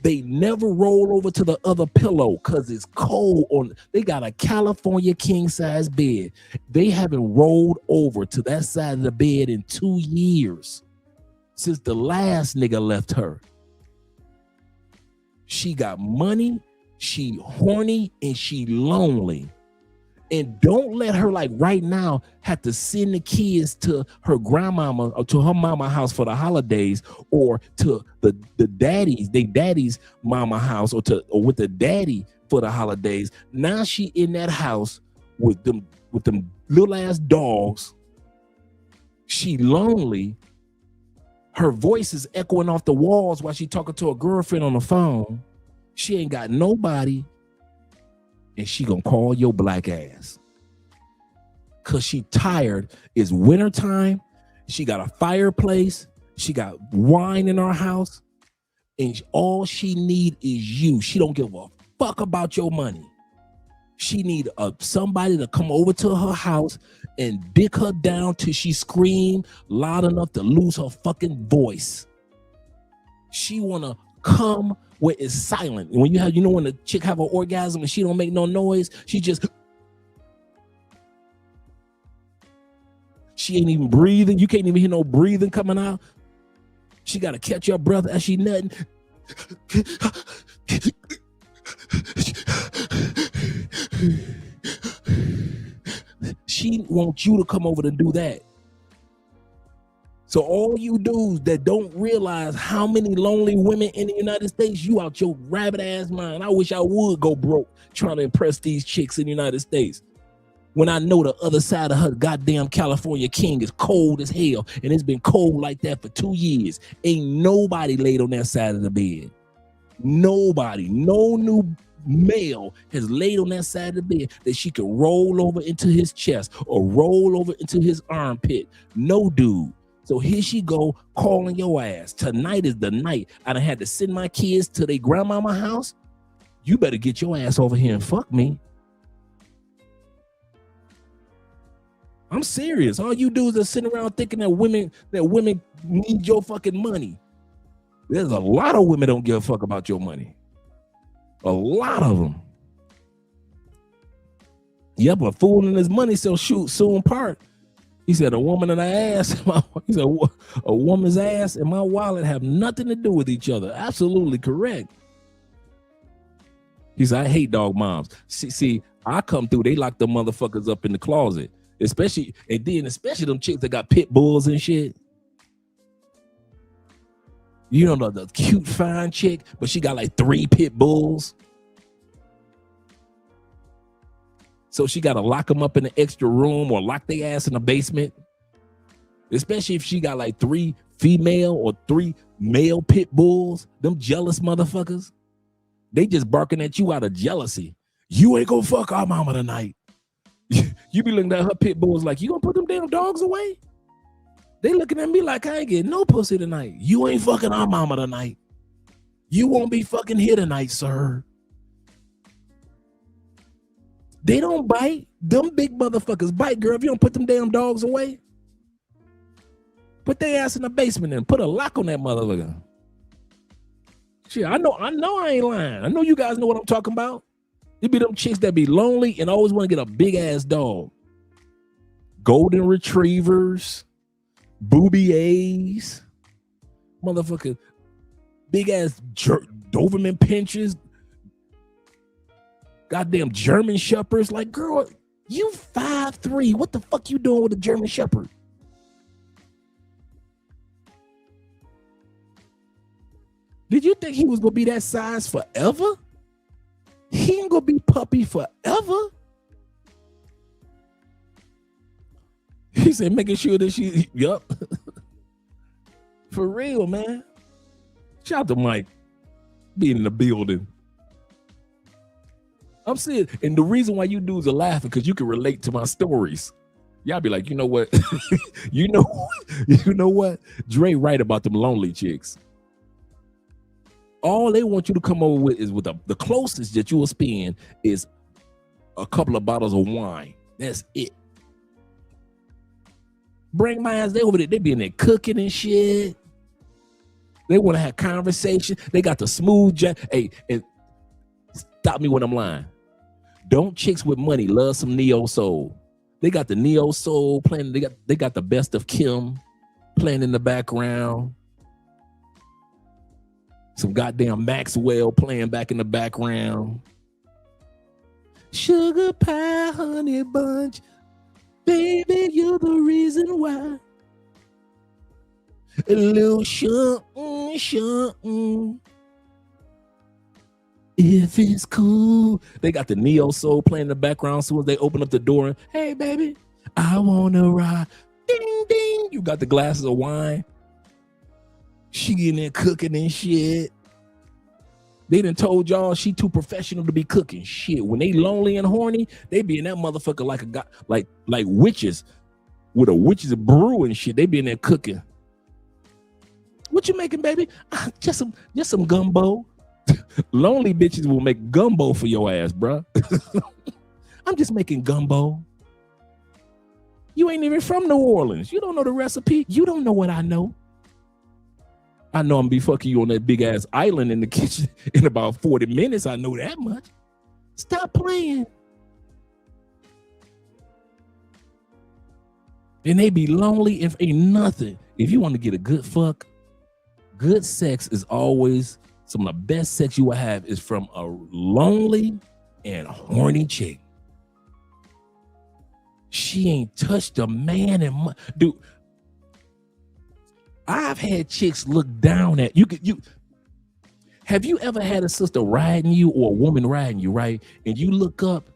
They never roll over to the other pillow because it's cold. They got a California king size bed. They haven't rolled over to that side of the bed in 2 years since the last nigga left her. She got money, she horny, and she lonely. And don't let her, like right now, have to send the kids to her grandmama or to her mama house for the holidays, or to the daddy's mama house, or with the daddy for the holidays. Now she in that house with them little ass dogs. She lonely. Her voice is echoing off the walls while she talking to a girlfriend on the phone. She ain't got nobody. And she gonna call your black ass. Cause she tired. It's wintertime. She got a fireplace. She got wine in her house. And all she need is you. She don't give a fuck about your money. She need somebody to come over to her house and dick her down till she scream loud enough to lose her fucking voice. She wanna come where it's silent. And when when the chick have an orgasm and she don't make no noise, she ain't even breathing. You can't even hear no breathing coming out. She gotta catch her breath as she nutting. She wants you to come over to do that. So all you dudes that don't realize how many lonely women in the United States, you out your rabbit ass mind. I wish I would go broke trying to impress these chicks in the United States. When I know the other side of her goddamn California king is cold as hell, and it's been cold like that for 2 years. Ain't nobody laid on that side of the bed. Nobody, no new male has laid on that side of the bed that she could roll over into his chest or roll over into his armpit. No dude. So here she go calling your ass. Tonight is the night. I done had to send my kids to their grandmama house. You better get your ass over here and fuck me. I'm serious. All you dudes are sitting around thinking that women need your fucking money. There's a lot of women don't give a fuck about your money. A lot of them. Yep, a fool and his money shall soon part. He said a woman and an ass. He said a woman's ass and my wallet have nothing to do with each other. Absolutely correct. He said, I hate dog moms. See, I come through, they lock the motherfuckers up in the closet. Especially them chicks that got pit bulls and shit. You know, the cute fine chick, but she got like 3 pit bulls. So she got to lock them up in an extra room or lock their ass in the basement. Especially if she got like 3 female or 3 male pit bulls. Them jealous motherfuckers. They just barking at you out of jealousy. You ain't gonna fuck our mama tonight. You be looking at her pit bulls like, you gonna put them damn dogs away? They looking at me like I ain't getting no pussy tonight. You ain't fucking our mama tonight. You won't be fucking here tonight, sir. They don't bite. Them big motherfuckers bite, girl. If you don't put them damn dogs away, put their ass in the basement and put a lock on that motherfucker. Shit, I know I ain't lying. I know you guys know what I'm talking about. It be them chicks that be lonely and always want to get a big ass dog. Golden retrievers, boobies, motherfucker, big ass Doberman pinchers, goddamn German shepherds. Like, girl, you 5'3". What the fuck you doing with a German shepherd? Did you think he was gonna be that size forever? He ain't gonna be puppy forever. He said, making sure that she, yup. For real, man. Shout out to Mike being in the building. I'm saying, and the reason why you dudes are laughing, because you can relate to my stories. Y'all be like, you know what? you know what? Dre right about them lonely chicks. All they want you to come over with is with the closest that you will spend is a couple of bottles of wine. That's it. Bring my ass over there. They be in there cooking and shit. They want to have conversation. They got the smooth Hey, and stop me when I'm lying. Don't chicks with money love some neo soul? They got the neo soul playing. They got the best of Kim playing in the background. Some goddamn Maxwell playing back in the background. Sugar pie, honey bunch, baby, you're the reason why. A little something. If it's cool. They got the neo soul playing in the background. As soon as they open up the door, and, hey baby, I wanna ride. Ding ding. You got the glasses of wine. She in there cooking and shit. They done told y'all she too professional to be cooking. Shit, when they lonely and horny, they be in that motherfucker like a guy, like witches with a witch's brew and shit. They be in there cooking. What you making, baby? Just some gumbo. Lonely bitches will make gumbo for your ass, bruh. I'm just making gumbo. You ain't even from New Orleans. You don't know the recipe. You don't know what I know. I know I'm be fucking you on that big ass island in the kitchen in about 40 minutes. I know that much. Stop playing. And they be lonely if ain't nothing. If you want to get a good fuck, good sex is always some of the best sex you will have is from a lonely and horny chick. She ain't touched a man in dude. I've had chicks look down at you. Have you ever had a sister riding you or a woman riding you, right? And you look up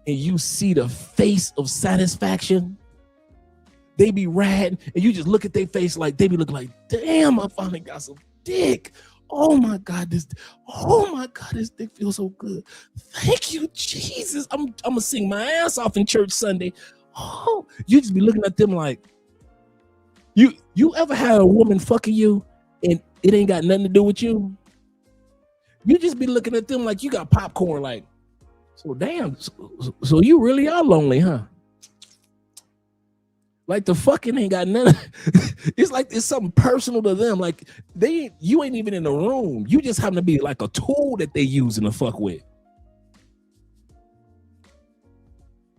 and you see the face of satisfaction. They be riding and you just look at their face like they be looking like, damn, I finally got some dick. Oh my God, this dick feels so good. Thank you, Jesus. I'm gonna sing my ass off in church Sunday. Oh, you just be looking at them like, you ever had a woman fucking you and it ain't got nothing to do with you? You just be looking at them like you got popcorn, like, so damn, so you really are lonely, huh? Like the fucking ain't got none. It's like it's something personal to them. Like you ain't even in the room. You just happen to be like a tool that they using to fuck with.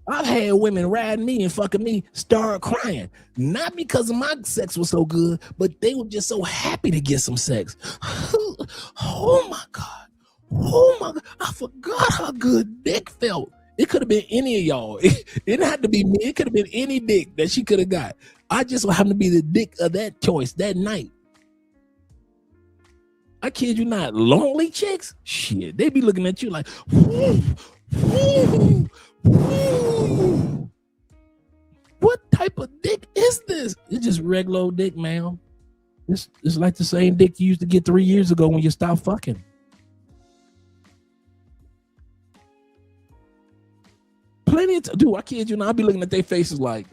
I've had women riding me and fucking me start crying. Not because my sex was so good, but they were just so happy to get some sex. Oh my God. Oh my God. I forgot how good dick felt. It could have been any of y'all. It didn't have to be me. It could have been any dick that she could have got. I just happened to be the dick of that choice that night. I kid you not. Lonely chicks? Shit. They be looking at you like, whoo, whoo, whoo. What type of dick is this? It's just regular old dick, man. It's like the same dick you used to get 3 years ago when you stopped fucking. Plenty of dude, I kid you not. I'll be looking at their faces like,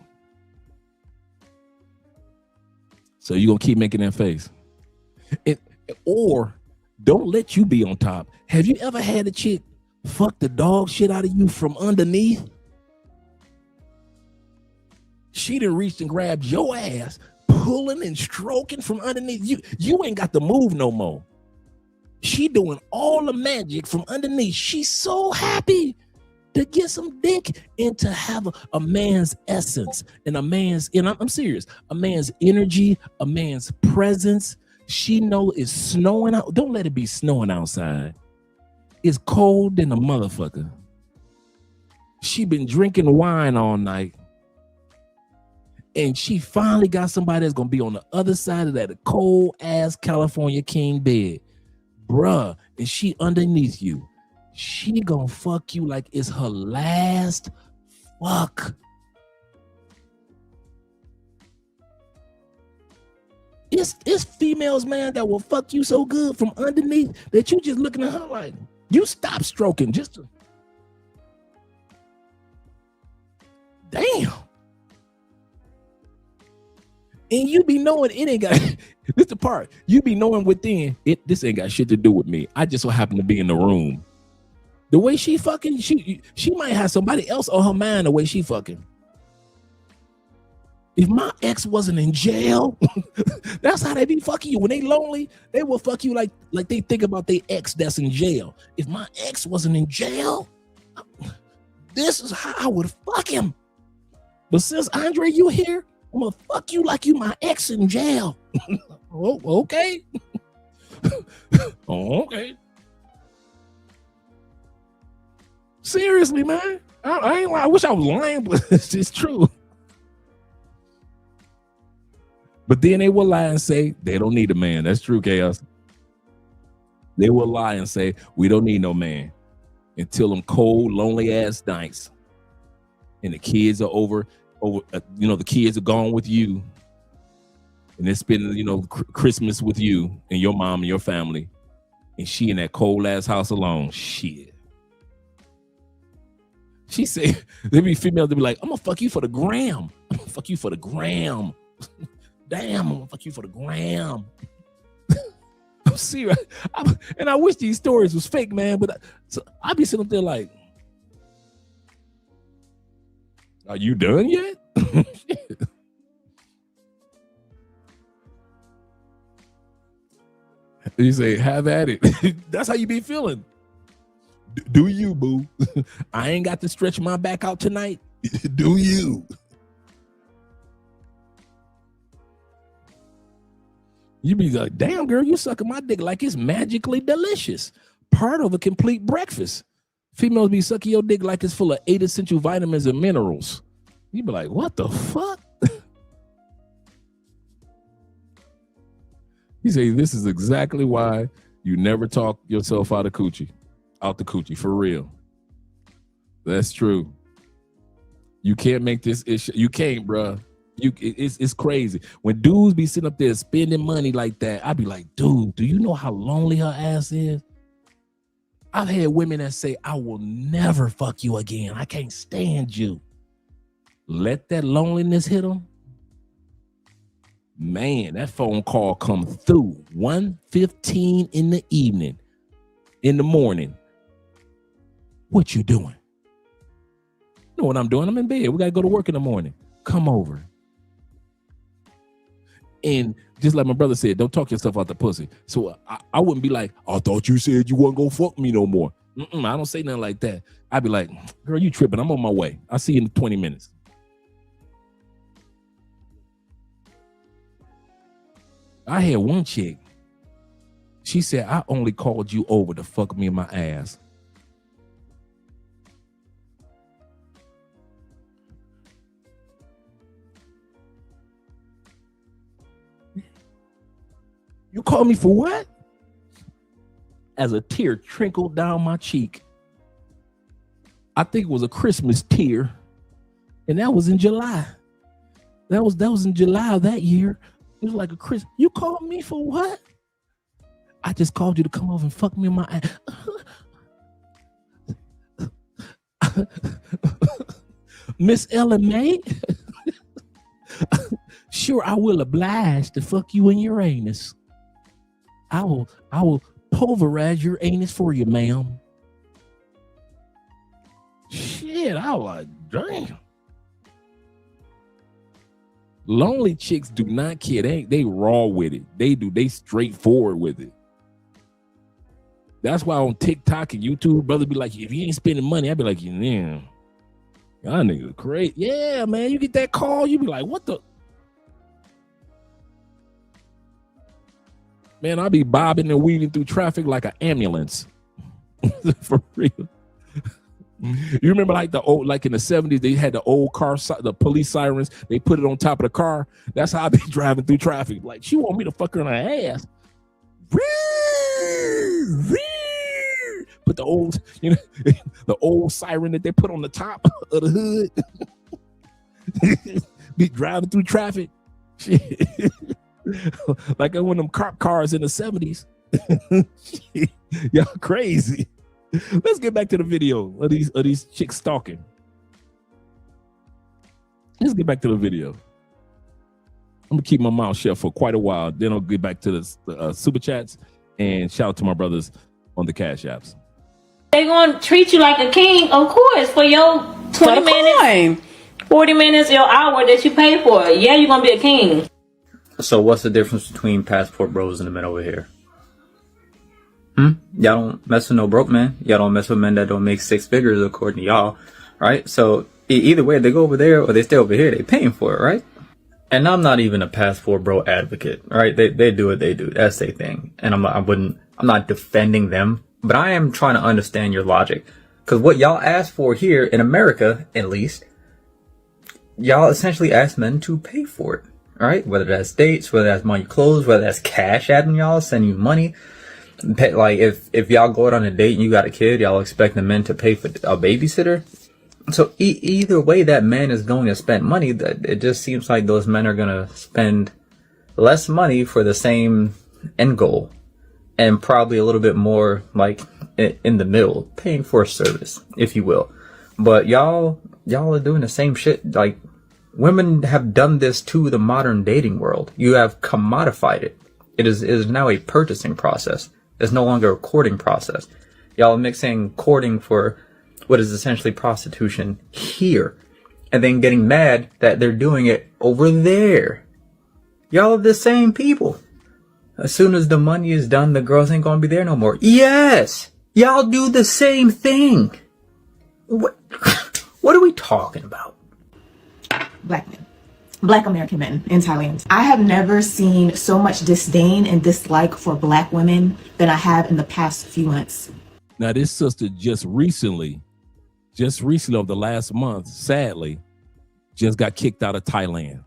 so you gonna keep making that face? Or don't let you be on top. Have you ever had a chick fuck the dog shit out of you from underneath? She done reached and grabbed your ass, pulling and stroking from underneath. You ain't got to move no more. She doing all the magic from underneath. She's so happy to get some dick and to have a man's essence and a man's, and I'm serious, a man's energy, a man's presence. She know it's snowing out. Don't let it be snowing outside. It's cold than a motherfucker. She been drinking wine all night. And she finally got somebody that's gonna be on the other side of that cold ass California king bed. Bruh, and she underneath you. She gonna fuck you like it's her last fuck. It's females, man, that will fuck you so good from underneath that you just looking at her like, you stop stroking just to... Damn. And you be knowing it ain't got, this the part, you be knowing within, this ain't got shit to do with me. I just so happen to be in the room. The way she fucking, she might have somebody else on her mind the way she fucking. If my ex wasn't in jail, that's how they be fucking you. When they lonely, they will fuck you like they think about their ex that's in jail. If my ex wasn't in jail, this is how I would fuck him. But since Andre, you here, I'm gonna fuck you like you my ex in jail. Oh, okay. Oh, okay. Seriously, man. I ain't lying. I wish I was lying, but it's true. But then they will lie and say they don't need a man. That's true, Chaos. They will lie and say we don't need no man until them cold, lonely ass nights, and the kids are over. The kids are gone with you, and they're spending Christmas with you and your mom and your family, and she in that cold ass house alone. Shit. She say there be females that be like, I'm gonna fuck you for the gram. I'm gonna fuck you for the gram. Damn, I'm gonna fuck you for the gram. I'm serious. And I wish these stories was fake, man. But I be sitting up there like, are you done yet? You say, have at it. That's how you be feeling. Do you, boo? I ain't got to stretch my back out tonight. Do you? You be like, damn, girl, you sucking my dick like it's magically delicious. Part of a complete breakfast. Females be sucking your dick like it's full of 8 essential vitamins and minerals. You be like, what the fuck? You say, this is exactly why you never talk yourself out the coochie, for real. That's true. You can't make this issue. You can't, bruh. It's crazy. When dudes be sitting up there spending money like that, I be like, dude, do you know how lonely her ass is? I've had women that say, I will never fuck you again. I can't stand you. Let that loneliness hit them. Man, that phone call come through 1:15 in the evening, in the morning. What you doing? You know what I'm doing? I'm in bed. We got to go to work in the morning. Come over. And just like my brother said, don't talk yourself out the pussy. So I wouldn't be like, I thought you said you wasn't going to fuck me no more. I don't say nothing like that. I'd be like, girl, you tripping. I'm on my way. I'll see you in 20 minutes. I had one chick. She said, I only called you over to fuck me in my ass. You called me for what? As a tear trickled down my cheek. I think it was a Christmas tear. And that was in July. That was in July of that year. It was like a Christmas. You called me for what? I just called you to come over and fuck me in my ass. Miss Ellen May? Sure, I will oblige to fuck you in your anus. I will pulverize your anus for you, ma'am. Shit, I was like, damn. Lonely chicks do not care. They raw with it. They straightforward with it. That's why on TikTok and YouTube, brother be like, if you ain't spending money, I'd be like, yeah, y'all niggas crazy. Yeah, man, you get that call, you be like, what the? Man, I'll be bobbing and weaving through traffic like an ambulance. For real. You remember like the old, like in the 70s, they had the old car, the police sirens. They put it on top of the car. That's how I be driving through traffic. Like, she want me to fuck her in her ass. Put the old, the old siren that they put on the top of the hood. Be driving through traffic. Like one of them cop cars in the 70s. Y'all crazy. Let's get back to the video of these chicks stalking. Let's get back to the video. I'm gonna keep my mouth shut for quite a while. Then I'll get back to the super chats and shout out to my brothers on the Cash Apps. They gonna treat you like a king, of course, for your 20 minutes. 40 minutes your hour that you pay for. Yeah, you're gonna be a king. So what's the difference between passport bros and the men over here? Y'all don't mess with no broke men. Y'all don't mess with men that don't make 6 figures according to y'all, right? So either way, they go over there or they stay over here. They paying for it, right? And I'm not even a passport bro advocate, right? They do what they do. That's their thing. And I'm not defending them, but I am trying to understand your logic. Because what y'all ask for here in America, at least, y'all essentially ask men to pay for it, right? Whether that's dates, whether that's money clothes, whether that's cash admin, y'all send you money. Like if y'all go out on a date and you got a kid, y'all expect the men to pay for a babysitter. So either way that man is going to spend money, that it just seems like those men are going to spend less money for the same end goal, and probably a little bit more like in the middle, paying for a service, if you will. But y'all are doing the same shit. Like, women have done this to the modern dating world. You have commodified it. It is now a purchasing process. It's no longer a courting process. Y'all are mixing courting for what is essentially prostitution here, and then getting mad that they're doing it over there. Y'all are the same people. As soon as the money is done, the girls ain't gonna be there no more. Yes! Y'all do the same thing. What are we talking about? Black men. Black American men in Thailand. I have never seen so much disdain and dislike for black women than I have in the past few months. Now, this sister just recently of the last month, sadly, just got kicked out of Thailand.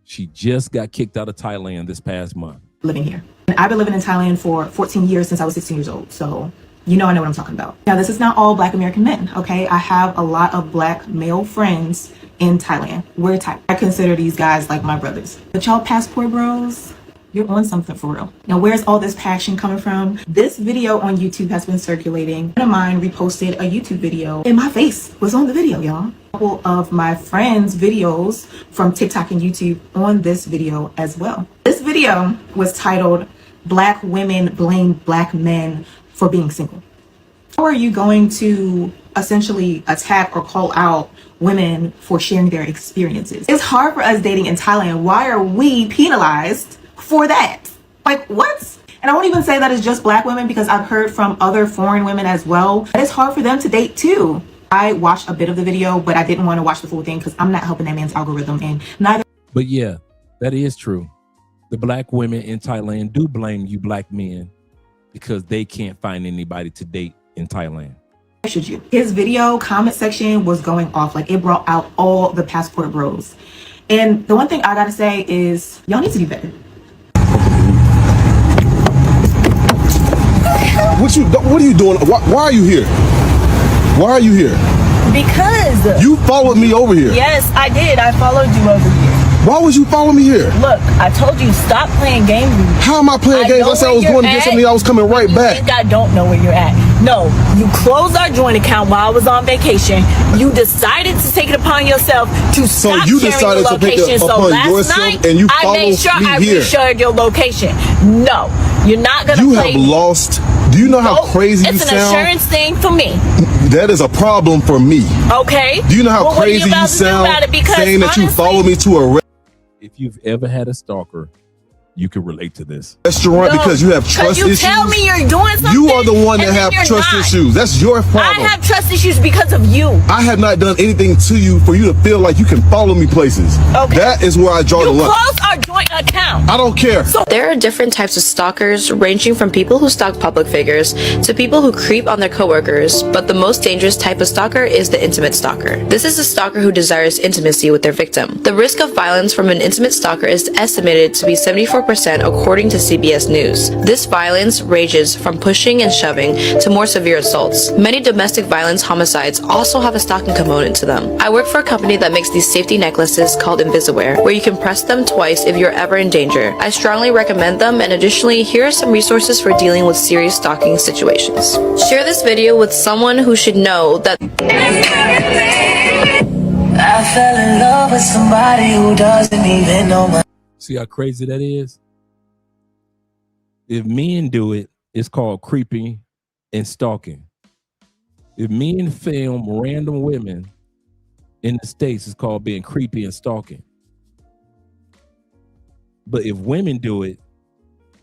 She just got kicked out of Thailand this past month. Living here. And I've been living in Thailand for 14 years since I was 16 years old. So you know I know what I'm talking about. Now, this is not all black American men, okay? I have a lot of black male friends in Thailand. We're Thai. I consider these guys like my brothers. But y'all passport bros, you're on something for real. Now, where's all this passion coming from? This video on YouTube has been circulating. A friend of mine reposted a YouTube video and my face was on the video, y'all. A couple of my friends' videos from TikTok and YouTube on this video as well. This video was titled, "Black Women Blame Black Men for Being Single." How are you going to essentially attack or call out women for sharing their experiences? It's hard for us dating in Thailand. Why are we penalized for that? Like, what? And I won't even say that it's just black women, because I've heard from other foreign women as well that it's hard for them to date too. I watched a bit of the video, but I didn't want to watch the full thing because I'm not helping that man's algorithm, and neither. But yeah, that is true. The black women in Thailand do blame you black men because they can't find anybody to date in Thailand. Should you? His video comment section was going off. Like, it brought out all the passport bros. And the one thing I gotta say is y'all need to do better. What are you doing? Why are you here? Why are you here? Because you followed me over here. Yes, I did. I followed you over here. Why would you follow me here? Look, I told you stop playing games with me. How am I playing games? I said I was going to get something. I was coming right back. You think I don't know where you're at? No, you closed our joint account while I was on vacation. You decided to take it upon yourself to stop sharing your location. So last night, and you I made sure I reshared your location. No, you're not gonna. You have lost. Do you know how crazy you sound? It's an insurance thing for me. That is a problem for me. Okay. Do you know how crazy you sound saying that you followed me to a If you've ever had a stalker, you can relate to this. Restaurant because you have trust issues. You tell me you're doing something. You are the one that have trust issues. That's your problem. I have trust issues because of you. I have not done anything to you for you to feel like you can follow me places. Okay. That is where I draw the line. You closed our joint account. I don't care. There are different types of stalkers, ranging from people who stalk public figures to people who creep on their coworkers, but the most dangerous type of stalker is the intimate stalker. This is a stalker who desires intimacy with their victim. The risk of violence from an intimate stalker is estimated to be 74% according to CBS News. This violence ranges from pushing and shoving to more severe assaults. Many domestic violence homicides also have a stalking component to them. I work for a company that makes these safety necklaces called Invisaware, where you can press them twice if you're ever in danger. I strongly recommend them, and additionally, here are some resources for dealing with serious stalking situations. Share this video with someone who should know that I fell in love with somebody who doesn't even know my. See how crazy that is? If men do it, it's called creeping and stalking. If men film random women in the States is called being creepy and stalking. But if women do it,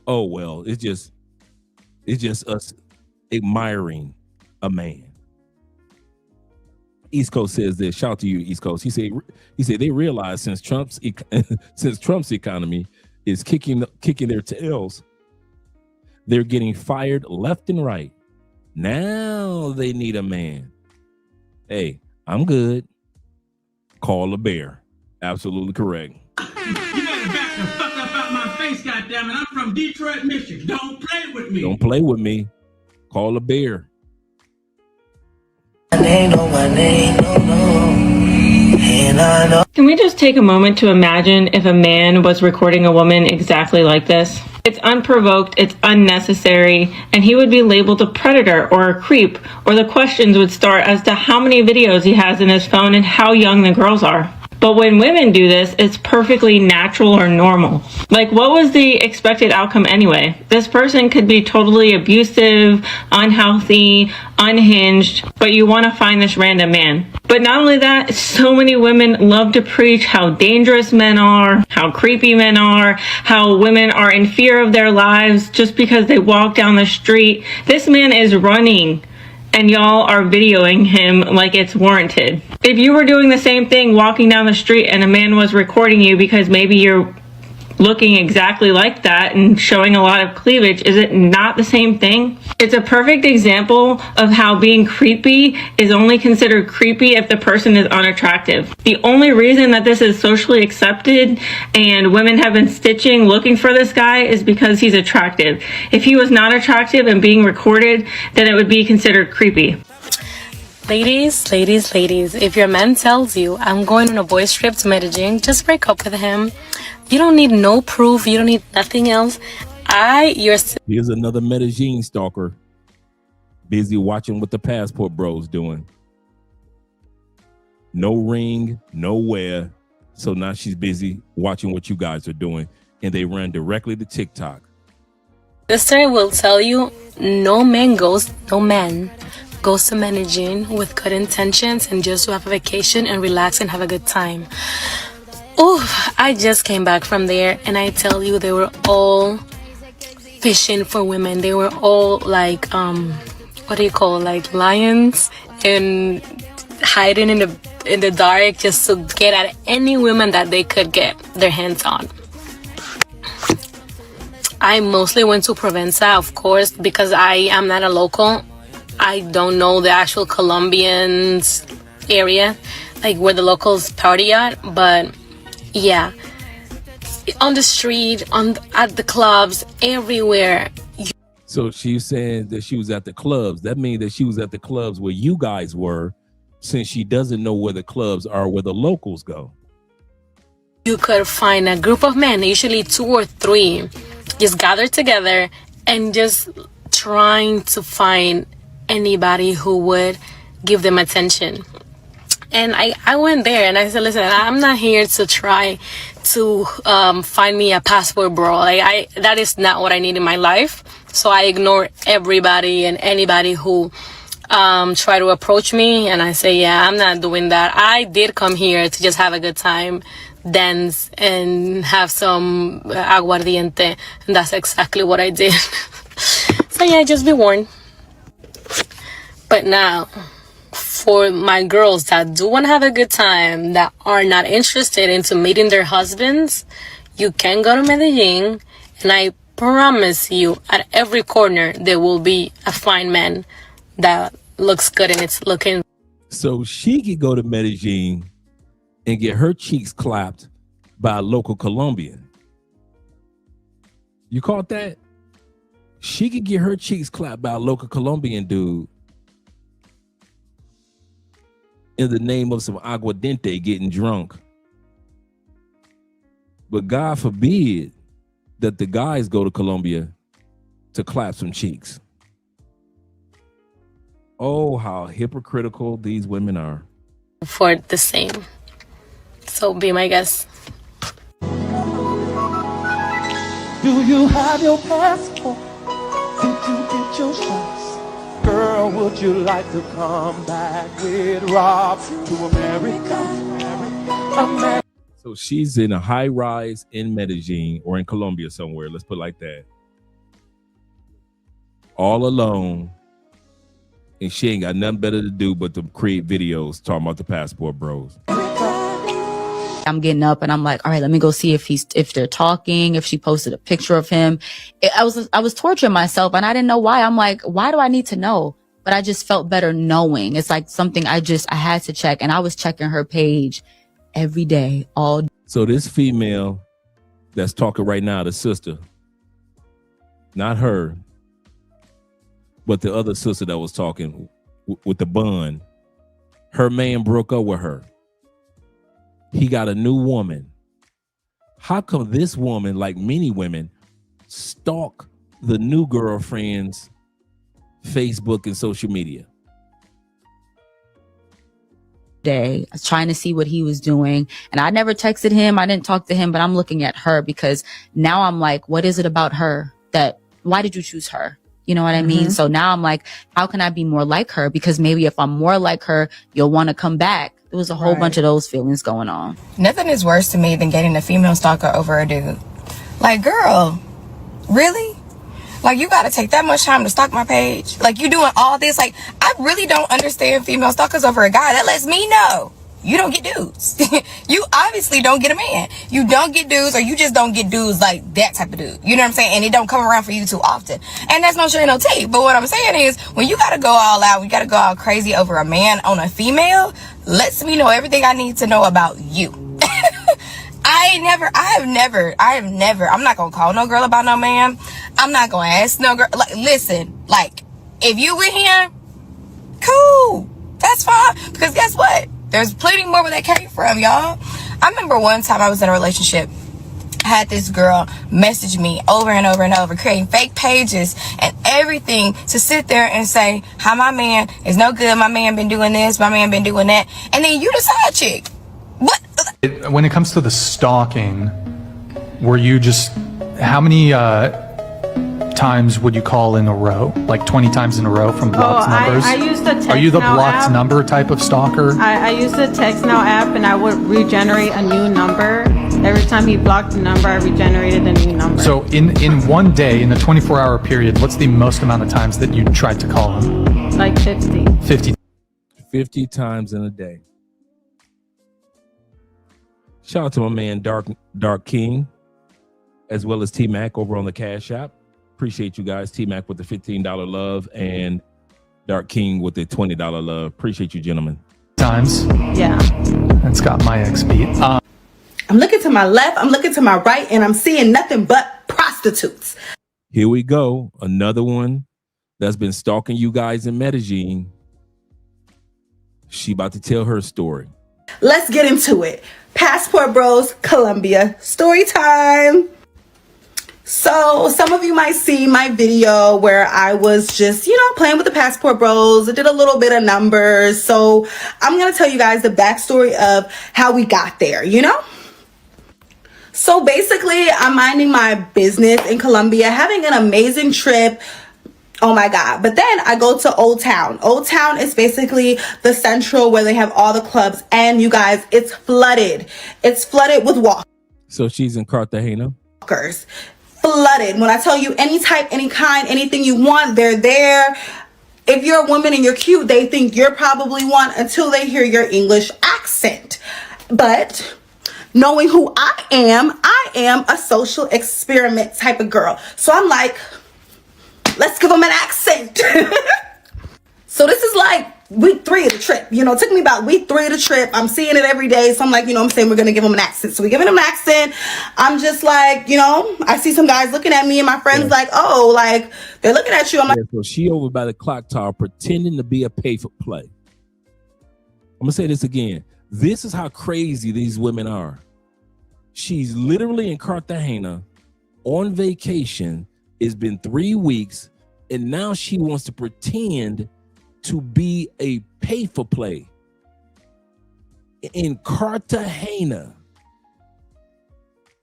oh well, it's just us admiring a man. East Coast says this. Shout out to you, East Coast. He said they realize since Trump's economy is kicking their tails, they're getting fired left and right. Now they need a man. Hey, I'm good. Call a bear. Absolutely correct. You better back the fuck up out my face, goddammit. I'm from Detroit, Michigan. Don't play with me. Don't play with me. Call a bear. Can we just take a moment to imagine if a man was recording a woman exactly like this? It's unprovoked, it's unnecessary, and he would be labeled a predator or a creep, or the questions would start as to how many videos he has in his phone and how young the girls are. But when women do this, it's perfectly natural or normal. Like, what was the expected outcome anyway? This person could be totally abusive, unhealthy, unhinged, but you want to find this random man. But not only that, so many women love to preach how dangerous men are, how creepy men are, how women are in fear of their lives just because they walk down the street. This man is running, and y'all are videoing him like it's warranted. If you were doing the same thing walking down the street and a man was recording you because maybe you're looking exactly like that and showing a lot of cleavage, is it not the same thing? It's a perfect example of how being creepy is only considered creepy if the person is unattractive. The only reason that this is socially accepted and women have been stitching looking for this guy is because he's attractive. If he was not attractive and being recorded, then it would be considered creepy. Ladies, if your man tells you, I'm going on a boys trip to Medellin, just break up with him. You don't need no proof. You don't need nothing else. Here's another Medellin stalker. Busy watching what the passport bros doing. No ring, nowhere. So now she's busy watching what you guys are doing. And they ran directly to TikTok. Sister will tell you, no man goes to Medellin with good intentions and just to have a vacation and relax and have a good time. Oh, I just came back from there, and I tell you, they were all fishing for women. They were all like, like lions, and hiding in the dark just to get at any women that they could get their hands on. I mostly went to Provenza, of course, because I am not a local. I don't know the actual Colombians area, like where the locals party at, but yeah, on the street, at the clubs, everywhere. So she's saying that she was at the clubs. That means that she was at the clubs where you guys were, since she doesn't know where the clubs are, where the locals go. You could find a group of men, usually 2 or 3, just gathered together and just trying to find anybody who would give them attention. And I went there and I said, listen, I'm not here to try to find me a passport bro. That is not what I need in my life. So I ignore everybody and anybody who try to approach me. And I say, yeah, I'm not doing that. I did come here to just have a good time, dance, and have some aguardiente. And that's exactly what I did. So yeah, just be warned. But now, for my girls that do want to have a good time, that are not interested into meeting their husbands, you can go to Medellin, and I promise you, at every corner, there will be a fine man that looks good and it's looking. So she could go to Medellin and get her cheeks clapped by a local Colombian. You caught that? She could get her cheeks clapped by a local Colombian dude in the name of some aguardiente, getting drunk. But God forbid that the guys go to Colombia to clap some cheeks. Oh, how hypocritical these women are. For the same. So be my guest. Do you have your passport? Did you get your shots? Girl, would you like to come back with Rob to America? So she's in a high rise in Medellin or in Colombia somewhere. Let's put it like that. All alone. And she ain't got nothing better to do but to create videos talking about the Passport Bros. I'm getting up and I'm like, all right, let me go see if they're talking, if she posted a picture of him. I was torturing myself and I didn't know why. I'm like, why do I need to know? But I just felt better knowing. It's like something I had to check, and I was checking her page every day, all day. So this female that's talking right now, the sister, not her, but the other sister that was talking with the bun, her man broke up with her. He got a new woman. How come this woman, like many women, stalk the new girlfriend's Facebook and social media? Day, I was trying to see what he was doing, and I never texted him. I didn't talk to him, but I'm looking at her because now I'm like, what is it about her why did you choose her? You know what I mean? So now I'm like, how can I be more like her? Because maybe if I'm more like her, you'll want to come back. There was a whole bunch of those feelings going on. Nothing is worse to me than getting a female stalker over a dude. Like, girl, really? Like, you gotta take that much time to stalk my page? Like, you doing all this? Like, I really don't understand female stalkers over a guy. That lets me know you don't get dudes. You obviously don't get a man. You don't get dudes, or you just don't get dudes like that type of dude. You know what I'm saying? And it don't come around for you too often. And that's no shade, no tape. But what I'm saying is, when you gotta go all out, you gotta go all crazy over a man on a female, lets me know everything I need to know about you. I have never, I'm not gonna call no girl about no man. I'm not gonna ask no girl. Like, listen, like, if you with him, cool, that's fine. Because guess what? There's plenty more where that came from, y'all. I remember one time I was in a relationship. I had this girl message me over and over and over, creating fake pages and everything to sit there and say how my man is no good, my man been doing this, my man been doing that. And then you the side chick. What? When it comes to the stalking, were you just, how many times would you call in a row? Like 20 times in a row from blocked numbers? I use the text Are you the now blocked app. number type of stalker? I use the text now app, and I would regenerate a new number. Every time he blocked the number, I regenerated a new number. So in one day, in the 24-hour period, what's the most amount of times that you tried to call him? Like 50. 50 times in a day. Shout out to my man Dark King, as well as T-Mac over on the Cash App. Appreciate you guys. T-Mac with the $15 love and Dark King with the $20 love. Appreciate you, gentlemen. Times. Yeah. That's got my ex beat. I'm looking to my left, I'm looking to my right, and I'm seeing nothing but prostitutes. Here we go. Another one that's been stalking you guys in Medellin. She about to tell her story. Let's get into it. Passport Bros, Colombia, story time. So some of you might see my video where I was just, playing with the Passport Bros. I did a little bit of numbers. So I'm going to tell you guys the backstory of how we got there, So basically, I'm minding my business in Colombia, having an amazing trip. Oh my God. But then I go to Old Town. Old Town is basically the central where they have all the clubs. And you guys, it's flooded. It's flooded with walkers. So she's in Cartagena. Flooded. When I tell you any type, any kind, anything you want, they're there. If you're a woman and you're cute, they think you're probably one until they hear your English accent. But knowing who I am a social experiment type of girl. So I'm like, let's give them an accent. So this is like week 3 of the trip. It took me about week 3 of the trip. I'm seeing it every day. So I'm like, we're going to give them an accent. So we're giving them an accent. I'm just like, I see some guys looking at me and my friends like, oh, like they're looking at you. I'm like, so she over by the clock tower pretending to be a pay for play. I'm going to say this again. This is how crazy these women are. She's literally in Cartagena on vacation. It's been 3 weeks, and now she wants to pretend to be a pay for play in Cartagena.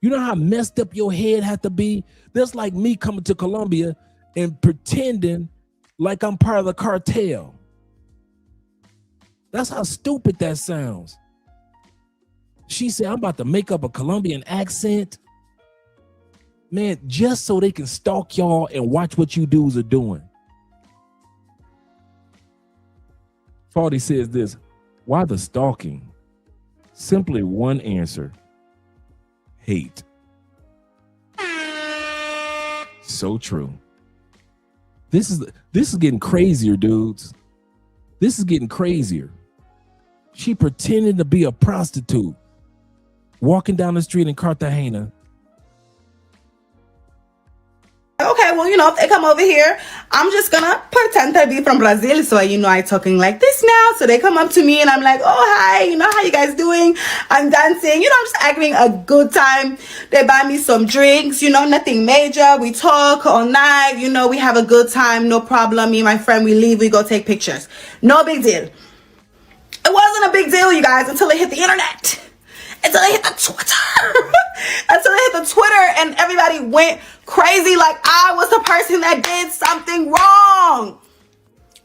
You know how messed up your head had to be? That's like me coming to Colombia and pretending like I'm part of the cartel. That's how stupid that sounds. She said, I'm about to make up a Colombian accent. Man, just so they can stalk y'all and watch what you dudes are doing. Faulty says this, why the stalking? Simply one answer, hate. So true. This is getting crazier, dudes. This is getting crazier. She pretended to be a prostitute, walking down the street in Cartagena. Okay, well, you know, if they come over here, I'm just gonna pretend to be from Brazil, so you know I talking like this now. So they come up to me and I'm like, oh hi, you know, how you guys doing? I'm dancing, you know, I'm just having a good time. They buy me some drinks, you know, nothing major. We talk all night, you know, we have a good time, no problem. Me and my friend, we leave, we go take pictures. No big deal. It wasn't a big deal, you guys, until it hit the internet. Until it hit the Twitter. Until it hit the Twitter and everybody went crazy like I was the person that did something wrong.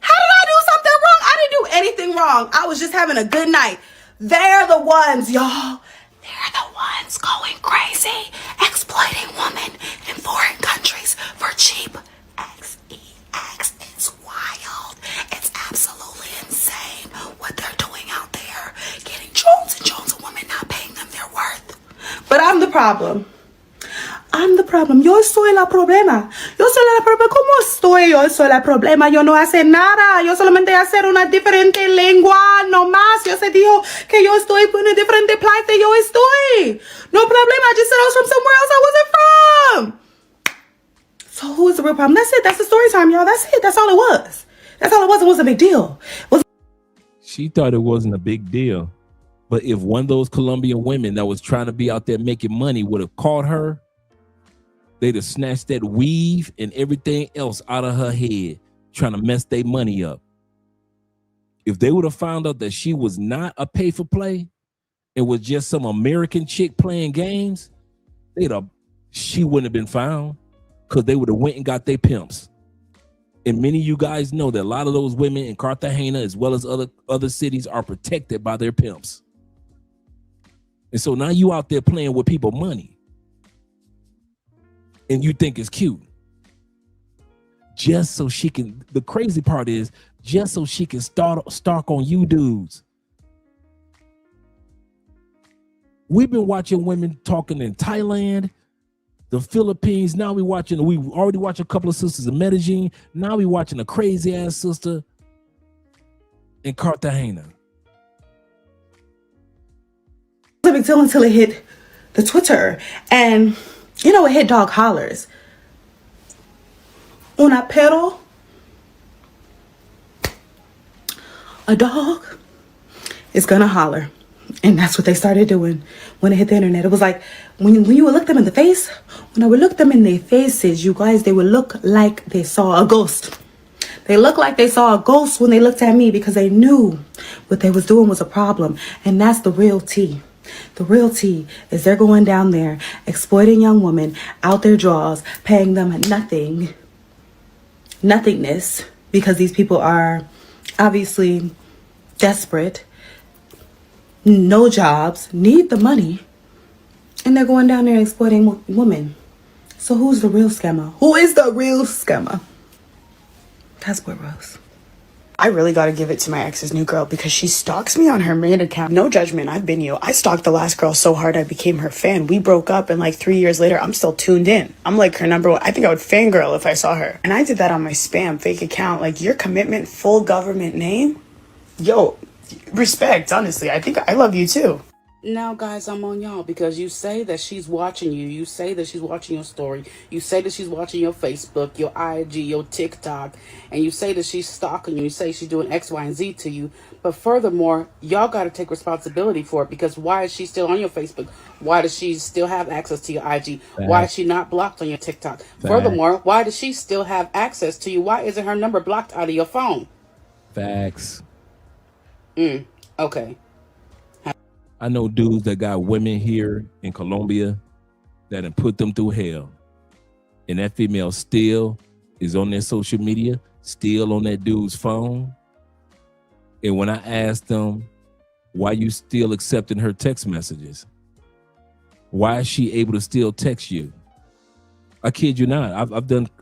How did I do something wrong? I didn't do anything wrong. I was just having a good night. They're the ones, y'all. They're the ones going crazy, exploiting women in foreign countries for cheap sex. It's wild. It's absolutely insane what they're doing out there. Getting drones and drones of women, not paying them their worth. But I'm the problem. I'm the problem. Yo soy la problema. Yo soy la problema. ¿Cómo estoy? Yo soy la problema. Yo no hace nada. Yo solamente hacer una diferente lengua. No más. Yo se dijo que yo estoy en una diferente place. Yo estoy. No problema. I just said I was from somewhere else I wasn't from. So who is the real problem? That's it. That's the story time, y'all. That's it. That's all it was. That's all it was. It wasn't a big deal. She thought it wasn't a big deal. But if one of those Colombian women that was trying to be out there making money would have caught her, they'd have snatched that weave and everything else out of her head, trying to mess their money up. If they would have found out that she was not a pay-for-play, it was just some American chick playing games, she wouldn't have been found because they would have went and got their pimps. And many of you guys know that a lot of those women in Cartagena, as well as other cities, are protected by their pimps. And so now you out there playing with people money. And you think it's cute. Just so she can, the crazy part is, just so she can stalk on you dudes. We've been watching women talking in Thailand, the Philippines. Now we already watched a couple of sisters in Medellin. Now we watching a crazy ass sister in Cartagena. It was a big deal until it hit the Twitter. And, you know, it hit dog hollers. Una perro. A dog is gonna holler. And that's what they started doing when it hit the internet. It was like, when you would look them in the face, when I would look them in their faces, you guys, they would look like they saw a ghost. They looked like they saw a ghost when they looked at me because they knew what they was doing was a problem. And that's the real tea. The real tea is they're going down there, exploiting young women out their drawers, paying them nothingness, because these people are obviously desperate, no jobs, need the money, and they're going down there exploiting women. So who's the real scammer? Who is the real scammer? Passport Rose. I really gotta give it to my ex's new girl because she stalks me on her main account. No judgment, I've been you. I stalked the last girl so hard I became her fan. We broke up and like 3 years later, I'm still tuned in. I'm like her number one. I think I would fangirl if I saw her. And I did that on my spam fake account. Like your commitment, full government name? Yo, respect, honestly. I think I love you too. Now, guys, I'm on y'all because you say that she's watching you. You say that she's watching your story. You say that she's watching your Facebook, your IG, your TikTok. And you say that she's stalking you. You say she's doing X, Y, and Z to you. But furthermore, y'all got to take responsibility for it because why is she still on your Facebook? Why does she still have access to your IG? Why is she not blocked on your TikTok? Furthermore, why does she still have access to you? Why isn't her number blocked out of your phone? Facts. Okay. I know dudes that got women here in Colombia that have put them through hell. And that female still is on their social media still on that dude's phone. And when I asked them, why you still accepting her text messages? Why is she able to still text you? I kid you not.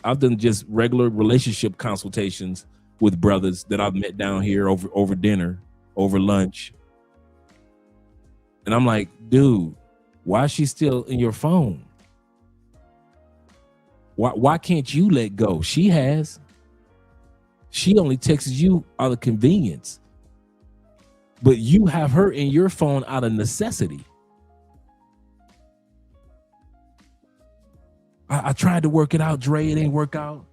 I've done just regular relationship consultations with brothers that I've met down here over dinner, over lunch. And I'm like, dude, why is she still in your phone? Why can't you let go? She has. She only texts you out of convenience. But you have her in your phone out of necessity. I tried to work it out, Dre. It ain't work out.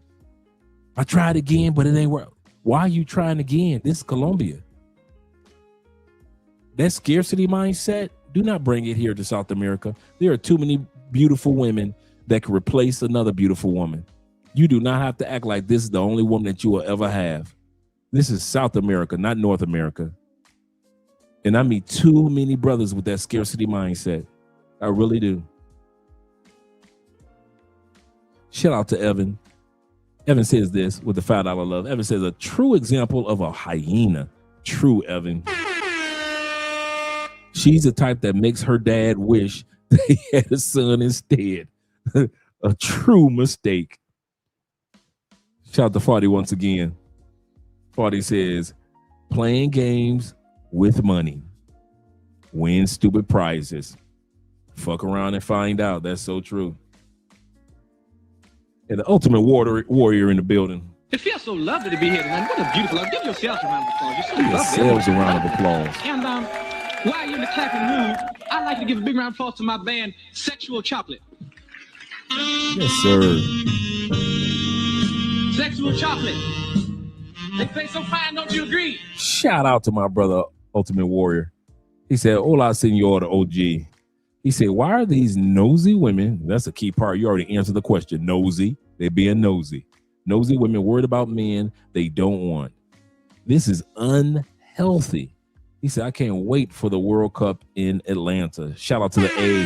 I tried again, but it ain't work. Why are you trying again? This is Colombia. That scarcity mindset, do not bring it here to South America. There are too many beautiful women that can replace another beautiful woman. You do not have to act like this is the only woman that you will ever have. This is South America, not North America. And I meet too many brothers with that scarcity mindset. I really do. Shout out to Evan. Evan says this with the $5 love. Evan says, a true example of a hyena. True, Evan. She's the type that makes her dad wish they had a son instead. A true mistake. Shout out to Farty once again. Farty says, playing games with money. Win stupid prizes. Fuck around and find out. That's so true. And the ultimate warrior in the building. It feels so lovely to be here tonight. What a beautiful love. Give yourselves a round of applause. You're so Give yourselves a round of applause. And while you're in the clapping mood, I'd like to give a big round of applause to my band, Sexual Chocolate. Yes, sir. Sexual Chocolate. They play so fine, don't you agree? Shout out to my brother, Ultimate Warrior. He said, hola, senor OG. He said, why are these nosy women? That's a key part. You already answered the question. Nosy. They're being nosy. Nosy women worried about men they don't want. This is unhealthy. He said, I can't wait for the World Cup in Atlanta. Shout out to the A.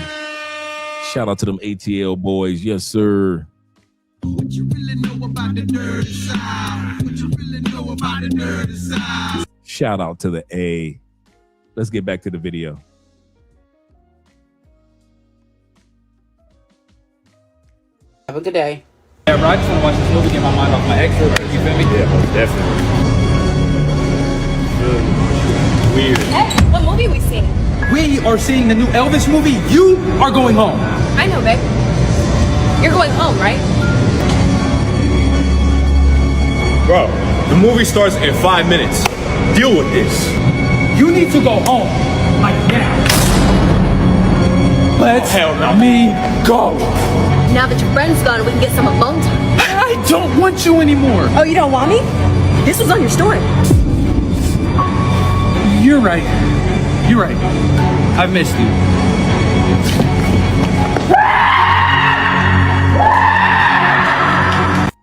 Shout out to them ATL boys. Yes, sir. What you really know about the dirty side? What you really know about the dirty side? Shout out to the A. Let's get back to the video. Have a good day. Yeah, bro, I just want to watch this movie, get my mind off my ex real quick. You feel me? Yeah, most definitely. Weird. Hey, what movie we seeing? We are seeing the new Elvis movie. You are going home. I know, babe. You're going home, right? Bro, the movie starts in 5 minutes. Deal with this. You need to go home. Like now. Let's go. Now that your friend's gone, we can get some alone time. I don't want you anymore. Oh, you don't want me? This was on your story. You're right. You're right. I've missed you.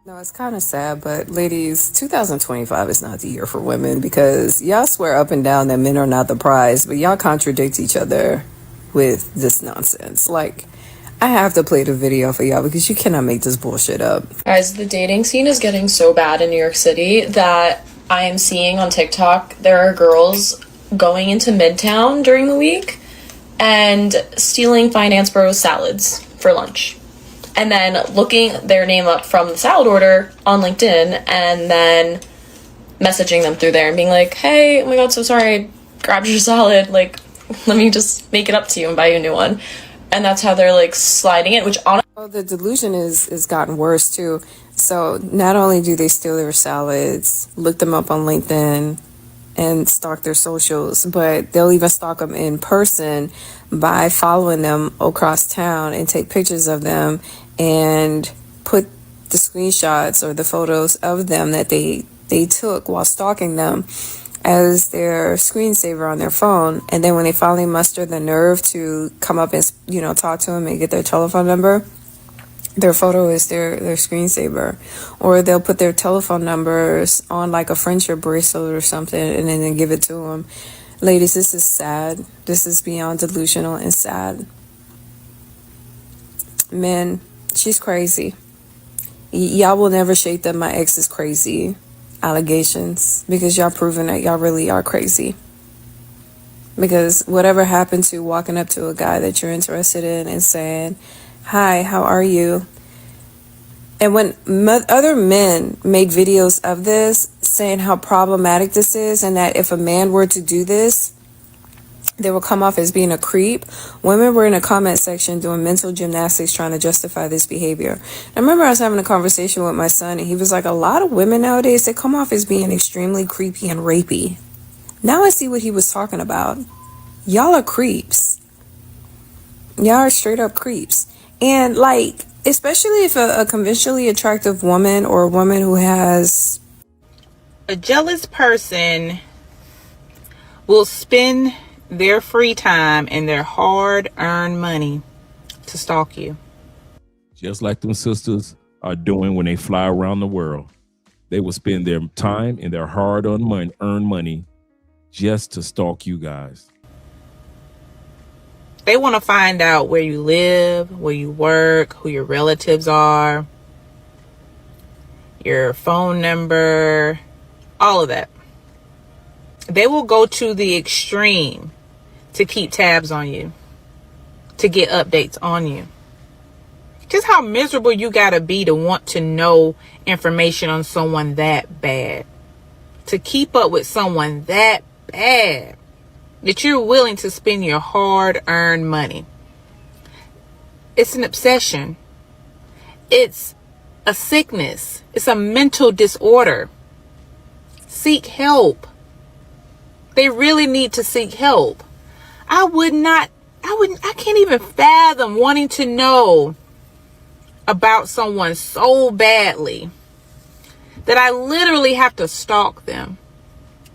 No, it's kind of sad, but ladies, 2025 is not the year for women because y'all swear up and down that men are not the prize, but y'all contradict each other with this nonsense. Like, I have to play the video for y'all because you cannot make this bullshit up. Guys, the dating scene is getting so bad in New York City that I am seeing on TikTok there are girls going into Midtown during the week and stealing Finance Bros salads for lunch. And then looking their name up from the salad order on LinkedIn and then messaging them through there and being like, hey, oh my god, so sorry, I grabbed your salad. Like, let me just make it up to you and buy you a new one. And that's how they're like sliding it, which honestly... Oh, the delusion is gotten worse too. So not only do they steal their salads, look them up on LinkedIn and stalk their socials, but they'll even stalk them in person by following them across town and take pictures of them and put the screenshots or the photos of them that they took while stalking them as their screensaver on their phone. And then when they finally muster the nerve to come up and, you know, talk to them and get their telephone number, their photo is their screensaver. Or they'll put their telephone numbers on like a friendship bracelet or something and then give it to them. Ladies, this is sad. This is beyond delusional and sad. Men, she's crazy. Y'all will never shake that my ex is crazy. allegations, because y'all proving that y'all really are crazy. Because whatever happened to walking up to a guy that you're interested in and saying, "Hi, how are you?" And when other men made videos of this saying how problematic this is, and that if a man were to do this, they will come off as being a creep, women were in the comment section doing mental gymnastics trying to justify this behavior. I remember I was having a conversation with my son, and he was like, a lot of women nowadays, they come off as being extremely creepy and rapey. Now I see what he was talking about. Y'all are creeps. Y'all are straight up creeps. And like, especially if a conventionally attractive woman, or a woman who has... A jealous person will spend their free time and their hard-earned money to stalk you. Just like them sisters are doing when they fly around the world. They will spend their time and their hard-earned money just to stalk you guys. They want to find out where you live, where you work, who your relatives are, your phone number, all of that. They will go to the extreme to keep tabs on you, to get updates on you. Just how miserable you gotta be to want to know information on someone that bad. To keep up with someone that bad that you're willing to spend your hard-earned money. It's an obsession. It's a sickness. It's a mental disorder. Seek help. They really need to seek help. I can't even fathom wanting to know about someone so badly that I literally have to stalk them.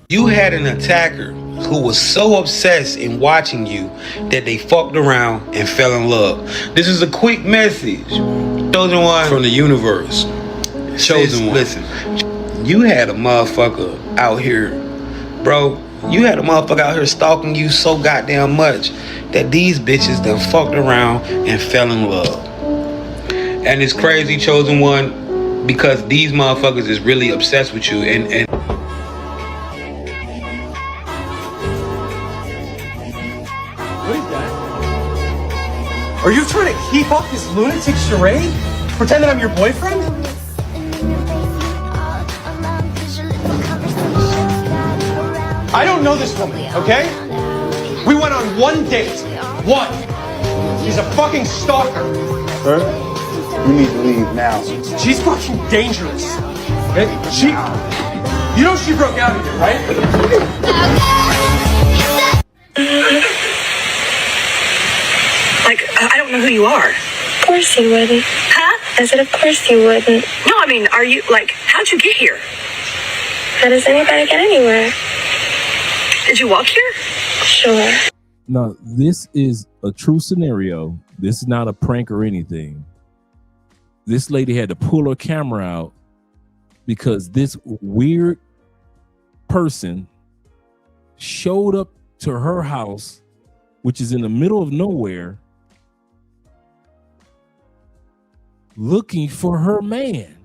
You had an attacker who was so obsessed in watching you that they fucked around and fell in love. This is a quick message. Chosen one from the universe. Chosen one. Listen, you had a motherfucker out here, bro. You had a motherfucker out here stalking you so goddamn much that these bitches done fucked around and fell in love. And it's crazy, Chosen one, because these motherfuckers is really obsessed with you and What is that? Are you trying to keep up this lunatic charade? Pretend that I'm your boyfriend? I don't know this woman, okay? We went on one date. One. She's a fucking stalker. Sir, you need to leave now. She's fucking dangerous. Okay? You know she broke out of here, right? Like, I don't know who you are. Of course you wouldn't. Huh? I said, of course you wouldn't. No, I mean, are you, like, how'd you get here? How does anybody get anywhere? Did you walk here? Sure. Now, this is a true scenario. This is not a prank or anything. This lady had to pull her camera out because this weird person showed up to her house, which is in the middle of nowhere, looking for her man.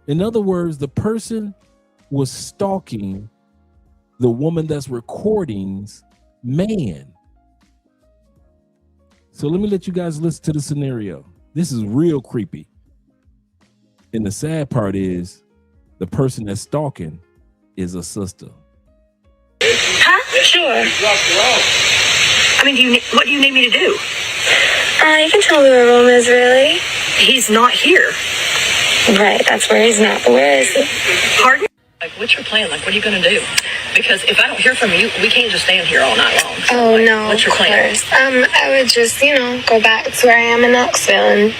In other words, the person was stalking the woman that's recording's man. So let me let you guys listen to the scenario. This is real creepy. And the sad part is the person that's stalking is a sister. Huh? Sure. I mean, what do you need me to do? You can tell me where Rome is, really. He's not here. Right, that's where he's not. But where is he? Pardon? Like, what's your plan? Like, what are you going to do? Because if I don't hear from you, we can't just stand here all night long. So, Oh, like, no, what's your of plan? course. I would just, go back to where I am in Knoxville and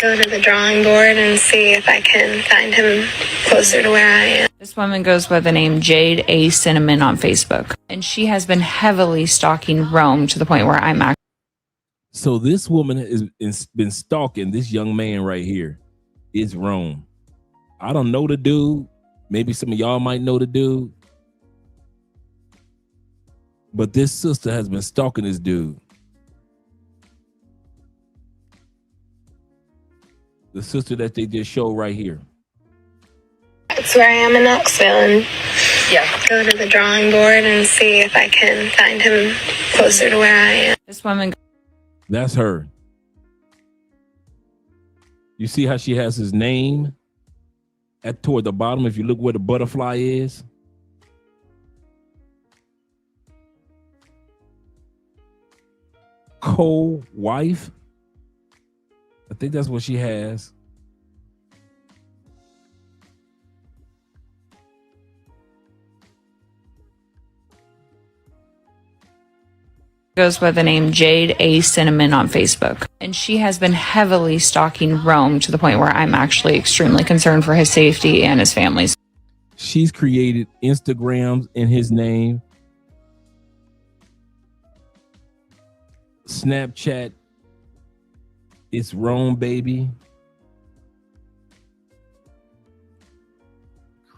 go to the drawing board and see if I can find him closer to where I am. This woman goes by the name Jade A. Cinnamon on Facebook, and she has been heavily stalking Rome to the point where I'm actually. So this woman has been stalking this young man right here. It's Rome. I don't know the dude. Maybe some of y'all might know the dude. But this sister has been stalking this dude. The sister that they just showed right here. back to where I am in Knoxville and go to the drawing board and see if I can find him closer to where I am. This woman. That's her. You see how she has his name toward the bottom if you look where the butterfly is? Co-wife? I think that's what she has. Goes by the name Jade A. Cinnamon on Facebook. And she has been heavily stalking Rome to the point where I'm actually extremely concerned for his safety and his family's. She's created Instagrams in his name, Snapchat, it's Rome, baby.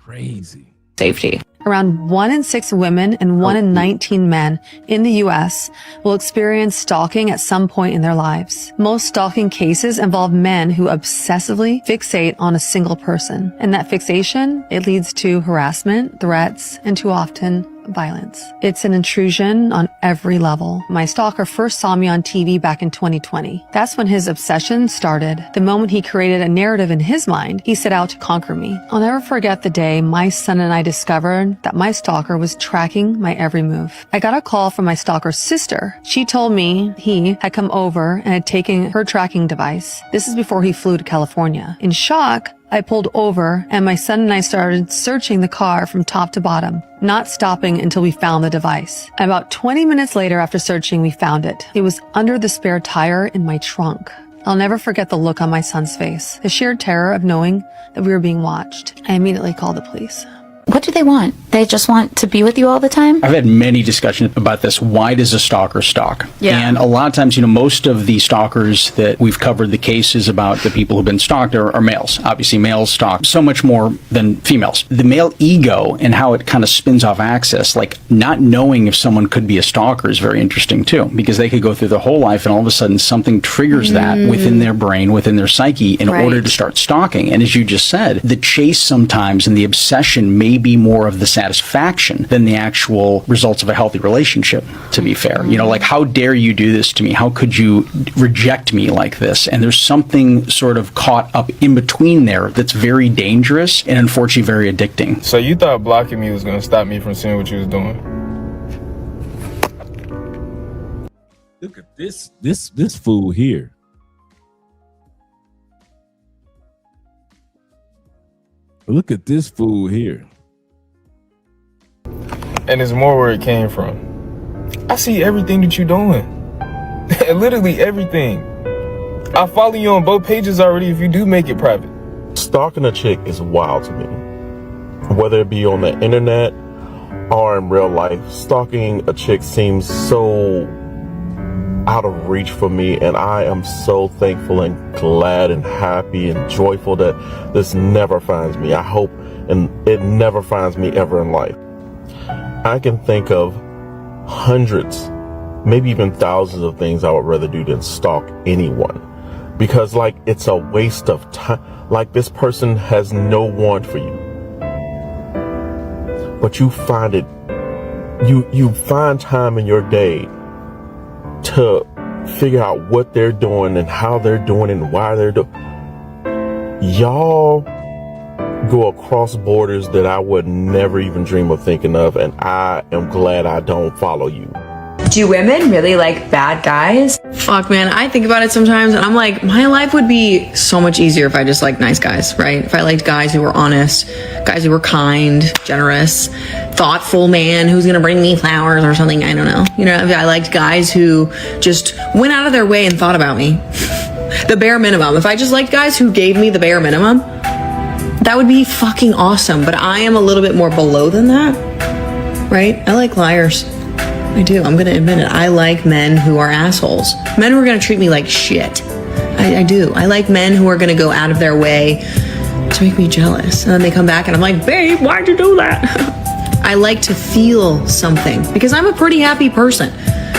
Crazy. Safety. Around 1 in 6 women and 1 in 19 men in the U.S. will experience stalking at some point in their lives. Most stalking cases involve men who obsessively fixate on a single person. And that fixation, it leads to harassment, threats, and too often violence. It's an intrusion on every level. My stalker first saw me on TV back in 2020. That's when his obsession started. The moment he created a narrative in his mind, he set out to conquer me. I'll never forget the day my son and I discovered that my stalker was tracking my every move. I got a call from my stalker's sister. She told me he had come over and had taken her tracking device. This is before he flew to California. In shock, I pulled over and my son and I started searching the car from top to bottom, not stopping until we found the device. And about 20 minutes later after searching, we found it. It was under the spare tire in my trunk. I'll never forget the look on my son's face, the sheer terror of knowing that we were being watched. I immediately called the police. What do they want? They just want to be with you all the time? I've had many discussions about this. Why does a stalker stalk? Yeah. And a lot of times, most of the stalkers that we've covered the cases about the people who've been stalked are males. Obviously, males stalk so much more than females. The male ego and how it kind of spins off axis, like not knowing if someone could be a stalker is very interesting too, because they could go through their whole life and all of a sudden something triggers that within their brain, within their psyche in order to start stalking. And as you just said, the chase sometimes and the obsession may be more of the satisfaction than the actual results of a healthy relationship, to be fair. Like, how dare you do this to me? How could you reject me like this? And there's something sort of caught up in between there that's very dangerous and unfortunately very addicting. So you thought blocking me was going to stop me from seeing what you was doing? Look at this fool here. Look at this fool here. And it's more where it came from. I see everything that you're doing. Literally everything. I follow you on both pages already if you do make it private. Stalking a chick is wild to me. Whether it be on the internet or in real life, stalking a chick seems so out of reach for me, and I am so thankful and glad and happy and joyful that this never finds me. I hope and it never finds me ever in life. I can think of hundreds, maybe even thousands of things I would rather do than stalk anyone, because it's a waste of time. This person has no want for you, but you find it, you find time in your day to figure out what they're doing and how they're doing and why they're doing. Y'all go across borders that I would never even dream of thinking of, and I am glad I don't follow you. Do women really like bad guys? Fuck, man, I think about it sometimes and I'm like, my life would be so much easier if I just liked nice guys, right? If I liked guys who were honest, guys who were kind, generous, thoughtful man who's gonna bring me flowers or something, I don't know. If I liked guys who just went out of their way and thought about me. The bare minimum. If I just liked guys who gave me the bare minimum, that would be fucking awesome. But I am a little bit more below than that, right? I like liars. I do. I'm going to admit it. I like men who are assholes. Men who are going to treat me like shit. I do. I like men who are going to go out of their way to make me jealous. And then they come back and I'm like, babe, why'd you do that? I like to feel something because I'm a pretty happy person,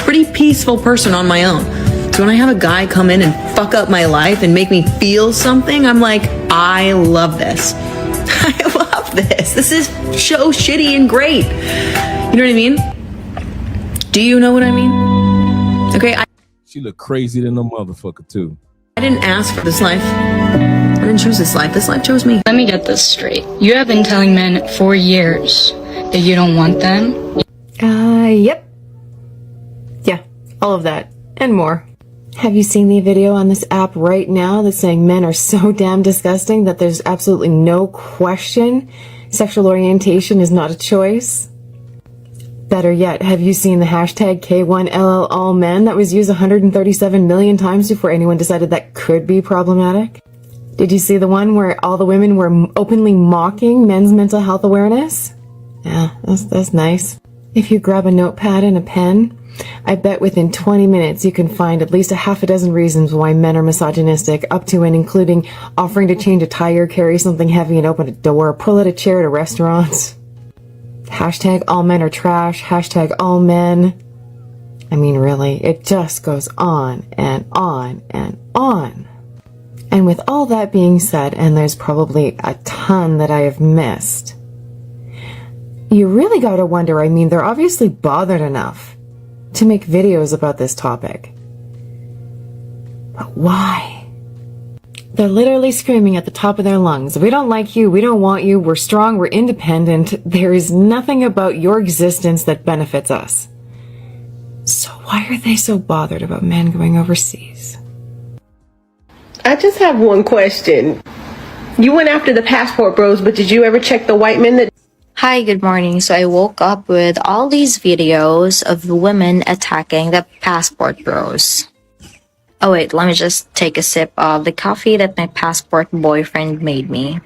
pretty peaceful person on my own. So when I have a guy come in and fuck up my life and make me feel something, I'm like, I love this. I love love this. This is so shitty and great. You know what I mean? Do you know what I mean? Okay, She look crazy than a motherfucker too. I didn't ask for this life. I didn't choose this life. This life chose me. Let me get this straight. You have been telling men for years that you don't want them. Yep. Yeah, all of that and more. Have you seen the video on this app right now that's saying men are so damn disgusting that there's absolutely no question sexual orientation is not a choice? Better yet, have you seen the hashtag K1LL all men that was used 137 million times before anyone decided that could be problematic? Did you see the one where all the women were openly mocking men's mental health awareness? Yeah, that's nice. If you grab a notepad and a pen, I bet within 20 minutes you can find at least a half a dozen reasons why men are misogynistic, up to and including offering to change a tire, carry something heavy and open a door, pull out a chair at a restaurant. Hashtag all men are trash, hashtag all men. I mean, really, it just goes on and on and on. And with all that being said, and there's probably a ton that I have missed, you really gotta wonder, I mean, they're obviously bothered enough to make videos about this topic. But why? They're literally screaming at the top of their lungs, we don't like you, we don't want you, we're strong, we're independent, there is nothing about your existence that benefits us. So why are they so bothered about men going overseas? I just have one question. You went after the passport bros, but did you ever check the white men that... Hi, good morning. So I woke up with all these videos of women attacking the passport bros. Oh wait, let me just take a sip of the coffee that my passport boyfriend made me.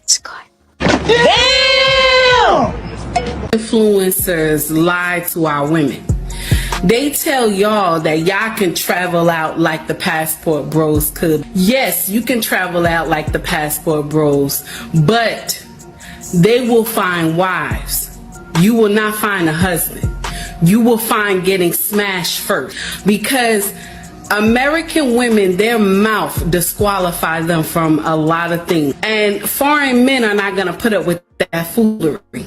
It's good. Damn! Influencers lie to our women. They tell y'all that y'all can travel out like the passport bros could. Yes, you can travel out like the passport bros, but they will find wives. You will not find a husband. You will find getting smashed first, because American women, their mouth disqualifies them from a lot of things. And foreign men are not going to put up with that foolery.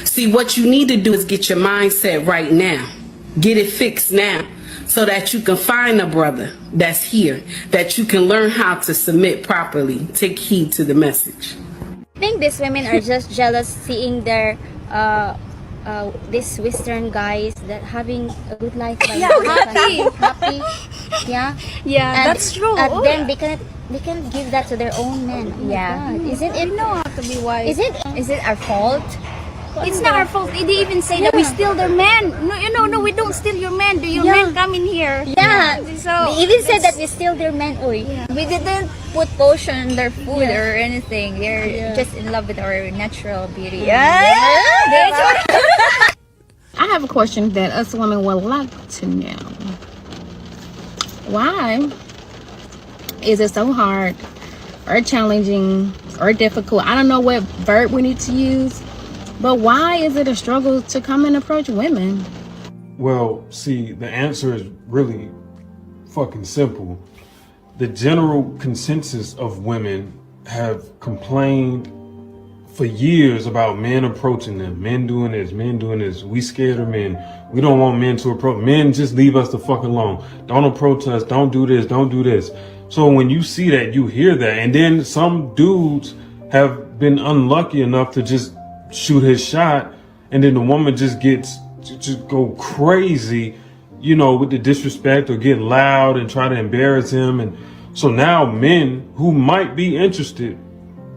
See, what you need to do is get your mindset right now. Get it fixed now, so that you can find a brother that's here, that you can learn how to submit properly. Take heed to the message. I think these women are just jealous seeing their these Western guys that having a good life, Yeah, happy, yeah, Yeah, and, that's true. And then they can give that to their own men. Oh Yeah. God. Isn't it? We know how to be wise. Is it our fault? It's not our fault. They even say that we steal their men. No, we don't steal your men. Do your men come in here? Yeah. So they even said that we steal their men. Oy. We didn't put potion in their food or anything. They're just in love with our natural beauty. I have a question that us women would like to know. Why is it so hard or challenging or difficult? I don't know what verb we need to use, but why is it a struggle to come and approach women? Well, see, the answer is really fucking simple. The general consensus of women have complained for years about men approaching them. Men doing this, men doing this. We scared of men. We don't want men to approach. Men, just leave us the fuck alone. Don't approach us. Don't do this. Don't do this. So when you see that, you hear that. And then some dudes have been unlucky enough to just shoot his shot. And then the woman just go crazy, you know, with the disrespect, or get loud and try to embarrass him. And so now men who might be interested,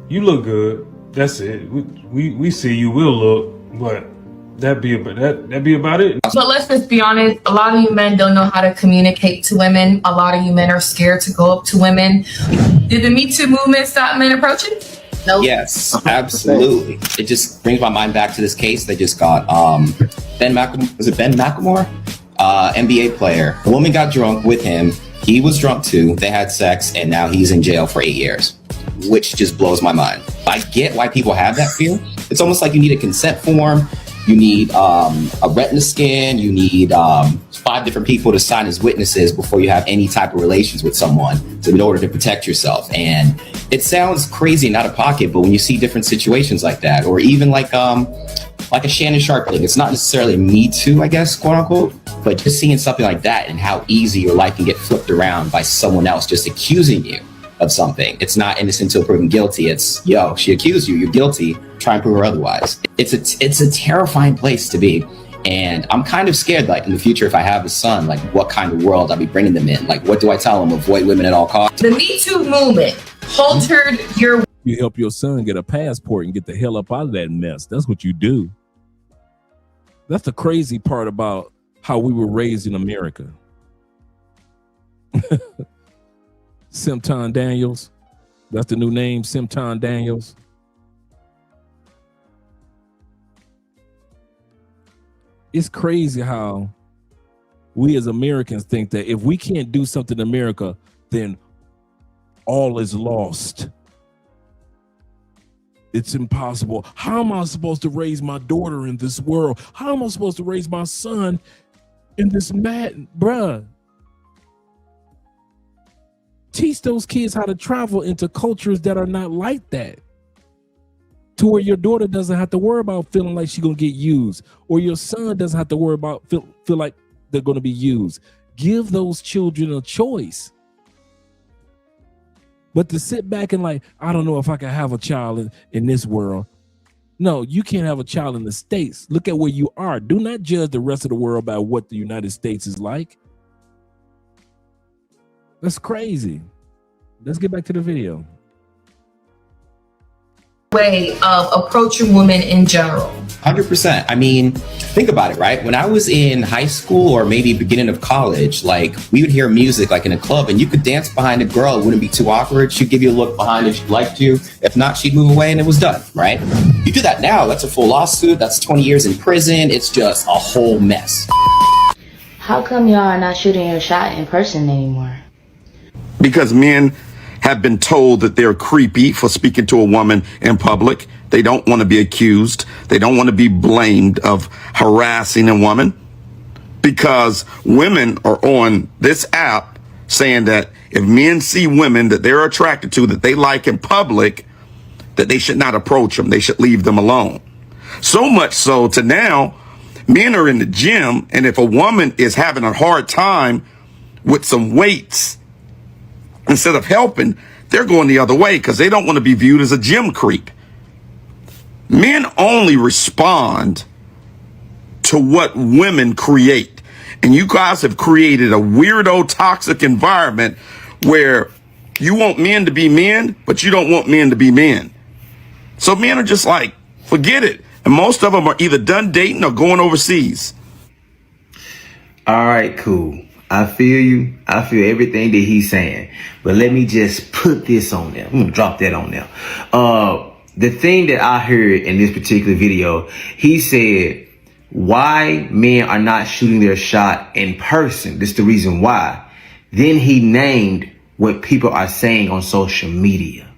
you look good. That's it. We see you, we'll look, but that'd be about it. But let's just be honest, a lot of you men don't know how to communicate to women. A lot of you men are scared to go up to women. Did the Me Too movement stop men approaching? No. Yes, absolutely. It just brings my mind back to this case they just got. Ben McLemore? NBA player. The woman got drunk with him. He was drunk too. They had sex, and now he's in jail for 8 years, which just blows my mind. I get why people have that fear. It's almost like you need a consent form. You need a retina scan. You need 5 different people to sign as witnesses before you have any type of relations with someone in order to protect yourself. And It sounds crazy and out of pocket, but when you see different situations like that, or even like a Shannon Sharp thing, it's not necessarily Me Too, I guess, quote unquote, but just seeing something like that and how easy your life can get flipped around by someone else just accusing you of something. It's not innocent until proven guilty. It's, yo, she accused you, you're guilty, try and prove her otherwise. It's a terrifying place to be. And I'm kind of scared, like in the future, if I have a son, like what kind of world I'll be bringing them in. Like, what do I tell them? Avoid women at all costs. The Me Too movement haltered your. You help your son get a passport and get the hell up out of that mess. That's what you do. That's the crazy part about how we were raised in America. Simpton Daniels. That's the new name, Simpton Daniels. It's crazy how we as Americans think that if we can't do something in America, then all is lost. It's impossible. How am I supposed to raise my daughter in this world? How am I supposed to raise my son in this bruh? Teach those kids how to travel into cultures that are not like that, to where your daughter doesn't have to worry about feeling like she's gonna get used, or your son doesn't have to worry about feel like they're gonna be used. Give those children a choice. But to sit back and like, I don't know if I can have a child in this world. No, you can't have a child in the States. Look at where you are. Do not judge the rest of the world by what the United States is like. That's crazy. Let's get back to the video. Way of approaching women in general. 100%. I mean, think about it, right? When I was in high school or maybe beginning of college, like we would hear music like in a club and you could dance behind a girl. It wouldn't be too awkward. She'd give you a look behind if she liked you. If not, she'd move away and it was done, right? You do that now, that's a full lawsuit. That's 20 years in prison. It's just a whole mess. How come y'all are not shooting your shot in person anymore? Because men have been told that they're creepy for speaking to a woman in public. They don't want to be accused. They don't want to be blamed of harassing a woman, because women are on this app saying that if men see women that they're attracted to, that they like in public, that they should not approach them. They should leave them alone. So much so to now, men are in the gym, and if a woman is having a hard time with some weights, instead of helping, they're going the other way because they don't want to be viewed as a gym creep. Men only respond to what women create. And you guys have created a weirdo, toxic environment where you want men to be men, but you don't want men to be men. So men are just like, forget it. And most of them are either done dating or going overseas. All right, cool. I feel you. I feel everything that he's saying. But let me just put this on there. I'm going to drop that on there. The thing that I heard in this particular video, he said, why men are not shooting their shot in person. This is the reason why. Then he named what people are saying on social media.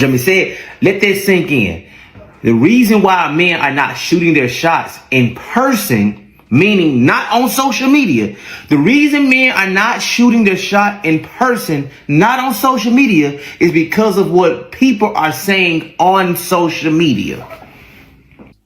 Let me say it. Let that sink in. The reason why men are not shooting their shots in person, meaning not on social media. The reason men are not shooting their shot in person, not on social media, is because of what people are saying on social media.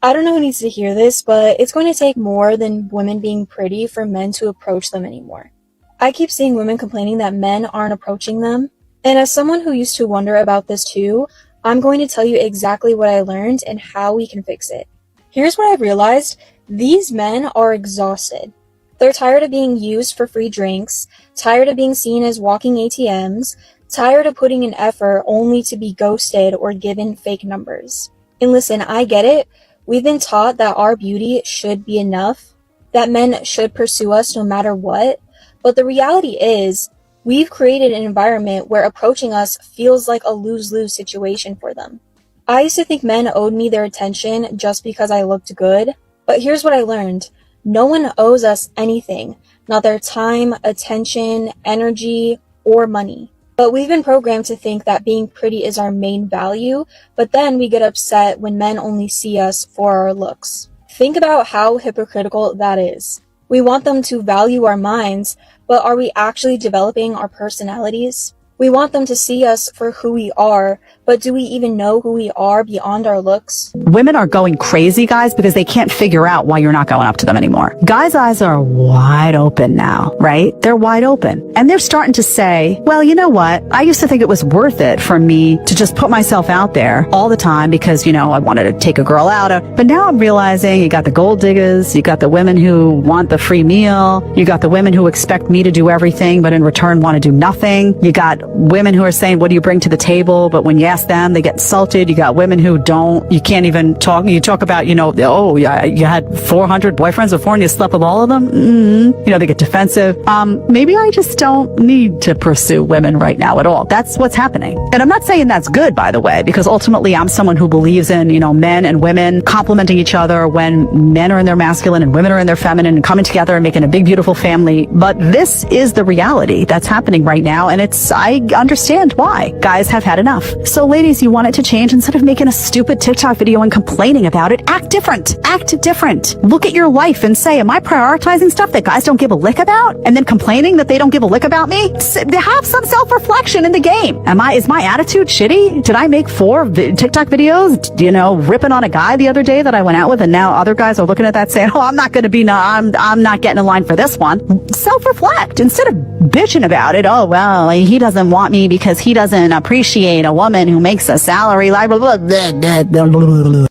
I don't know who needs to hear this, but it's going to take more than women being pretty for men to approach them anymore. I keep seeing women complaining that men aren't approaching them. And as someone who used to wonder about this too, I'm going to tell you exactly what I learned and how we can fix it. Here's what I've realized. These men are exhausted. They're tired of being used for free drinks, tired of being seen as walking ATMs, tired of putting in effort only to be ghosted or given fake numbers. And listen, I get it. We've been taught that our beauty should be enough, that men should pursue us no matter what. But the reality is, we've created an environment where approaching us feels like a lose-lose situation for them. I used to think men owed me their attention just because I looked good. But here's what I learned. No one owes us anything, not their time, attention, energy, or money. But we've been programmed to think that being pretty is our main value, but then we get upset when men only see us for our looks. Think about how hypocritical that is. We want them to value our minds, but are we actually developing our personalities? We want them to see us for who we are, but do we even know who we are beyond our looks? Women are going crazy, guys, because they can't figure out why you're not going up to them anymore. Guys' eyes are wide open now, right? They're wide open. And they're starting to say, well, you know what? I used to think it was worth it for me to just put myself out there all the time because, you know, I wanted to take a girl out. But now I'm realizing you got the gold diggers, you got the women who want the free meal, you got the women who expect me to do everything, but in return want to do nothing. You got women who are saying, what do you bring to the table? But when you ask them, they get insulted. You got women who don't, you can't even talk. You talk about, you know, oh, yeah, you had 400 boyfriends before and you slept with all of them. You know, they get defensive. Maybe I just don't need to pursue women right now at all. That's what's happening. And I'm not saying that's good, by the way, because ultimately I'm someone who believes in, you know, men and women complementing each other when men are in their masculine and women are in their feminine and coming together and making a big, beautiful family. But this is the reality that's happening right now. And I understand why. Guys have had enough. So ladies, you want it to change. Instead of making a stupid TikTok video and complaining about it, act different. Act different. Look at your life and say, am I prioritizing stuff that guys don't give a lick about? And then complaining that they don't give a lick about me? Have some self-reflection in the game. Is my attitude shitty? Did I make 4 TikTok videos, you know, ripping on a guy the other day that I went out with, and now other guys are looking at that saying, oh, I'm not going to be, I'm not getting in line for this one. Self-reflect instead of bitching about it. Oh, well, he doesn't want me because he doesn't appreciate a woman who makes a salary like blah, blah, blah, blah, blah, blah, blah.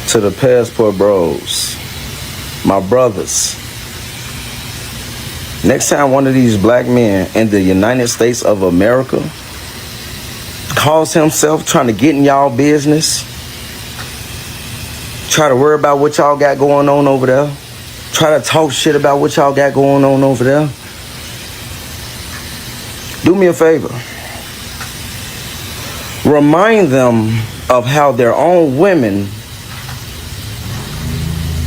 To the passport bros, my brothers, next time one of these black men in the United States of America calls himself trying to get in y'all business, try to worry about what y'all got going on over there, try to talk shit about what y'all got going on over there, do me a favor. Remind them of how their own women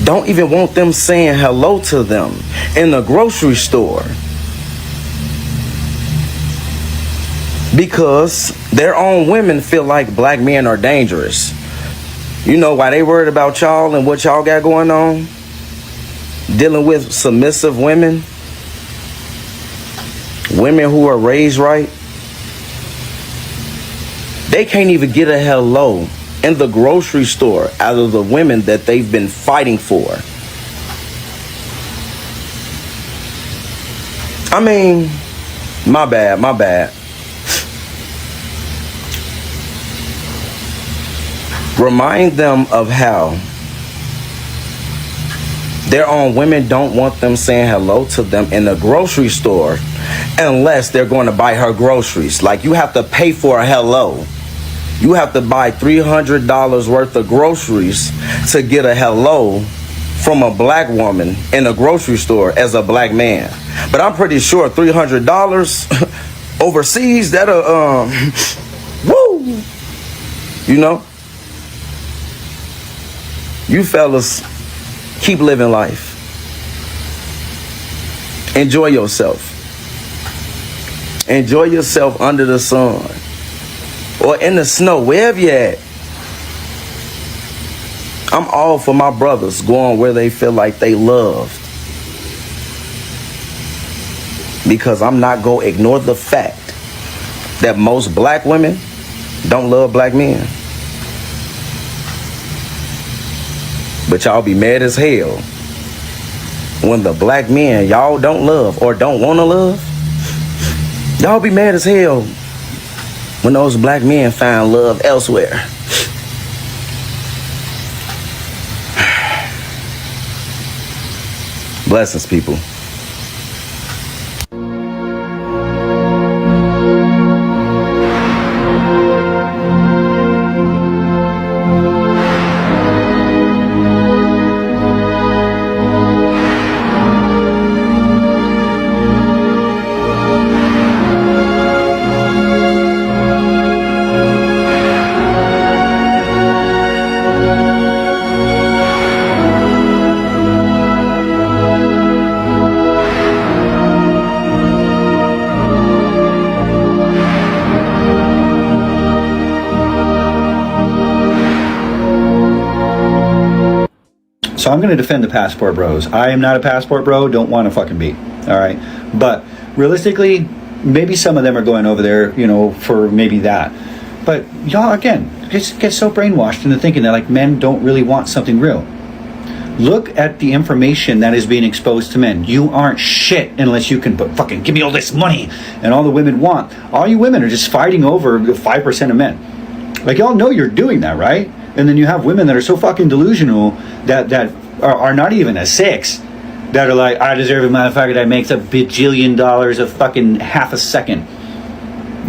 don't even want them saying hello to them in the grocery store because their own women feel like black men are dangerous. You know why they worried about y'all and what y'all got going on? Dealing with submissive women, women who are raised right. They can't even get a hello in the grocery store out of the women that they've been fighting for. I mean, my bad. Remind them of how their own women don't want them saying hello to them in the grocery store unless they're going to buy her groceries. Like, you have to pay for a hello. You have to buy $300 worth of groceries to get a hello from a black woman in a grocery store as a black man. But I'm pretty sure $300 overseas, that'll, woo, you know? You fellas, keep living life. Enjoy yourself. Enjoy yourself under the sun. Or in the snow, wherever you at. I'm all for my brothers going where they feel like they loved. Because I'm not going to ignore the fact that most black women don't love black men. But y'all be mad as hell when the black men y'all don't love or don't want to love. Y'all be mad as hell when those black men find love elsewhere. Blessings, people. So I'm going to defend the passport bros. I am not a passport bro, don't want to fucking be. All right. But realistically, maybe some of them are going over there, you know, for maybe that. But y'all, again, just get so brainwashed into thinking that like men don't really want something real. Look at the information that is being exposed to men. You aren't shit unless you can fucking give me all this money. And all the women want. All you women are just fighting over 5% of men. Like, y'all know you're doing that, right? And then you have women that are so fucking delusional that are not even a 6. That are like, I deserve a motherfucker that makes $1 bajillion a fucking half a second.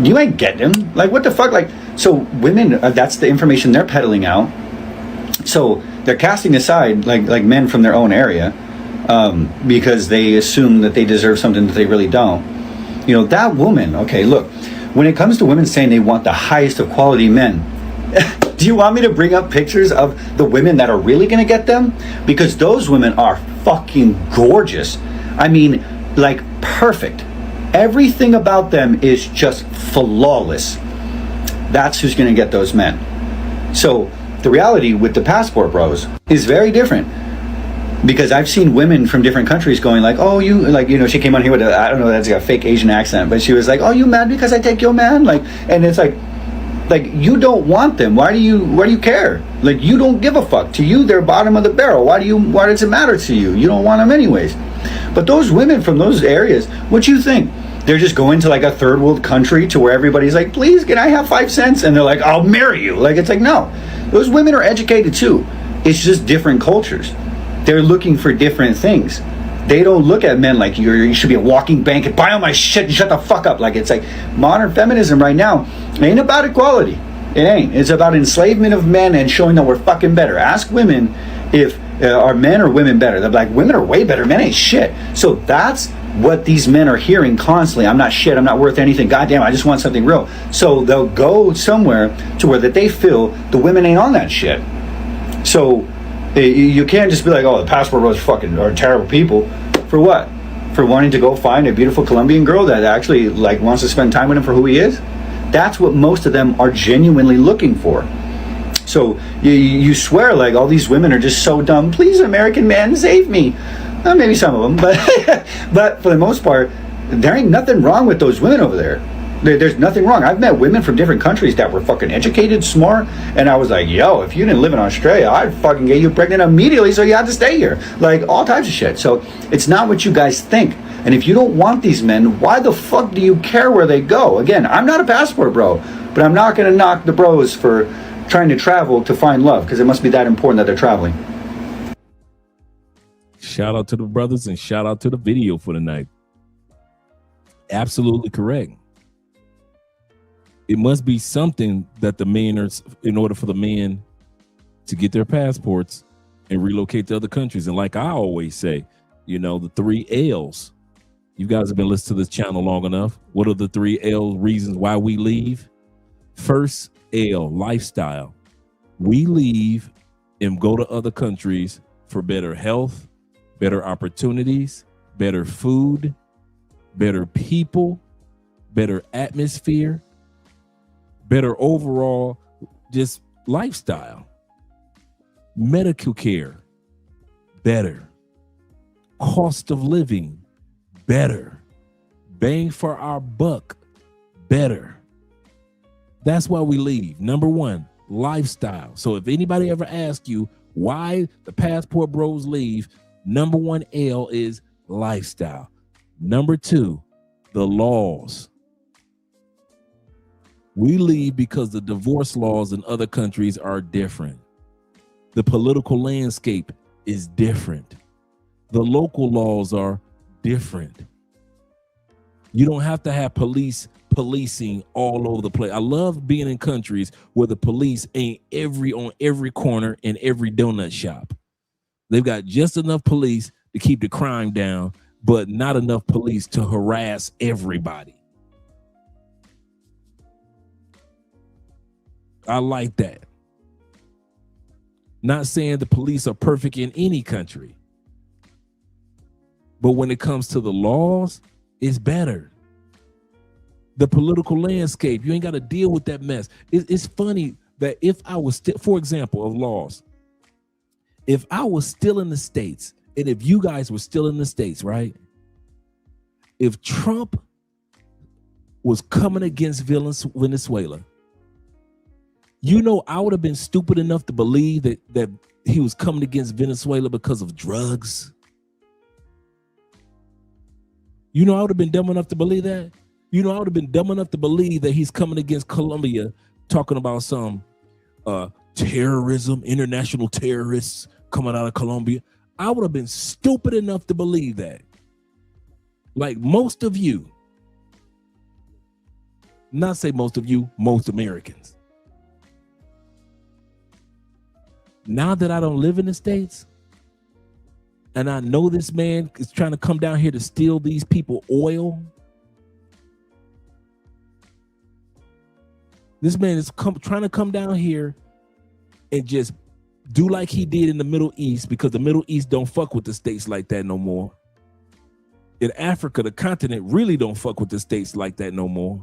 You ain't getting them. Like, what the fuck? Like, so women, that's the information they're peddling out. So they're casting aside like men from their own area because they assume that they deserve something that they really don't. You know, that woman, okay, look, when it comes to women saying they want the highest of quality men, do you want me to bring up pictures of the women that are really going to get them? Because those women are fucking gorgeous. I mean, like, perfect. Everything about them is just flawless. That's who's going to get those men. So the reality with the passport bros is very different, because I've seen women from different countries going like, oh, you, like, you know, she came on here with I don't know, that's like a fake Asian accent, but she was like, oh, you mad because I take your man? Like, and it's like you don't want them. Why do you care? Like, you don't give a fuck. To you, they're bottom of the barrel. Why does it matter to you? You don't want them anyways. But those women from those areas, what you think? They're just going to like a third world country to where everybody's like, please, can I have 5 cents? And they're like, I'll marry you. Like, it's like, no, those women are educated too. It's just different cultures. They're looking for different things. They don't look at men like you should be a walking bank and buy all my shit and shut the fuck up. Like, it's like modern feminism right now ain't about equality. It ain't. It's about enslavement of men and showing that we're fucking better. Ask women if are men or women better. They're like, women are way better. Men ain't shit. So that's what these men are hearing constantly. I'm not shit. I'm not worth anything. Goddamn, I just want something real. So they'll go somewhere to where that they feel the women ain't on that shit. So you can't just be like, oh, the passport bros fucking are terrible people. For what? For wanting to go find a beautiful Colombian girl that actually like wants to spend time with him for who he is? That's what most of them are genuinely looking for. So you swear like all these women are just so dumb. Please, American man, save me. Maybe some of them, but for the most part, there ain't nothing wrong with those women over there. There's nothing wrong. I've met women from different countries that were fucking educated, smart, and I was like, yo, if you didn't live in Australia, I'd fucking get you pregnant immediately, so you had to stay here. Like, all types of shit. So it's not what you guys think. And if you don't want these men, why the fuck do you care where they go? Again, I'm not a passport bro, but I'm not going to knock the bros for trying to travel to find love, because it must be that important that they're traveling. Shout out to the brothers and shout out to the video for the night. Absolutely correct. It must be something that the men are, in order for the men to get their passports and relocate to other countries. And like I always say, you know, the 3 L's. You guys have been listening to this channel long enough. What are the 3 L reasons why we leave? First L, lifestyle. We leave and go to other countries for better health, better opportunities, better food, better people, better atmosphere, better overall just lifestyle. Medical care, better. Cost of living, better. Bang for our buck, better. That's why we leave. Number 1, lifestyle. So if anybody ever asks you why the passport bros leave, number 1 L is lifestyle. Number 2, the laws. We leave because the divorce laws in other countries are different. The political landscape is different. The local laws are different. You don't have to have policing all over the place. I love being in countries where the police ain't on every corner in every donut shop. They've got just enough police to keep the crime down, but not enough police to harass everybody. I like that. Not saying the police are perfect in any country, but when it comes to the laws, it's better. The political landscape, you ain't got to deal with that mess. It's funny that if I was still, for example, of laws, if I was still in the States, and if you guys were still in the States, right? If Trump was coming against Venezuela, you know, I would have been stupid enough to believe that he was coming against Venezuela because of drugs. You know, I would have been dumb enough to believe that. You know, I would have been dumb enough to believe that he's coming against Colombia, talking about some terrorism, international terrorists coming out of Colombia. I would have been stupid enough to believe that. Like most of you, not say most of you, most Americans. Now that I don't live in the States, and I know this man is trying to come down here to steal these people oil. This man is trying to come down here and just do like he did in the Middle East, because the Middle East don't fuck with the states like that no more. In Africa, the continent really don't fuck with the states like that no more.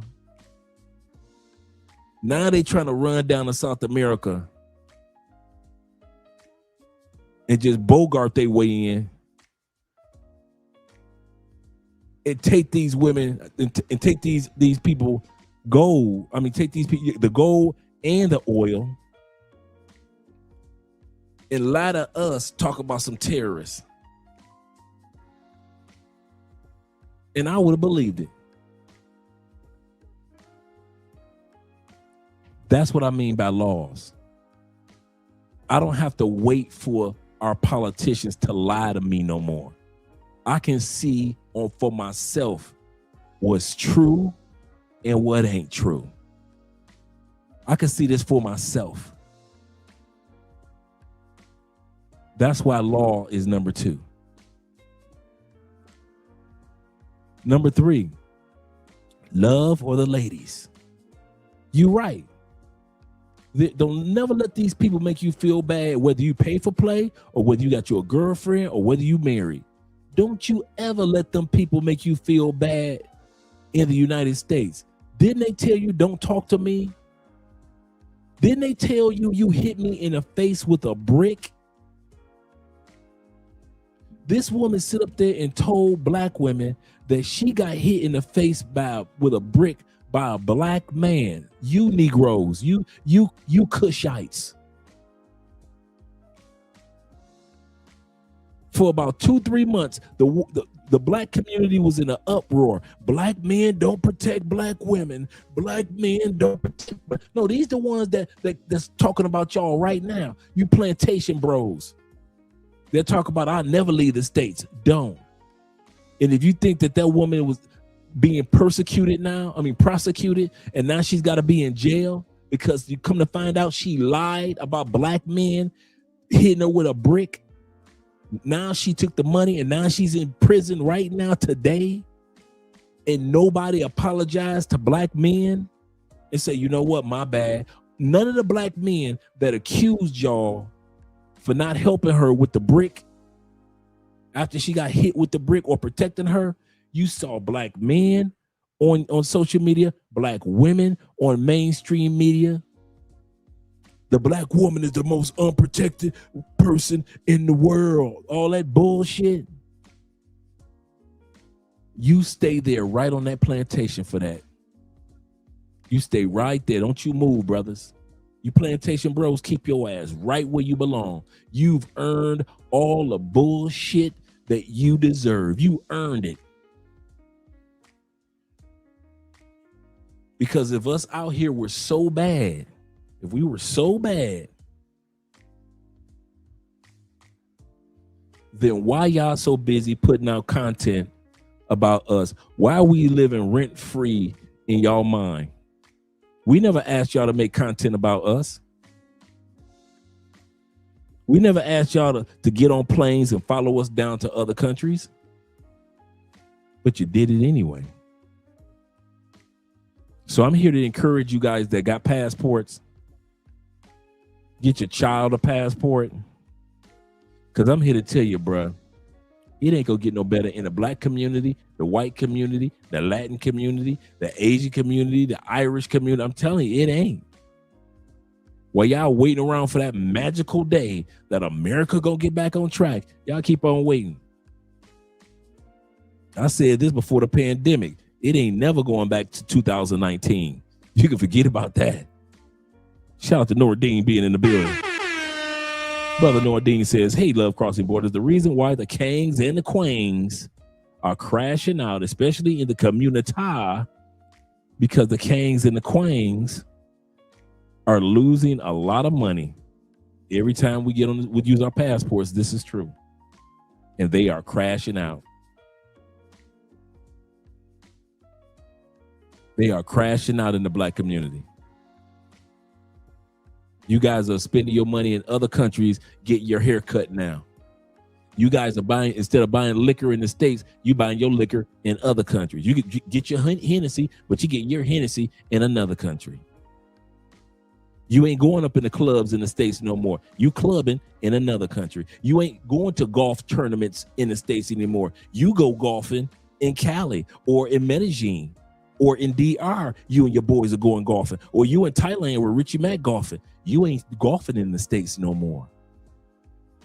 Now they trying to run down to South America and just bogart their way in and take these women and take these people gold. I mean, take these people, the gold and the oil, and lie to us, talk about some terrorists. And I would have believed it. That's what I mean by laws. I don't have to wait for our politicians to lie to me no more. I can see for myself what's true and what ain't true. I can see this for myself. That's why law is number 2. Number 3, love or the ladies. You're right. Don't never let these people make you feel bad, whether you pay for play or whether you got your girlfriend or whether you married. Don't you ever let them people make you feel bad in the United States. Didn't they tell you don't talk to me? Didn't they tell you you hit me in the face with a brick? This woman sit up there and told black women that she got hit in the face with a brick by a black man. You Negroes, you Cushites. For about 2-3 months, the black community was in an uproar. Black men don't protect black women. Black men don't protect. No, these the ones that's talking about y'all right now. You plantation bros. They're talking about I'll never leave the States. Don't. And if you think that woman was being prosecuted, and now she's got to be in jail because you come to find out she lied about black men hitting her with a brick. Now she took the money and now she's in prison right now today, and nobody apologized to black men and say, you know what, my bad. None of the black men that accused y'all for not helping her with the brick after she got hit with the brick or protecting her. You saw black men on social media, black women on mainstream media. The black woman is the most unprotected person in the world. All that bullshit. You stay there right on that plantation for that. You stay right there. Don't you move, brothers. You plantation bros, keep your ass right where you belong. You've earned all the bullshit that you deserve. You earned it. Because if us out here were so bad, if we were so bad, then why y'all so busy putting out content about us? Why are we living rent-free in y'all mind? We never asked y'all to make content about us. We never asked y'all to get on planes and follow us down to other countries. But you did it anyway. So I'm here to encourage you guys that got passports. Get your child a passport. Because I'm here to tell you, bruh, it ain't gonna get no better in the black community, the white community, the Latin community, the Asian community, the Irish community. I'm telling you, it ain't. While y'all waiting around for that magical day that America gonna get back on track, y'all keep on waiting. I said this before the pandemic. It ain't never going back to 2019. You can forget about that. Shout out to Nordine being in the building. Brother Nordine says, hey, Love Crossing Borders, the reason why the Kangs and the Quangs are crashing out, especially in the community, because the Kangs and the Quangs are losing a lot of money every time we use our passports. This is true. And they are crashing out. They are crashing out in the black community. You guys are spending your money in other countries, get your hair cut now. You guys are buying, instead of buying liquor in the States, you buying your liquor in other countries. You get your Hennessy, but you get your Hennessy in another country. You ain't going up in the clubs in the States no more. You clubbing in another country. You ain't going to golf tournaments in the States anymore. You go golfing in Cali or in Medellin or in DR. You and your boys are going golfing. Or you in Thailand with Richie Mack golfing. You ain't golfing in the States no more.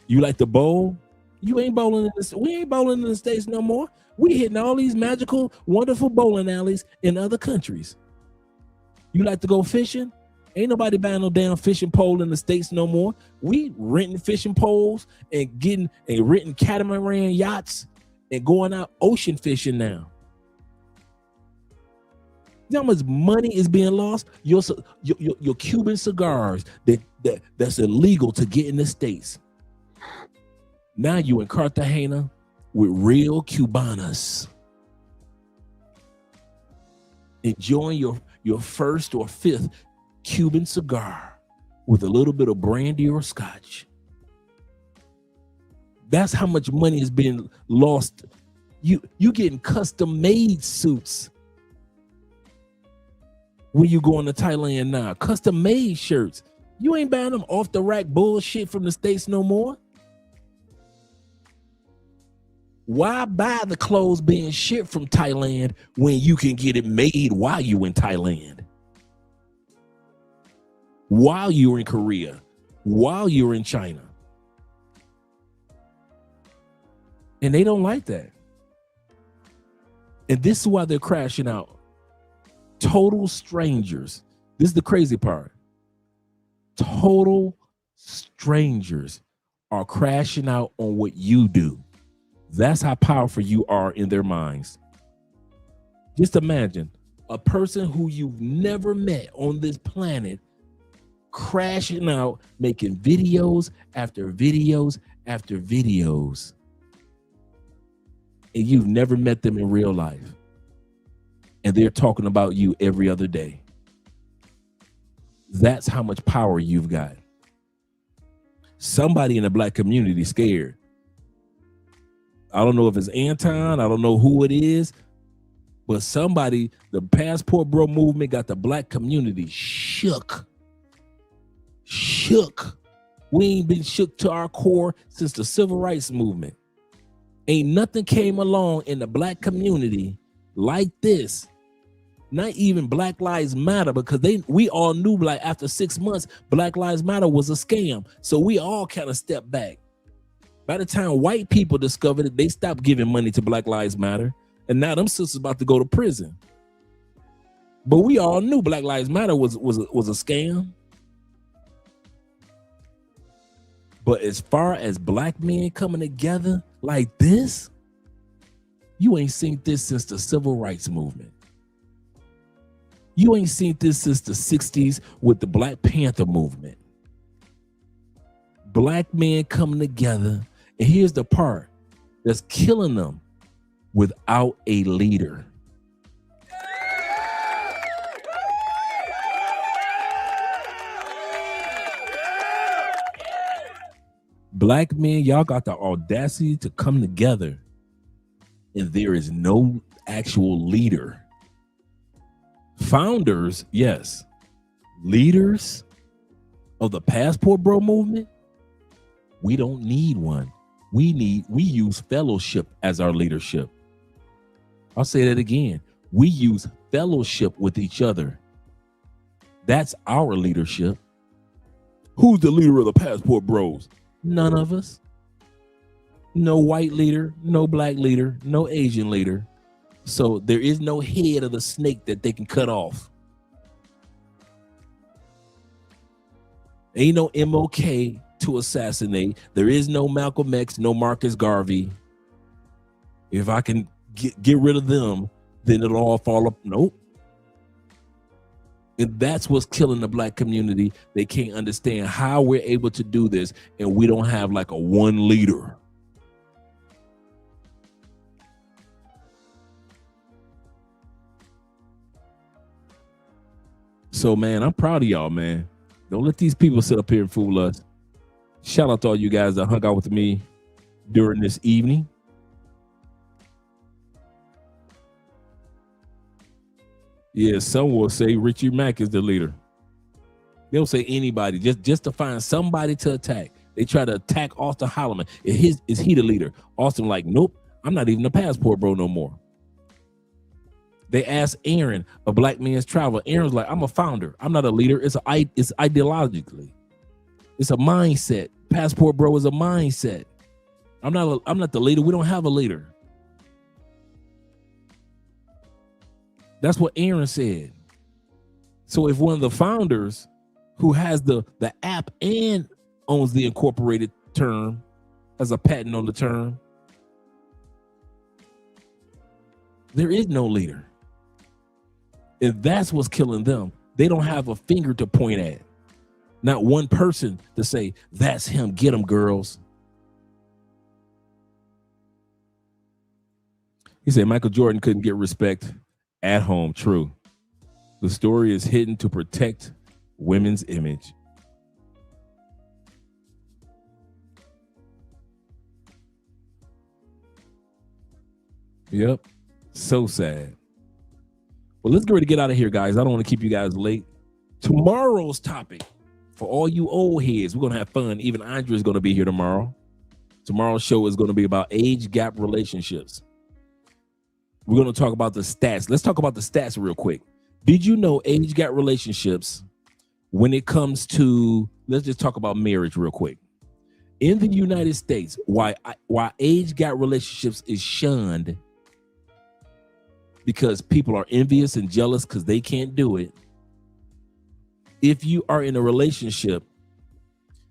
You like to bowl? You ain't bowling in the, we ain't bowling in the States no more. We hitting all these magical, wonderful bowling alleys in other countries. You like to go fishing? Ain't nobody buying no damn fishing pole in the States no more. We renting fishing poles and renting catamaran yachts and going out ocean fishing now. You know how much money is being lost? Your Cuban cigars that's illegal to get in the States. Now you in Cartagena with real Cubanas, enjoying your first or fifth Cuban cigar with a little bit of brandy or scotch. That's how much money is being lost. You getting custom made suits when you going to Thailand now. Custom made shirts. You ain't buying them off the rack bullshit from the States no more. Why buy the clothes being shipped from Thailand when you can get it made while you in Thailand? While you're in Korea, while you're in China. And they don't like that. And this is why they're crashing out. Total strangers. This is the crazy part. Total strangers are crashing out on what you do. That's how powerful you are in their minds. Just imagine a person who you've never met on this planet crashing out, making videos after videos after videos. And you've never met them in real life. And they're talking about you every other day. That's how much power you've got. Somebody in the black community is scared. I don't know if it's Anton, I don't know who it is, but somebody, the Passport Bro movement got the black community shook. Shook. We ain't been shook to our core since the civil rights movement. Ain't nothing came along in the black community like this. Not even Black Lives Matter, because we all knew like after 6 months, Black Lives Matter was a scam. So we all kind of stepped back. By the time white people discovered it, they stopped giving money to Black Lives Matter. And now them sisters about to go to prison. But we all knew Black Lives Matter was a scam. But as far as black men coming together like this, you ain't seen this since the civil rights movement. You ain't seen this since the 60s with the Black Panther movement. Black men coming together. And here's the part that's killing them: without a leader. Black men, y'all got the audacity to come together and there is no actual leader. Founders, yes. Leaders of the Passport Bro movement, we don't need one. We use fellowship as our leadership. I'll say that again. We use fellowship with each other. That's our leadership. Who's the leader of the Passport Bros? None of us. No white leader, no black leader, no Asian leader. So there is no head of the snake that they can cut off. Ain't no MLK to assassinate. There is no Malcolm X, no Marcus Garvey. If I can get rid of them, then it'll all fall up. Nope. And that's what's killing the black community. They can't understand how we're able to do this, and we don't have like a one leader. So, man, I'm proud of y'all, man. Don't let these people sit up here and fool us. Shout out to all you guys that hung out with me during this evening. Yeah, some will say Richie Mack is the leader. They'll say anybody, just to find somebody to attack. They try to attack Austin Holloman. Is he the leader? Austin like, nope, I'm not even a passport bro no more. They asked Aaron, a black man's traveler. Aaron's like, I'm a founder. I'm not a leader. It's ideologically. It's a mindset. Passport bro is a mindset. I'm not the leader. We don't have a leader. That's what Aaron said. So if one of the founders who has the app and owns the incorporated term, has a patent on the term, there is no leader. If that's what's killing them, they don't have a finger to point at. Not one person to say, that's him, get him, girls. He said Michael Jordan couldn't get respect at home. True. The story is hidden to protect women's image. Yep. So sad. Well, let's get ready to get out of here, guys. I don't want to keep you guys late. Tomorrow's topic, for all you old heads, we're going to have fun. Even Andrea is going to be here tomorrow. Tomorrow's show is going to be about age gap relationships. We're going to talk about the stats. Let's talk about the stats real quick. Did you know age gap relationships, when it comes to, let's just talk about marriage real quick. In the United States, why age gap relationships is shunned, because people are envious and jealous because they can't do it. If you are in a relationship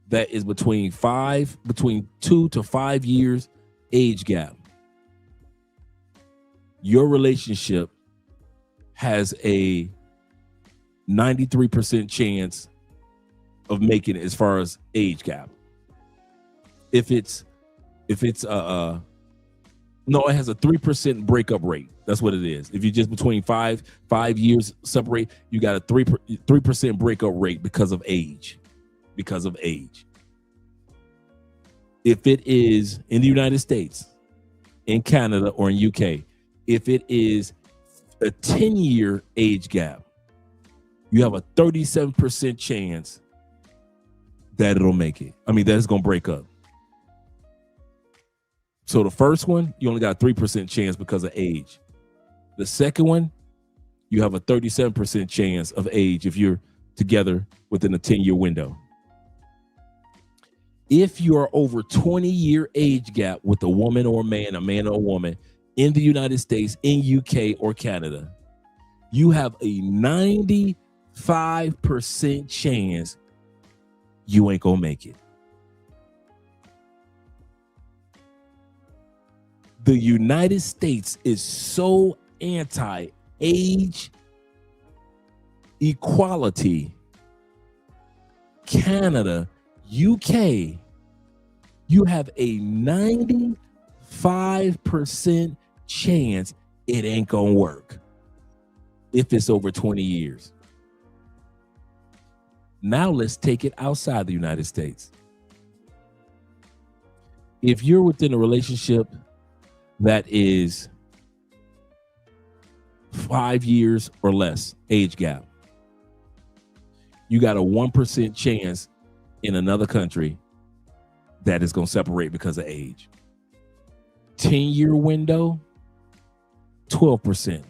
that is between 2 to 5 years age gap, your relationship has a 93% chance of making it as far as age gap. It has a 3% breakup rate. That's what it is. If you're just between five years separate, you got a 3% breakup rate because of age. If it is in the United States, in Canada, or in UK, if it is a 10-year age gap, you have a 37% chance that it'll make it. I mean, that it's going to break up. So the first one, you only got a 3% chance because of age. The second one, you have a 37% chance of age if you're together within a 10-year window. If you are over 20-year age gap with a woman or a man or a woman in the United States, in UK or Canada, you have a 95% chance you ain't gonna make it. The United States is so anti-age equality. Canada, UK, you have a 95% chance it ain't gonna work if it's over 20 years. Now let's take it outside the United States. If you're within a relationship that is 5 years or less age gap, you got a 1% chance in another country that is going to separate because of age. 10-year window, 12%.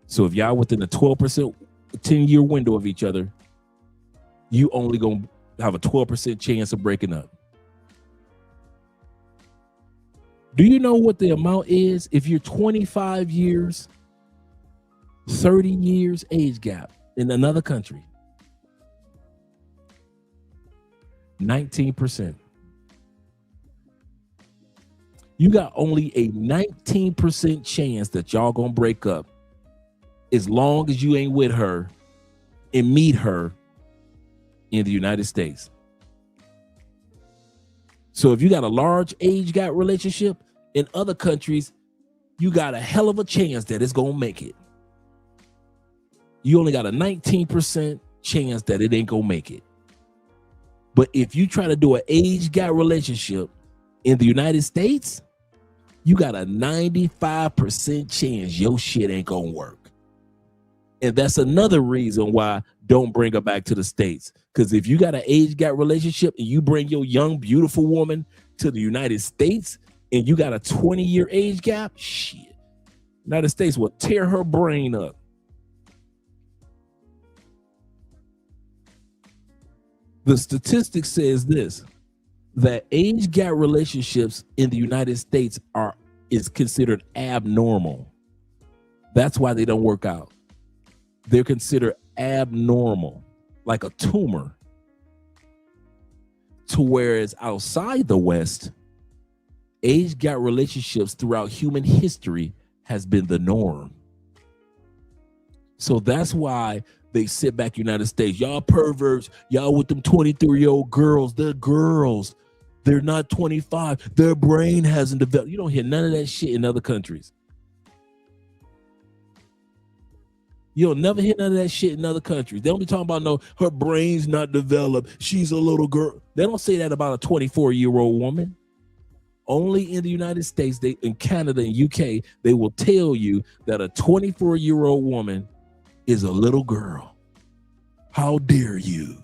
So if y'all within a 12% 10-year window of each other, you only going to have a 12% chance of breaking up. Do you know what the amount is if you're 25 years, 30 years age gap in another country? 19%. You got only a 19% chance that y'all gonna break up as long as you ain't with her and meet her in the United States. So if you got a large age gap relationship in other countries, you got a hell of a chance that it's gonna make it. You only got a 19% chance that it ain't gonna make it. But if you try to do an age gap relationship in the United States, you got a 95% chance your shit ain't gonna work. And that's another reason why don't bring her back to the States. Because if you got an age gap relationship and you bring your young, beautiful woman to the United States and you got a 20-year age gap, shit, United States will tear her brain up. The statistic says this, that age gap relationships in the United States is considered abnormal. That's why they don't work out. They're considered abnormal, like a tumor. To whereas outside the West, age gap relationships throughout human history has been the norm. So that's why they sit back United States. Y'all perverts, y'all with them 23-year-old girls, they're girls. They're not 25. Their brain hasn't developed. You don't hear none of that shit in other countries. You'll never hear none of that shit in other countries. They don't be talking about, no, her brain's not developed. She's a little girl. They don't say that about a 24-year-old woman. Only in the United States, in Canada and UK, they will tell you that a 24-year-old woman is a little girl. How dare you?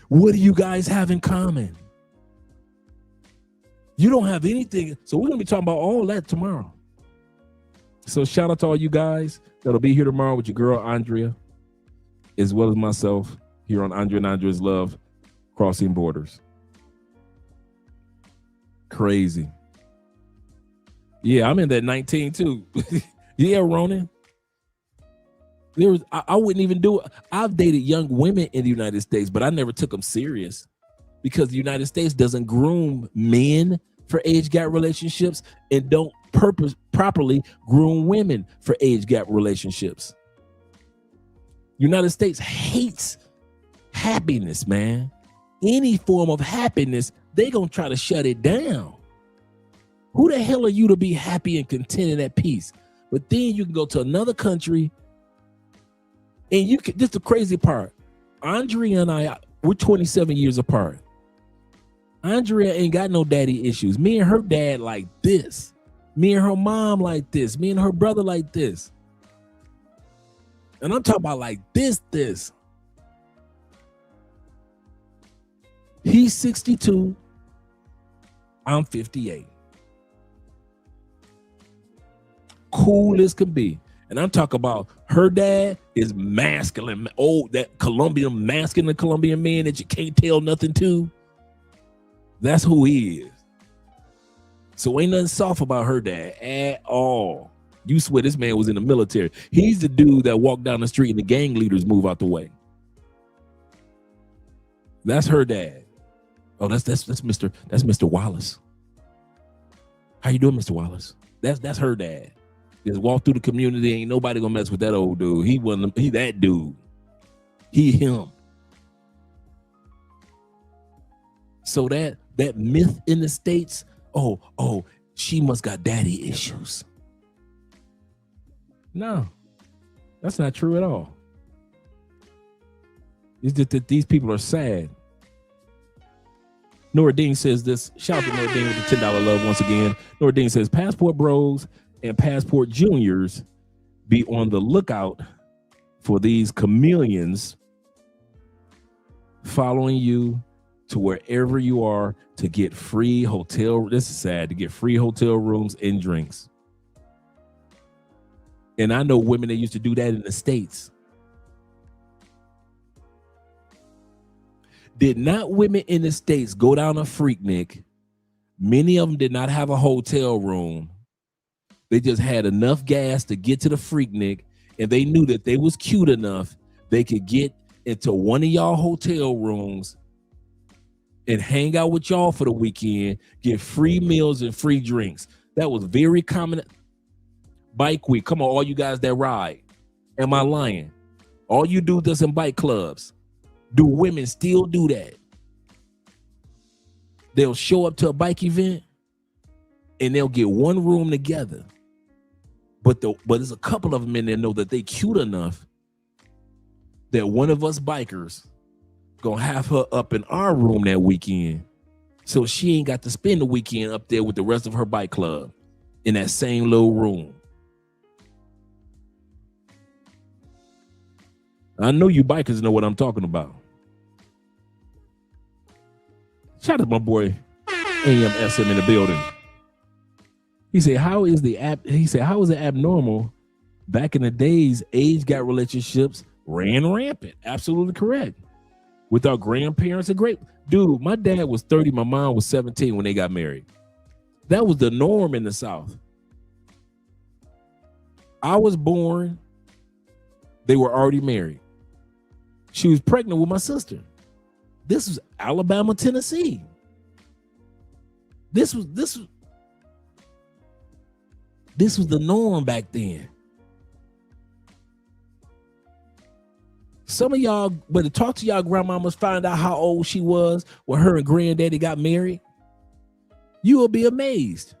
What do you guys have in common? You don't have anything. So we're going to be talking about all that tomorrow. So shout out to all you guys that'll be here tomorrow with your girl, Andrea, as well as myself here on Andrea and Andrea's Love, Crossing Borders. Crazy. Yeah, I'm in that 19 too. Yeah, Ronan. I wouldn't even do it. I've dated young women in the United States, but I never took them serious because the United States doesn't groom men for age gap relationships and don't properly groom women for age gap relationships. United States hates happiness, man. Any form of happiness, they gonna try to shut it down. Who the hell are you to be happy and content and at peace? But then you can go to another country and you can, this is the crazy part. Andrea and I, we're 27 years apart. Andrea ain't got no daddy issues. Me and her dad like this. Me and her mom like this. Me and her brother like this. And I'm talking about like this. He's 62. I'm 58. Cool as can be. And I'm talking about her dad is masculine. Oh, that masculine Colombian man that you can't tell nothing to. That's who he is. So ain't nothing soft about her dad at all. You swear this man was in the military. He's the dude that walked down the street and the gang leaders move out the way. That's her dad. Oh, that's Mr. Wallace. How you doing, Mr. Wallace? That's her dad. Just walk through the community, ain't nobody gonna mess with that old dude. He that dude. He him. So that myth in the States, oh, she must got daddy issues. No, that's not true at all. It's just that these people are sad. Noradine says this. Shout out to Noradine with the $10 love once again. Noradine says, Passport Bros and Passport Juniors, be on the lookout for these chameleons following you to wherever you are to get free hotel. This is sad, to get free hotel rooms and drinks. And I know women that used to do that in the States. Did not women in the States go down a Freaknik, Many of them did not have a hotel room. They just had enough gas to get to the Freaknik, and they knew that they was cute enough they could get into one of y'all hotel rooms and hang out with y'all for the weekend, get free meals and free drinks. That was very common. Bike week. Come on, all you guys that ride. Am I lying? All you do this in bike clubs. Do women still do that? They'll show up to a bike event and they'll get one room together. But there's a couple of them in there know that they cute enough that one of us bikers gonna have her up in our room that weekend, so she ain't got to spend the weekend up there with the rest of her bike club in that same little room. I know you bikers know what I'm talking about. Shout out to my boy AMSM in the building. He said, how is it abnormal? Back in the days, age-gap relationships ran rampant. Absolutely correct. With our grandparents, dude, my dad was 30, my mom was 17 when they got married. That was the norm in the South. I was born, they were already married. She was pregnant with my sister. This was Alabama, Tennessee. This was the norm back then. Some of y'all better talk to y'all grandmamas, find out how old she was when her and granddaddy got married. You will be amazed.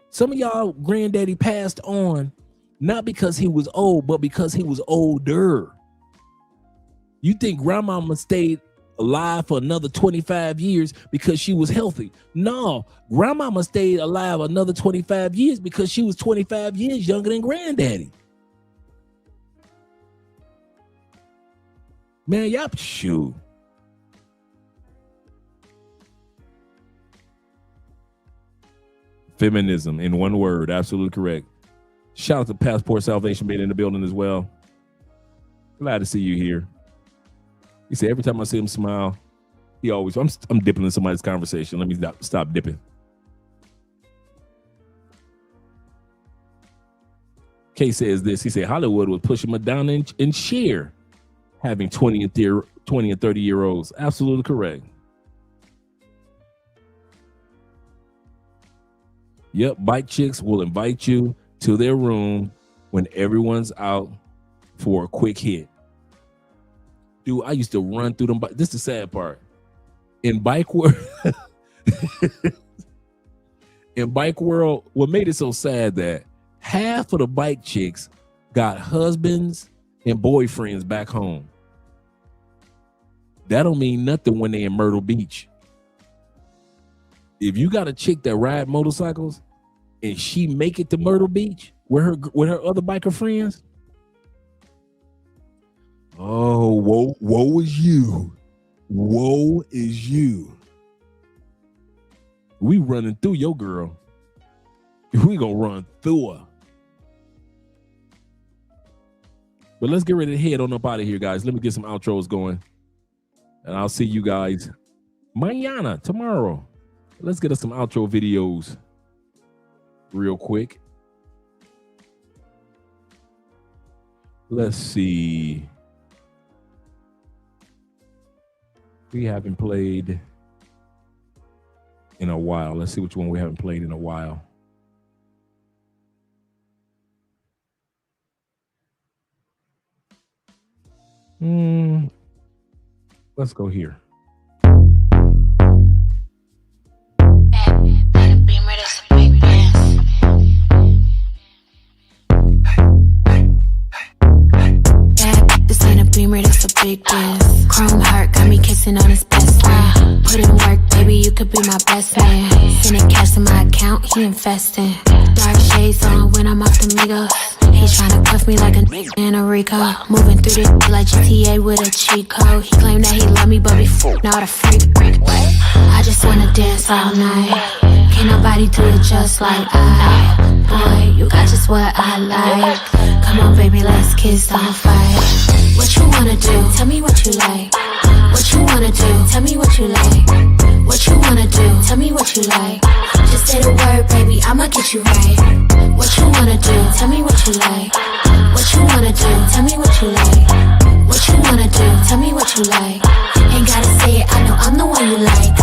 Some of y'all granddaddy passed on not because he was old, but because he was older. You think grandmama stayed alive for another 25 years because she was healthy? No, grandmama stayed alive another 25 years because she was 25 years younger than granddaddy. Man, y'all shoot. Feminism in one word, absolutely correct. Shout out to Passport Salvation being in the building as well. Glad to see you here. He said every time I see him smile, he always, I'm dipping in somebody's conversation. Let me stop dipping. Kay says this. He said Hollywood was pushing Madonna and Cher, having 20 and 30-year-olds. Absolutely correct. Yep, bike chicks will invite you to their room when everyone's out for a quick hit. Dude, I used to run through them. This is the sad part. In bike world, what made it so sad that half of the bike chicks got husbands and boyfriends back home. That don't mean nothing when they in Myrtle Beach. If you got a chick that ride motorcycles and she make it to Myrtle Beach with her other biker friends, oh, woe is you. Woe is you. We running through your girl. We gonna run through her. But let's get ready to head on up out of here, guys. Let me get some outros going. And I'll see you guys mañana, tomorrow. Let's get us some outro videos real quick. Let's see. We haven't played in a while. Let's see which one we haven't played in a while. Let's go here. This ain't a Beamer, that's a big dance. Chrome heart got me kissing on his best friend. Put in work, baby, you could be my best man. Sending cash to my account, he investing. Dark shades on when I'm off the Migos. He tryna cuff me like a in a Rico. Moving through this like GTA with a cheat code. He claimed that he love me, but before not a freak. I just wanna dance all night. Can't nobody do it just like I. Boy, you got just what I like. Come Come on, baby, let's kiss, don't fight. What you wanna do? Tell me what you like. What you wanna do? Tell me what you like. What you wanna do? Tell me what you like. Just say the word, baby, I'ma get you right. What you wanna do? Tell me what you like. What you wanna do? Tell me what you like. What you wanna do? Tell me what you like. Ain't gotta say it, I know I'm the one you like.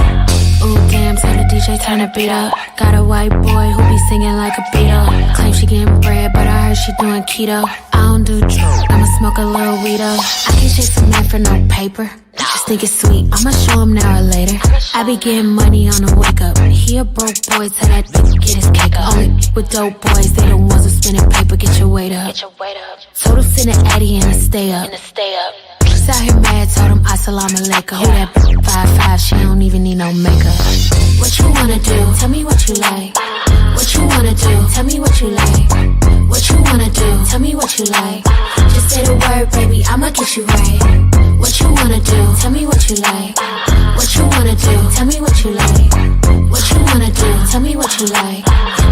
Ooh, damn, tell the DJ turn the beat up. Got a white boy who be singing like a Beatle. Claim she getting bread, but I heard she doing keto. I don't do drugs, I'ma smoke a little weed up. I can't chase a man for no paper. Just think it's sweet, I'ma show him now or later. I be getting money on the wake up. He a broke boy, tell that bitch get his cake up. Only with dope boys, they the ones who spinning paper, get your weight up. Total send an Addy and a stay up. She's out here mad, told him assalamu alaikum. Who that 5'5", she don't even need no makeup. What you wanna do? Tell me what you like. What you wanna do? Tell me what you like. What you wanna do? Tell me what you like. Just say the word, baby, I'ma get you right. What you wanna do? Tell me what you like. What you wanna do? Tell me what you like. What you wanna do? Tell me what you like.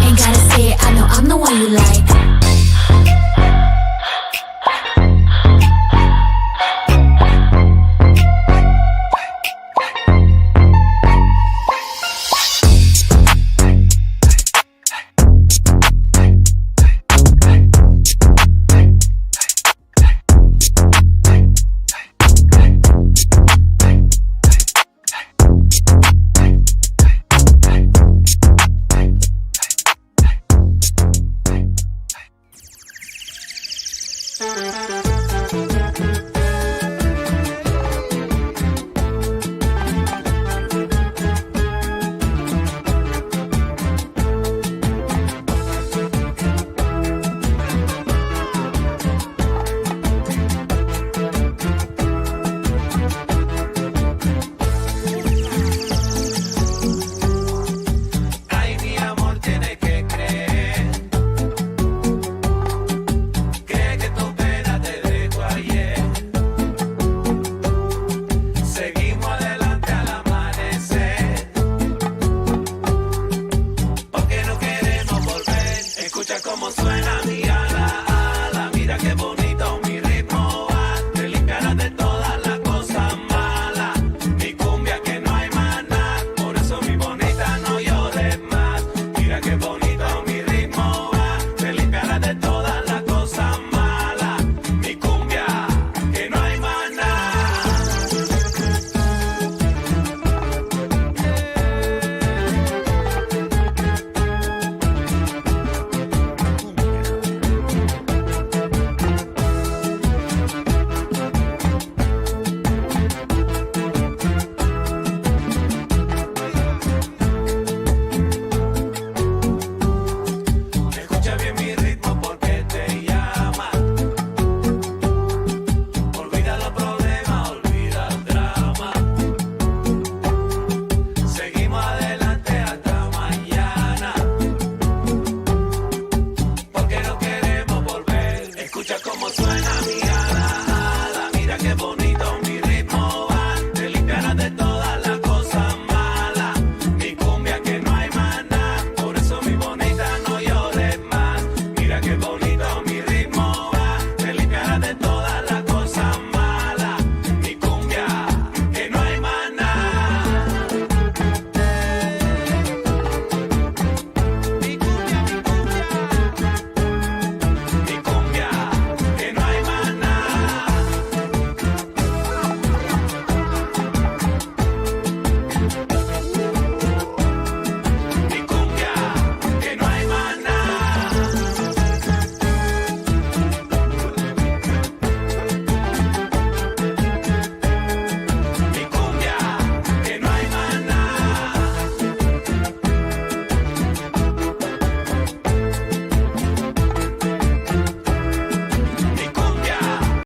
Ain't gotta say it, I know I'm the one you like.